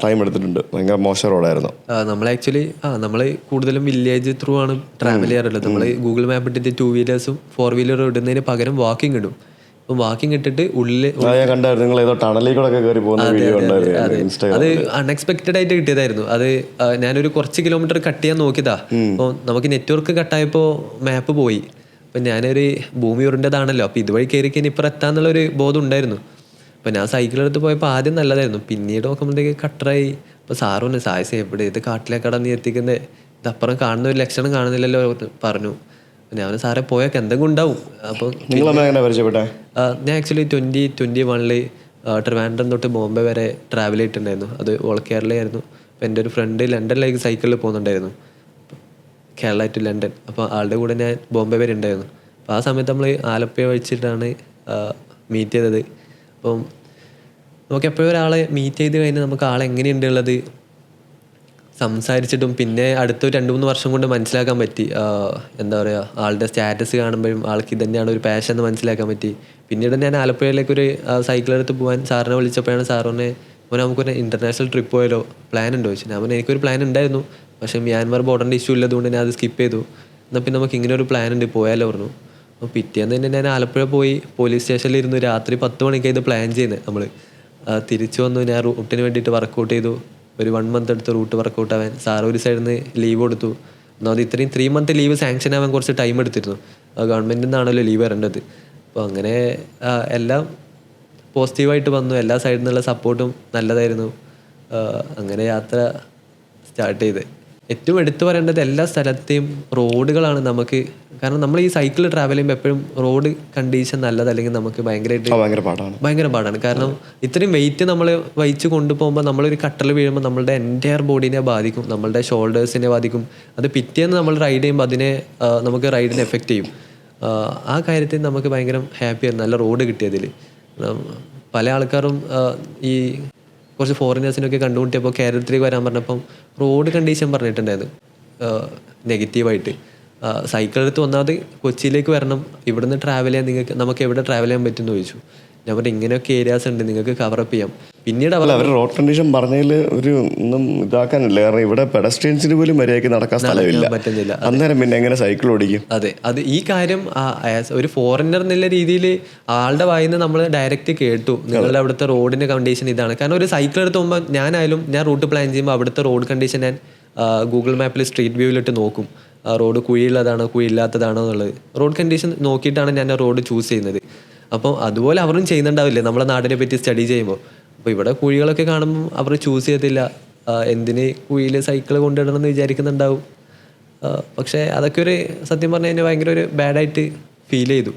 ടൈം എടുത്തിട്ടുണ്ട്. ഭയങ്കര മോശം റോഡായിരുന്നു. നമ്മൾ ആക്ച്വലി നമ്മൾ കൂടുതലും വില്ലേജ് ത്രൂ ആണ് ട്രാവൽ ചെയ്യാറുള്ളത്. നമ്മൾ ഗൂഗിൾ മാപ്പ് ഇട്ടിട്ട് 2 വീലേഴ്സും 4 വീലറും ഇടുന്നതിന് പകരം വാക്കിംഗ് ഇടും. അപ്പം വാക്കിംഗ് ഇട്ടിട്ട് ഞാൻ കണ്ടായിരുന്നു നിങ്ങൾ ഏതോ ടണലിലൂടെ കയറി പോകുന്ന വീഡിയോ ഉണ്ടായിരുന്നു. അത് അൺഎക്സ്പെക്റ്റഡ് ആയിട്ട് കിട്ടിയതായിരുന്നു. അത് ഞാനൊരു കുറച്ച് കിലോമീറ്റർ കട്ട് ചെയ്യാൻ നോക്കിയതാ. അപ്പോൾ നമുക്ക് നെറ്റ്വർക്ക് കട്ടായപ്പോൾ മാപ്പ് പോയി. അപ്പം ഞാനൊരു ഭൂമി ഉരുണ്ടതാണല്ലോ, അപ്പോൾ ഇതുവഴി കയറി കഴിഞ്ഞാൽ ഇപ്പം എത്താന്നുള്ളൊരു ബോധം ഉണ്ടായിരുന്നു. അപ്പം ഞാൻ സൈക്കിളെടുത്ത് പോയപ്പോൾ ആദ്യം നല്ലതായിരുന്നു, പിന്നീട് നോക്കുമ്പോഴത്തേക്ക് കട്ടറായി. അപ്പോൾ സാറ് പറഞ്ഞു, സായസ് എവിടെ ഇത് കാട്ടിലേക്കട നീ എത്തിക്കുന്നത്, ഇതപ്പുറം കാണുന്ന ഒരു ലക്ഷണം കാണുന്നില്ലല്ലോ പറഞ്ഞു. ഞാൻ സാറെ പോയൊക്കെ എന്തെങ്കിലും ഉണ്ടാവും. അപ്പോൾ ഞാൻ ആക്ച്വലി 2021 ട്രിവാൻഡ്രം തൊട്ട് ബോംബെ വരെ ട്രാവൽ ചെയ്തിട്ടുണ്ടായിരുന്നു. അത് ഓൾ കേരള ആയിരുന്നു. അപ്പോൾ എൻ്റെ ഒരു ഫ്രണ്ട് ലണ്ടനിലേക്ക് സൈക്കിളിൽ പോകുന്നുണ്ടായിരുന്നു, കേരള ടു ലണ്ടൻ. അപ്പോൾ ആളുടെ കൂടെ ഞാൻ ബോംബെ വരെ ഉണ്ടായിരുന്നു. അപ്പോൾ ആ സമയത്ത് നമ്മൾ ആലപ്പുഴ വെച്ചിട്ടാണ് മീറ്റ് ചെയ്തത്. അപ്പം നമുക്ക് എപ്പോഴും ഒരാളെ മീറ്റ് ചെയ്ത് കഴിഞ്ഞാൽ നമുക്ക് ആളെങ്ങനെയുണ്ട് ഉള്ളത് സംസാരിച്ചിട്ടും പിന്നെ അടുത്തൊരു 2-3 വർഷം കൊണ്ട് മനസ്സിലാക്കാൻ പറ്റി. എന്താ പറയുക, ആളുടെ സ്റ്റാറ്റസ് കാണുമ്പോഴും ആൾക്ക് ഇതന്നെയാണ് ഒരു പാഷൻ എന്ന് മനസ്സിലാക്കാൻ പറ്റി. പിന്നീട് ഞാൻ ആലപ്പുഴയിലേക്കൊരു സൈക്കിളെടുത്ത് പോകാൻ സാറിനെ വിളിച്ചപ്പോഴാണ് സാറിനെ നമുക്കൊരു ഇൻ്റർനാഷണൽ ട്രിപ്പ് പോയാലോ പ്ലാൻ ഉണ്ടോ ചോദിച്ചു. ഞാൻ പറഞ്ഞു എനിക്കൊരു പ്ലാൻ ഉണ്ടായിരുന്നു, പക്ഷേ മ്യാൻമാർ ബോർഡറിൻ്റെ ഇഷ്യൂ ഇല്ലതുകൊണ്ട് ഞാൻ അത് സ്കിപ്പ് ചെയ്തു. എന്നാൽ പിന്നെ നമുക്ക് ഇങ്ങനെ ഒരു പ്ലാൻ ഉണ്ട്, പോയാലോ പറഞ്ഞു. അപ്പോൾ പിറ്റേന്ന് തന്നെ ഞാൻ ആലപ്പുഴ പോയി പോലീസ് സ്റ്റേഷനിൽ ഇരുന്ന് രാത്രി 10 മണിക്ക് ഇത് പ്ലാൻ ചെയ്യുന്നത്. നമ്മൾ തിരിച്ചു വന്നു, ഞാൻ റൂട്ടിന് വേണ്ടിയിട്ട് വർക്കൗട്ട് ചെയ്തു. ഒരു 1 month എടുത്ത് റൂട്ട് വർക്കൗട്ട് ആവാൻ. സാറ് ഒരു സൈഡിൽ നിന്ന് ലീവ് കൊടുത്തു. എന്നാൽ അത് ഇത്രയും 3 month ലീവ് സാങ്ഷൻ ആവാൻ കുറച്ച് ടൈം എടുത്തിരുന്നു. ഗവൺമെൻറ്റിൽ നിന്നാണല്ലോ ലീവ് വരേണ്ടത്. അപ്പോൾ അങ്ങനെ എല്ലാം പോസിറ്റീവായിട്ട് വന്നു. എല്ലാ സൈഡിൽ നിന്നുള്ള സപ്പോർട്ടും നല്ലതായിരുന്നു. അങ്ങനെ യാത്ര സ്റ്റാർട്ട് ചെയ്ത്. ഏറ്റവും എടുത്തു പറയേണ്ടത് എല്ലാ സ്ഥലത്തെയും റോഡുകളാണ് നമുക്ക്. കാരണം നമ്മൾ ഈ സൈക്കിൾ ട്രാവൽ ചെയ്യുമ്പോൾ എപ്പോഴും റോഡ് കണ്ടീഷൻ നല്ലതല്ലെങ്കിൽ നമുക്ക് ഭയങ്കര പാടാണ്. കാരണം ഇത്രയും വെയിറ്റ് നമ്മൾ വഹിച്ച് കൊണ്ടുപോകുമ്പോൾ നമ്മളൊരു കട്ടറിൽ വീഴുമ്പോൾ നമ്മളുടെ എൻറ്റയർ ബോഡീനെ ബാധിക്കും, നമ്മളുടെ ഷോൾഡേഴ്സിനെ ബാധിക്കും. അത് പിറ്റേന്ന് നമ്മൾ റൈഡ് ചെയ്യുമ്പോൾ നമുക്ക് റൈഡിനെ എഫക്റ്റ് ചെയ്യും. ആ കാര്യത്തിൽ നമുക്ക് ഭയങ്കര ഹാപ്പിയായിരുന്നു നല്ല റോഡ് കിട്ടിയതിൽ. പല ആൾക്കാരും ഈ കുറച്ച് ഫോറിനേഴ്സിനൊക്കെ കണ്ടുമുട്ടിയപ്പോൾ കേരളത്തിലേക്ക് വരാൻ പറഞ്ഞപ്പം റോഡ് കണ്ടീഷൻ പറഞ്ഞിട്ടുണ്ടായിരുന്നു നെഗറ്റീവായിട്ട്. സൈക്കിൾ എടുത്ത് ഒന്നാമത് കൊച്ചിയിലേക്ക് വരണം, ഇവിടുന്ന് ട്രാവൽ ചെയ്യാൻ നമുക്ക് എവിടെ ട്രാവൽ ചെയ്യാൻ പറ്റുമെന്ന് ചോദിച്ചു. ഞാൻ പറഞ്ഞു ഇങ്ങനെയൊക്കെ ഏരിയാസ് ഉണ്ട്, നിങ്ങൾക്ക് കവറപ്പ് ചെയ്യാം. പിന്നീട് അവർ റോഡ് കണ്ടീഷൻ പറഞ്ഞതിൽ ഒന്നും ഇതാക്കാനില്ല. കാരണം ഇവിടെ പെഡസ്ട്രിയൻസിന് പോലും മര്യാദയ്ക്ക് നടക്കാൻ സ്ഥലമില്ല, പറ്റുന്നില്ല. അന്നേരം പിന്നെ എങ്ങനെ സൈക്കിൾ ഓടിക്കും? അതെ, അത് ഈ കാര്യം ഒരു ഫോറിനർ എന്നുള്ള രീതിയിൽ ആളുടെ വായിൽ നിന്ന് നമ്മൾ ഡയറക്റ്റ് കേട്ടു, നിങ്ങളുടെ അവിടുത്തെ റോഡിന്റെ കണ്ടീഷൻ ഇതാണ്. കാരണം ഒരു സൈക്കിൾ എടുത്ത് പോകുമ്പോൾ ഞാൻ റൂട്ട് പ്ലാൻ ചെയ്യുമ്പോൾ അവിടുത്തെ റോഡ് കണ്ടീഷൻ ഞാൻ ഗൂഗിൾ മാപ്പിൽ സ്ട്രീറ്റ് വ്യൂവിലിട്ട് നോക്കും. റോഡ് കുഴിയുള്ളതാണോ കുഴിയില്ലാത്തതാണോ എന്നുള്ളത് റോഡ് കണ്ടീഷൻ നോക്കിയിട്ടാണ് ഞാൻ റോഡ് ചൂസ് ചെയ്യുന്നത്. അപ്പം അതുപോലെ അവരും ചെയ്യുന്നുണ്ടാവില്ലേ നമ്മളെ നാടിനെ പറ്റി സ്റ്റഡി ചെയ്യുമ്പോൾ. അപ്പോൾ ഇവിടെ കുഴികളൊക്കെ കാണുമ്പോൾ അവർ ചൂസ് ചെയ്യത്തില്ല, എന്തിന് കുഴിയിൽ സൈക്കിൾ കൊണ്ടിടണം എന്ന് വിചാരിക്കുന്നുണ്ടാവും. പക്ഷേ അതൊക്കെ ഒരു സത്യം പറഞ്ഞു കഴിഞ്ഞാൽ ഭയങ്കര ഒരു ബാഡായിട്ട് ഫീൽ ചെയ്തു.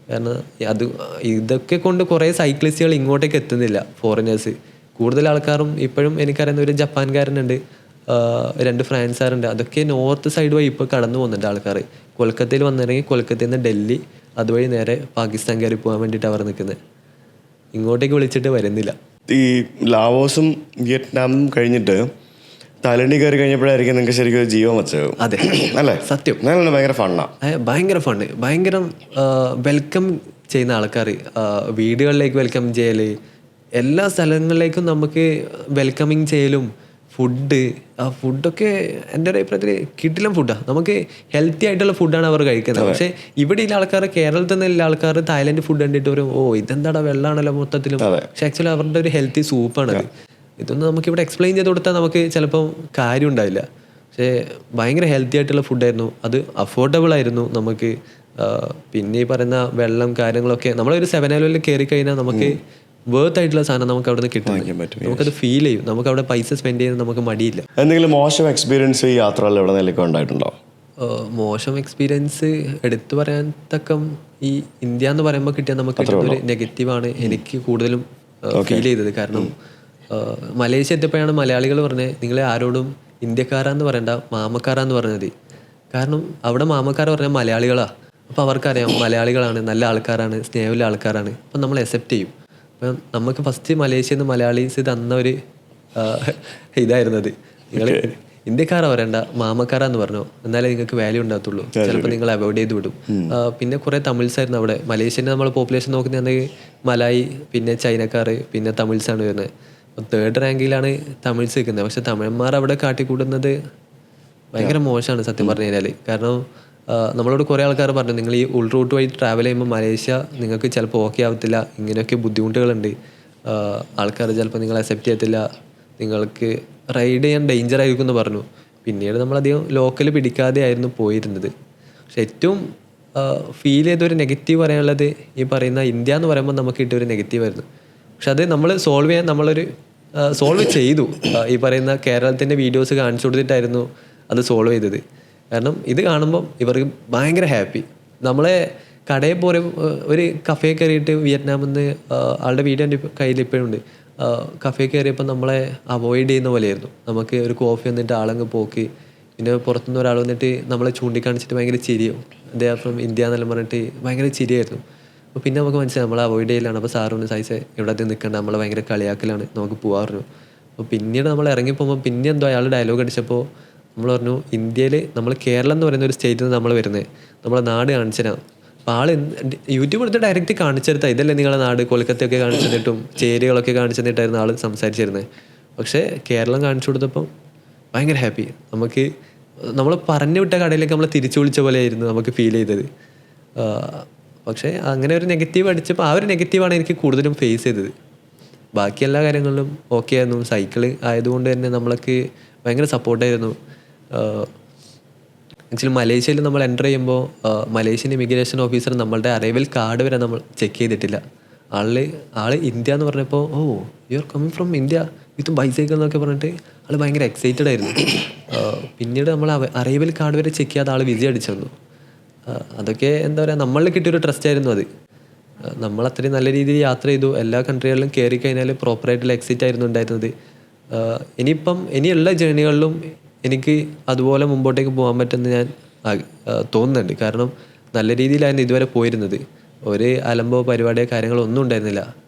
കാരണം ഇതൊക്കെ കൊണ്ട് കുറേ സൈക്ലിസ്റ്റുകൾ ഇങ്ങോട്ടേക്ക് എത്തുന്നില്ല, ഫോറിനേഴ്സ്. കൂടുതൽ ആൾക്കാരും ഇപ്പോഴും എനിക്കറിയുന്ന ഒരു ജപ്പാൻകാരനുണ്ട്, 2 ഫ്രാൻസുകാരുണ്ട്. അതൊക്കെ നോർത്ത് സൈഡ് വഴി ഇപ്പോൾ കടന്നു പോകുന്നുണ്ട് ആൾക്കാർ. കൊൽക്കത്തയിൽ വന്നിറങ്ങി കൊൽക്കത്തയിൽ നിന്ന് ഡൽഹി അതുവഴി നേരെ പാകിസ്ഥാൻ കയറി പോകാൻ വേണ്ടിയിട്ട് അവർ നിൽക്കുന്നത്. ഇങ്ങോട്ടേക്ക് വിളിച്ചിട്ട് വരുന്നില്ല. ഈ ലാവോസും വിയറ്റ്നാമും കഴിഞ്ഞിട്ട് തായ്ലൻഡിൽ കയറി കഴിഞ്ഞപ്പോഴായിരിക്കും നിങ്ങൾക്ക് ശരിക്കും ജീവൻ വെച്ചത്. അതെ അല്ലേ? സത്യം. ഭയങ്കര ഫണ്ണാണ്, ഭയങ്കര ഫണ്ട്, ഭയങ്കര വെൽക്കം ചെയ്യുന്ന ആൾക്കാർ, വീടുകളിലേക്ക് വെൽക്കം ചെയ്യൽ, എല്ലാ സ്ഥലങ്ങളിലേക്കും നമുക്ക് വെൽക്കമിങ് ചെയ്യലും ഫുഡൊക്കെ എൻ്റെ ഒരു അഭിപ്രായത്തിൽ കിട്ടില്ല ഫുഡാണ്. നമുക്ക് ഹെൽത്തി ആയിട്ടുള്ള ഫുഡാണ് അവർ കഴിക്കുന്നത്. പക്ഷേ ഇവിടെയുള്ള ആൾക്കാർ, കേരളത്തിൽ നിന്നുള്ള ആൾക്കാർ തായ്ലൻഡ് ഫുഡ് കണ്ടിട്ട് വരും, ഓ ഇതെന്താടാ വെള്ളമാണല്ലോ മൊത്തത്തിലും. പക്ഷെ ആക്ച്വലി അവരുടെ ഒരു ഹെൽത്തി സൂപ്പാണത്. ഇതൊന്നും നമുക്കിവിടെ എക്സ്പ്ലെയിൻ ചെയ്ത് കൊടുത്താൽ നമുക്ക് ചിലപ്പോൾ കാര്യം ഉണ്ടാവില്ല. പക്ഷേ ഭയങ്കര ഹെൽത്തി ആയിട്ടുള്ള ഫുഡായിരുന്നു, അത് അഫോർഡബിൾ ആയിരുന്നു നമുക്ക്. പിന്നെ ഈ പറയുന്ന വെള്ളം കാര്യങ്ങളൊക്കെ നമ്മളൊരു 7-Eleven കയറി കഴിഞ്ഞാൽ നമുക്ക് വേർത്ത് ആയിട്ടുള്ള സാധനം നമുക്ക് അവിടെ നിന്ന് കിട്ടും, നമുക്കത് ഫീൽ ചെയ്യും, നമുക്ക് അവിടെ പൈസ സ്പെൻഡ് ചെയ്യുന്നത് നമുക്ക് മടിയില്ല. എന്തെങ്കിലും മോശം എക്സ്പീരിയൻസ് ഈ യാത്രകളിൽ എവിടെ നിലയ്ക്ക് ഉണ്ടായിട്ടുണ്ടോ? മോശം എക്സ്പീരിയൻസ് എടുത്തു പറയാൻ തക്കം ഈ ഇന്ത്യ എന്ന് പറയുമ്പോൾ കിട്ടിയാൽ നമുക്ക് കിട്ടുന്ന ഒരു നെഗറ്റീവാണ് എനിക്ക് കൂടുതലും ഫീൽ ചെയ്തത്. കാരണം മലേഷ്യ എത്തിയപ്പോഴാണ് മലയാളികൾ പറഞ്ഞത്, നിങ്ങളെ ആരോടും ഇന്ത്യക്കാരാന്ന് പറയണ്ട, മാമക്കാരാന്ന് പറഞ്ഞത്. കാരണം അവിടെ മാമക്കാർ പറഞ്ഞാൽ മലയാളികളാണ്. അപ്പോൾ അവർക്കറിയാം മലയാളികളാണ്, നല്ല ആൾക്കാരാണ്, സ്നേഹമുള്ള ആൾക്കാരാണ്, അപ്പം നമ്മൾ അക്സെപ്റ്റ് ചെയ്യും. അപ്പം നമുക്ക് ഫസ്റ്റ് മലേഷ്യയിൽ നിന്ന് മലയാളീസ് തന്ന ഒരു ഇതായിരുന്നത്, നിങ്ങൾ ഇന്ത്യക്കാരാ പറയണ്ട, മാമക്കാരാന്ന് പറഞ്ഞു, എന്നാലേ നിങ്ങൾക്ക് വാല്യൂ ഉണ്ടാകത്തുള്ളൂ, ചിലപ്പോൾ നിങ്ങൾ അവോയ്ഡ് ചെയ്ത് വിടും. പിന്നെ കുറേ തമിഴ്സ് ആയിരുന്നു അവിടെ. മലേഷ്യൻ്റെ നമ്മൾ പോപ്പുലേഷൻ നോക്കുന്നതാണെങ്കിൽ മലായി, പിന്നെ ചൈനക്കാർ, പിന്നെ തമിഴ്സാണ് വരുന്നത്. 3rd റാങ്കിലാണ് തമിഴ്സ് നിൽക്കുന്നത്. പക്ഷെ തമിഴന്മാർ അവിടെ കാട്ടിക്കൂടുന്നത് ഭയങ്കര മോശമാണ് സത്യം പറഞ്ഞു കഴിഞ്ഞാൽ. കാരണം നമ്മളോട് കുറേ ആൾക്കാർ പറഞ്ഞു, നിങ്ങൾ ഈ ഉൾ റൂട്ട് വഴി ട്രാവൽ ചെയ്യുമ്പോൾ മലേഷ്യ നിങ്ങൾക്ക് ചിലപ്പോൾ ഓക്കെ ആവത്തില്ല, ഇങ്ങനെയൊക്കെ ബുദ്ധിമുട്ടുകളുണ്ട്, ആൾക്കാർ ചിലപ്പോൾ നിങ്ങൾ അക്സെപ്റ്റ് ചെയ്യത്തില്ല, നിങ്ങൾക്ക് റൈഡ് ചെയ്യാൻ ഡേഞ്ചർ ആയിരിക്കും എന്ന് പറഞ്ഞു. പിന്നീട് നമ്മളധികം ലോക്കൽ പിടിക്കാതെ ആയിരുന്നു പോയിരുന്നത്. പക്ഷെ ഏറ്റവും ഫീൽ ചെയ്തൊരു നെഗറ്റീവ് പറയാനുള്ളത് ഈ പറയുന്ന ഇന്ത്യ എന്ന് പറയുമ്പോൾ നമുക്ക് കിട്ടിയൊരു നെഗറ്റീവായിരുന്നു. പക്ഷെ അത് നമ്മൾ സോൾവ് ചെയ്യാൻ നമ്മളൊരു സോൾവ് ചെയ്തു. ഈ പറയുന്ന കേരളത്തിൻ്റെ വീഡിയോസ് കാണിച്ചു കൊടുത്തിട്ടായിരുന്നു അത് സോൾവ് ചെയ്തത്. കാരണം ഇത് കാണുമ്പം ഇവർക്ക് ഭയങ്കര ഹാപ്പി. നമ്മളെ കടയിൽ പോലെ ഒരു കഫേ കയറിയിട്ട് വിയറ്റ്നാമിൽ നിന്ന് ആളുടെ വീഡിയോ എൻ്റെ കയ്യിൽ ഇപ്പോഴും ഉണ്ട്. കഫേ കയറിയപ്പോൾ നമ്മളെ അവോയ്ഡ് ചെയ്യുന്ന പോലെയായിരുന്നു. നമുക്ക് ഒരു കോഫി വന്നിട്ട് ആളങ്ങ് പോക്കി, പിന്നെ പുറത്തുനിന്ന് ഒരാൾ വന്നിട്ട് നമ്മളെ ചൂണ്ടിക്കാണിച്ചിട്ട് ഭയങ്കര ചിരിയോ, അദ്ദേഹം ഫ്രം ഇന്ത്യ എന്നെല്ലാം പറഞ്ഞിട്ട് ഭയങ്കര ചിരിയായിരുന്നു. അപ്പോൾ പിന്നെ നമുക്ക് മനസ്സിലായി നമ്മൾ അവോയ്ഡ് ചെയ്യലാണ്. അപ്പോൾ സാറ് പറഞ്ഞു, സൈസ് ഇവിടെ നിൽക്കണ്ട, നമ്മളെ ഭയങ്കര കളിയാക്കലാണ്, നമുക്ക് പോകാറുണ്ട്. അപ്പോൾ പിന്നീട് നമ്മൾ ഇറങ്ങിപ്പോകുമ്പോൾ പിന്നെ എന്തോ അയാൾ ഡയലോഗ് അടിച്ചപ്പോൾ നമ്മൾ പറഞ്ഞു, ഇന്ത്യയിൽ നമ്മൾ കേരളം എന്ന് പറയുന്ന ഒരു സ്റ്റേറ്റിൽ നിന്ന് നമ്മൾ വരുന്നത്, നമ്മളെ നാട് കാണിച്ചതാണ്. അപ്പോൾ ആൾ യൂട്യൂബ് എടുത്ത് ഡയറക്റ്റ് കാണിച്ചെടുത്താൽ ഇതല്ലേ നിങ്ങളുടെ നാട്, കൊൽക്കത്തയൊക്കെ കാണിച്ചു തന്നിട്ടും ചേരികളൊക്കെ കാണിച്ചു തന്നിട്ടായിരുന്നു ആൾ സംസാരിച്ചിരുന്നത്. പക്ഷേ കേരളം കാണിച്ചു കൊടുത്തപ്പം ഭയങ്കര ഹാപ്പി. നമുക്ക് നമ്മൾ പറഞ്ഞു വിട്ട കടയിലേക്ക് നമ്മൾ തിരിച്ചു വിളിച്ച പോലെ ആയിരുന്നു നമുക്ക് ഫീൽ ചെയ്തത്. പക്ഷേ അങ്ങനെ ഒരു നെഗറ്റീവ് അടിച്ചപ്പോൾ ആ ഒരു നെഗറ്റീവാണ് എനിക്ക് കൂടുതലും ഫേസ് ചെയ്തത്. ബാക്കി എല്ലാ കാര്യങ്ങളിലും ഓക്കെ ആയിരുന്നു. സൈക്കിള് ആയതുകൊണ്ട് തന്നെ നമ്മളൊക്കെ ഭയങ്കര സപ്പോർട്ടായിരുന്നു. ആക്ച്വലി മലേഷ്യയിൽ നമ്മൾ എൻ്റർ ചെയ്യുമ്പോൾ മലേഷ്യൻ ഇമിഗ്രേഷൻ ഓഫീസർ നമ്മളുടെ അറൈവൽ കാർഡ് വരെ നമ്മൾ ചെക്ക് ചെയ്തിട്ടില്ല. ആൾ ഇന്ത്യ എന്ന് പറഞ്ഞപ്പോൾ, oh you are coming from India with bicycle എന്നൊക്കെ പറഞ്ഞിട്ട് ആൾ ഭയങ്കര എക്സൈറ്റഡ് ആയിരുന്നു. പിന്നീട് നമ്മൾ അറൈവൽ കാർഡ് വരെ ചെക്ക് ചെയ്യാതെ ആൾ വിസ അടിച്ചു തന്നു. അതൊക്കെ എന്താ പറയുക, നമ്മളിൽ കിട്ടിയൊരു ട്രസ്റ്റ് ആയിരുന്നു അത്. നമ്മൾ അത്രയും നല്ല രീതിയിൽ യാത്ര ചെയ്തു, എല്ലാ കൺട്രികളിലും കയറി കഴിഞ്ഞാൽ പ്രോപ്പറായിട്ടുള്ള എക്സിറ്റ് ആയിരുന്നു ഉണ്ടായിരുന്നത്. ഇനിയുള്ള ജേണികളിലും എനിക്ക് അതുപോലെ മുമ്പോട്ടേക്ക് പോകാൻ പറ്റുമെന്ന് ഞാൻ തോന്നുന്നുണ്ട്. കാരണം നല്ല രീതിയിലായിരുന്നു ഇതുവരെ പോയിരുന്നത്. ഒരു അലമ്പോ പരിപാടിയോ കാര്യങ്ങളോ ഒന്നും ഉണ്ടായിരുന്നില്ല.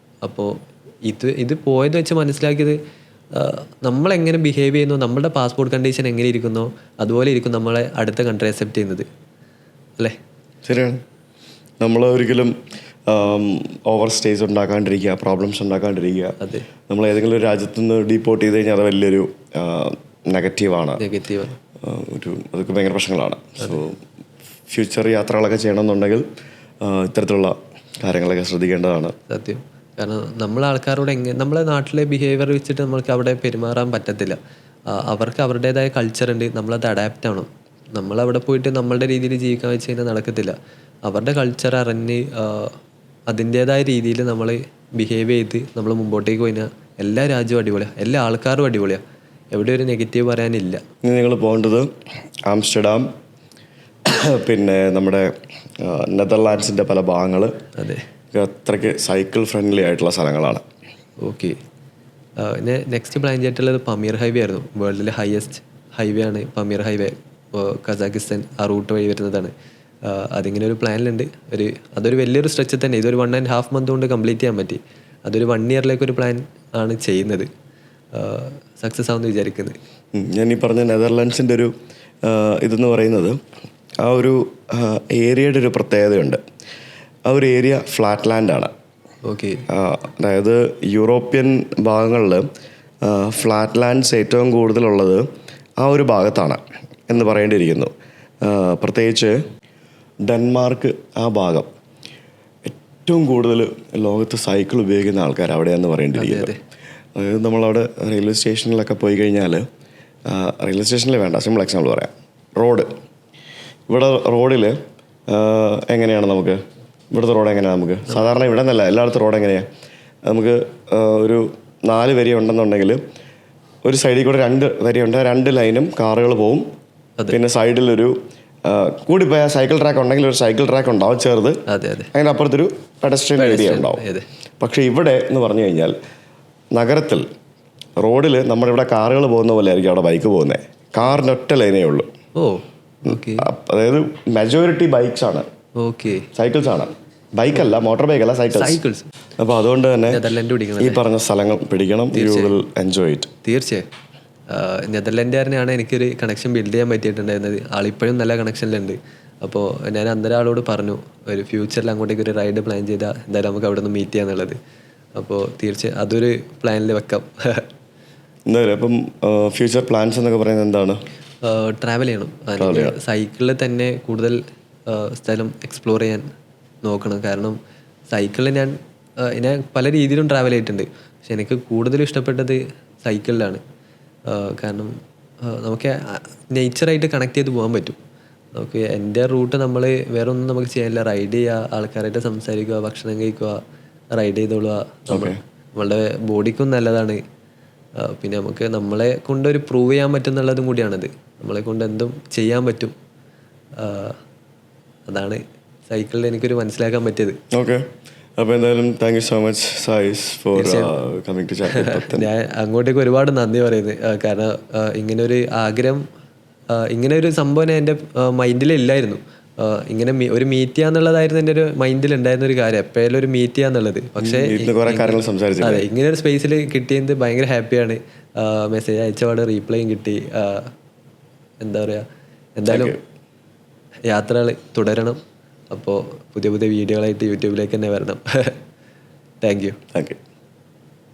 അപ്പോൾ ഇത് പോയത് വെച്ച് മനസ്സിലാക്കിയത്, നമ്മളെങ്ങനെ ബിഹേവ് ചെയ്യുന്നു, നമ്മുടെ പാസ്പോർട്ട് കണ്ടീഷൻ എങ്ങനെ ഇരിക്കുന്നോ അതുപോലെ ഇരിക്കും നമ്മളെ അടുത്ത കൺട്രി അക്സെപ്റ്റ് ചെയ്യുന്നത്, അല്ലേ? ശരിയാണ്. നമ്മൾ ഒരിക്കലും ഓവർ സ്റ്റേസ് ഉണ്ടാക്കാണ്ടിരിക്കുക, പ്രോബ്ലംസ് ഉണ്ടാക്കാണ്ടിരിക്കുക. അതെ, നമ്മൾ ഏതെങ്കിലും ഒരു രാജ്യത്ത് നിന്ന് ഡീപ്പോർട്ട് ചെയ്ത് കഴിഞ്ഞാൽ അത് വലിയൊരു നെഗറ്റീവാണ്. അതൊക്കെ ഭയങ്കര പ്രശ്നങ്ങളാണ്. സോ ഫ്യൂച്ചർ യാത്രകളൊക്കെ ചെയ്യണമെന്നുണ്ടെങ്കിൽ ഇത്തരത്തിലുള്ള കാര്യങ്ങളൊക്കെ ശ്രദ്ധിക്കേണ്ടതാണ്. സത്യം. കാരണം നമ്മളെ ആൾക്കാരോട് നമ്മളെ നാട്ടിലെ ബിഹേവിയർ വെച്ചിട്ട് നമ്മൾക്ക് അവിടെ പെരുമാറാൻ പറ്റത്തില്ല. അവർക്ക് അവരുടേതായ കൾച്ചറുണ്ട്, നമ്മളത് അഡാപ്റ്റ് ആവണം. നമ്മളവിടെ പോയിട്ട് നമ്മളുടെ രീതിയിൽ ജീവിക്കാൻ വെച്ച് കഴിഞ്ഞാൽ നടക്കത്തില്ല. അവരുടെ കൾച്ചർ അറിഞ്ഞ് അതിൻ്റേതായ രീതിയിൽ നമ്മൾ ബിഹേവ് ചെയ്ത് നമ്മൾ മുമ്പോട്ടേക്ക് പോയിനാൽ എല്ലാ രാജ്യവും അടിപൊളിയാണ്, എല്ലാ ആൾക്കാരും അടിപൊളിയാണ്, എവിടെ ഒരു നെഗറ്റീവ് പറയാനില്ല. ഇനി നിങ്ങൾ പോകേണ്ടത് ആംസ്റ്റർഡാം, പിന്നെ നമ്മുടെ നെതർലാൻഡ്സിൻ്റെ പല ഭാഗങ്ങൾ. അതെ, അത്രയ്ക്ക് സൈക്കിൾ ഫ്രണ്ട്ലി ആയിട്ടുള്ള സ്ഥലങ്ങളാണ്. ഓക്കെ. പിന്നെ നെക്സ്റ്റ് പ്ലാൻ ചെയ്തിട്ടുള്ളത് പമീർ ഹൈവേ ആയിരുന്നു. വേൾഡിലെ ഹയസ്റ്റ് ഹൈവേ ആണ് പമീർ ഹൈവേ. കസാക്കിസ്ഥാൻ ആ റൂട്ട് വഴി വരുന്നതാണ്. അതിങ്ങനെ ഒരു പ്ലാനിലുണ്ട്. അതൊരു വലിയൊരു സ്ട്രെച്ച് തന്നെ. ഇതൊരു 1.5 മന്ത് കൊണ്ട് കംപ്ലീറ്റ് ചെയ്യാൻ പറ്റി. അതൊരു 1 ഇയറിലേക്കൊരു പ്ലാൻ ആണ് ചെയ്യുന്നത്. സക്സസ് ആവുമെന്ന് വിചാരിക്കുന്നത്. ഞാൻ ഈ പറഞ്ഞ നെതർലാൻഡ്സിൻ്റെ ഒരു ഇതെന്ന് പറയുന്നത്, ആ ഒരു ഏരിയയുടെ ഒരു പ്രത്യേകതയുണ്ട്. ആ ഒരു ഏരിയ ഫ്ലാറ്റ് ലാൻഡാണ്. ഓക്കെ. അതായത് യൂറോപ്യൻ ഭാഗങ്ങളിൽ ഫ്ലാറ്റ് ലാൻഡ്സ് ഏറ്റവും കൂടുതലുള്ളത് ആ ഒരു ഭാഗത്താണ് എന്ന് പറയേണ്ടിയിരിക്കുന്നു. പ്രത്യേകിച്ച് ഡെൻമാർക്ക് ആ ഭാഗം ഏറ്റവും കൂടുതൽ ലോകത്ത് സൈക്കിൾ ഉപയോഗിക്കുന്ന ആൾക്കാർ അവിടെയാണെന്ന് പറയേണ്ടിയിരിക്കുന്നത്. അതായത് നമ്മളവിടെ റെയിൽവേ സ്റ്റേഷനിലൊക്കെ പോയി കഴിഞ്ഞാൽ, റെയിൽവേ സ്റ്റേഷനിൽ വേണ്ട, സിമ്പിൾ എക്സാമ്പിൾ പറയാം. ഇവിടെ റോഡിൽ എങ്ങനെയാണ് നമുക്ക് ഇവിടുത്തെ റോഡ് എങ്ങനെയാണ് നമുക്ക് സാധാരണ ഇവിടെ നിന്നല്ല എല്ലായിടത്തും റോഡ് എങ്ങനെയാണ് നമുക്ക് ഒരു 4 വരി ഉണ്ടെന്നുണ്ടെങ്കിൽ ഒരു സൈഡിൽ കൂടെ 2 വരിയുണ്ട്, 2 ലൈനും കാറുകൾ പോവും. പിന്നെ സൈഡിലൊരു കൂടിപ്പോയ സൈക്കിൾ ട്രാക്ക് ഉണ്ടെങ്കിൽ ഒരു സൈക്കിൾ ട്രാക്ക് ഉണ്ടാവും ചെറുത്, അതിൻ്റെ അപ്പുറത്തൊരു പെഡസ്ട്രിയൻ ഏരിയ ഉണ്ടാവും. പക്ഷേ ഇവിടെ എന്ന് പറഞ്ഞു കഴിഞ്ഞാൽ നഗരത്തിൽ റോഡിൽ നമ്മുടെ ഇവിടെ കാറുകൾ പോകുന്ന പോലെ ആയിരിക്കും അവിടെ ബൈക്ക് പോകുന്നത്. കാറിന് ഒറ്റ ലൈനേ ഉള്ളൂ. അതായത് മെജോറിറ്റി ബൈക്സ് ആണ്, സൈക്കിൾസ് ആണ്. ബൈക്കല്ല, മോട്ടോർ ബൈക്കല്ല, സൈക്കിൾസ്. അപ്പോൾ അതുകൊണ്ട് തന്നെ ഈ പറഞ്ഞ സ്ഥലങ്ങൾ പിടിക്കണം. You will enjoy it. തീർച്ചയായും. നെതർലൻഡുകാരനാണ് എനിക്കൊരു കണക്ഷൻ ബിൽഡ് ചെയ്യാൻ പറ്റിയിട്ടുണ്ടായിരുന്നത്. ആളിപ്പോഴും നല്ല കണക്ഷനിലുണ്ട്. അപ്പോൾ ഞാൻ അന്നേരം ആളോട് പറഞ്ഞു ഒരു ഫ്യൂച്ചറിൽ അങ്ങോട്ടേക്ക് ഒരു റൈഡ് പ്ലാൻ ചെയ്താൽ എന്തായാലും നമുക്ക് അവിടെ നിന്ന് മീറ്റ് ചെയ്യാന്നുള്ളത്. അപ്പോൾ തീർച്ചയായും അതൊരു പ്ലാനിൽ വെക്കാം. എന്തായാലും അപ്പം ഫ്യൂച്ചർ പ്ലാൻസ് എന്നൊക്കെ പറയുന്നത് എന്താണ്? ട്രാവൽ ചെയ്യണം. സൈക്കിളിൽ തന്നെ കൂടുതൽ സ്ഥലം എക്സ്പ്ലോർ ചെയ്യാൻ നോക്കണം. കാരണം സൈക്കിളിൽ ഞാൻ പല രീതിയിലും ട്രാവൽ ചെയ്തിട്ടുണ്ട്. പക്ഷെ എനിക്ക് കൂടുതലും ഇഷ്ടപ്പെട്ടത് സൈക്കിളിലാണ്. കാരണം നമുക്ക് നേച്ചറായിട്ട് കണക്ട് ചെയ്ത് പോകാൻ പറ്റും. നമുക്ക് എൻ്റെ റൂട്ട് നമ്മൾ വേറെ ഒന്നും നമുക്ക് ചെയ്യാനില്ല. റൈഡ് ചെയ്യുക, ആൾക്കാരായിട്ട് സംസാരിക്കുക, ഭക്ഷണം കഴിക്കുക, റൈഡ് ചെയ്തോളുക. നമ്മളുടെ ബോഡിക്കും നല്ലതാണ്. പിന്നെ നമുക്ക് നമ്മളെ കൊണ്ട് ഒരു പ്രൂവ് ചെയ്യാൻ പറ്റും എന്നുള്ളതും കൂടിയാണത്. നമ്മളെ കൊണ്ട് എന്തും ചെയ്യാൻ പറ്റും. അതാണ് സൈക്കിളിൽ എനിക്കൊരു മനസ്സിലാക്കാൻ പറ്റിയത്. ഓക്കെ, അപ്പോൾ എന്തായാലും thank you so much Sais for coming to chat with Bhakthan. ഞാൻ അങ്ങോട്ടേക്ക് ഒരുപാട് നന്ദി പറയുന്നത്. കാരണം ഇങ്ങനെ ഒരു ആഗ്രഹം, ഇങ്ങനെ ഒരു സംഭവം എൻ്റെ മൈൻഡിലില്ലായിരുന്നു. ഇങ്ങനെ ഒരു മീറ്റ് ചെയ്യാന്നുള്ളതായിരുന്നു എൻ്റെ ഒരു മൈൻഡിൽ ഉണ്ടായിരുന്ന ഒരു കാര്യം, എപ്പോഴും ഒരു മീറ്റ് ചെയ്യാന്നുള്ളത്. പക്ഷേ അതെ, ഇങ്ങനെ ഒരു സ്പേസിൽ കിട്ടിയത് ഭയങ്കര ഹാപ്പിയാണ്. മെസ്സേജ് അയച്ചപാട് റീപ്ലൈയും കിട്ടി. എന്താ പറയുക, എന്തായാലും യാത്രകൾ തുടരണം. അപ്പോൾ പുതിയ പുതിയ വീഡിയോകളായിട്ട് യൂട്യൂബിലേക്ക് തന്നെ വരണം. Thank you.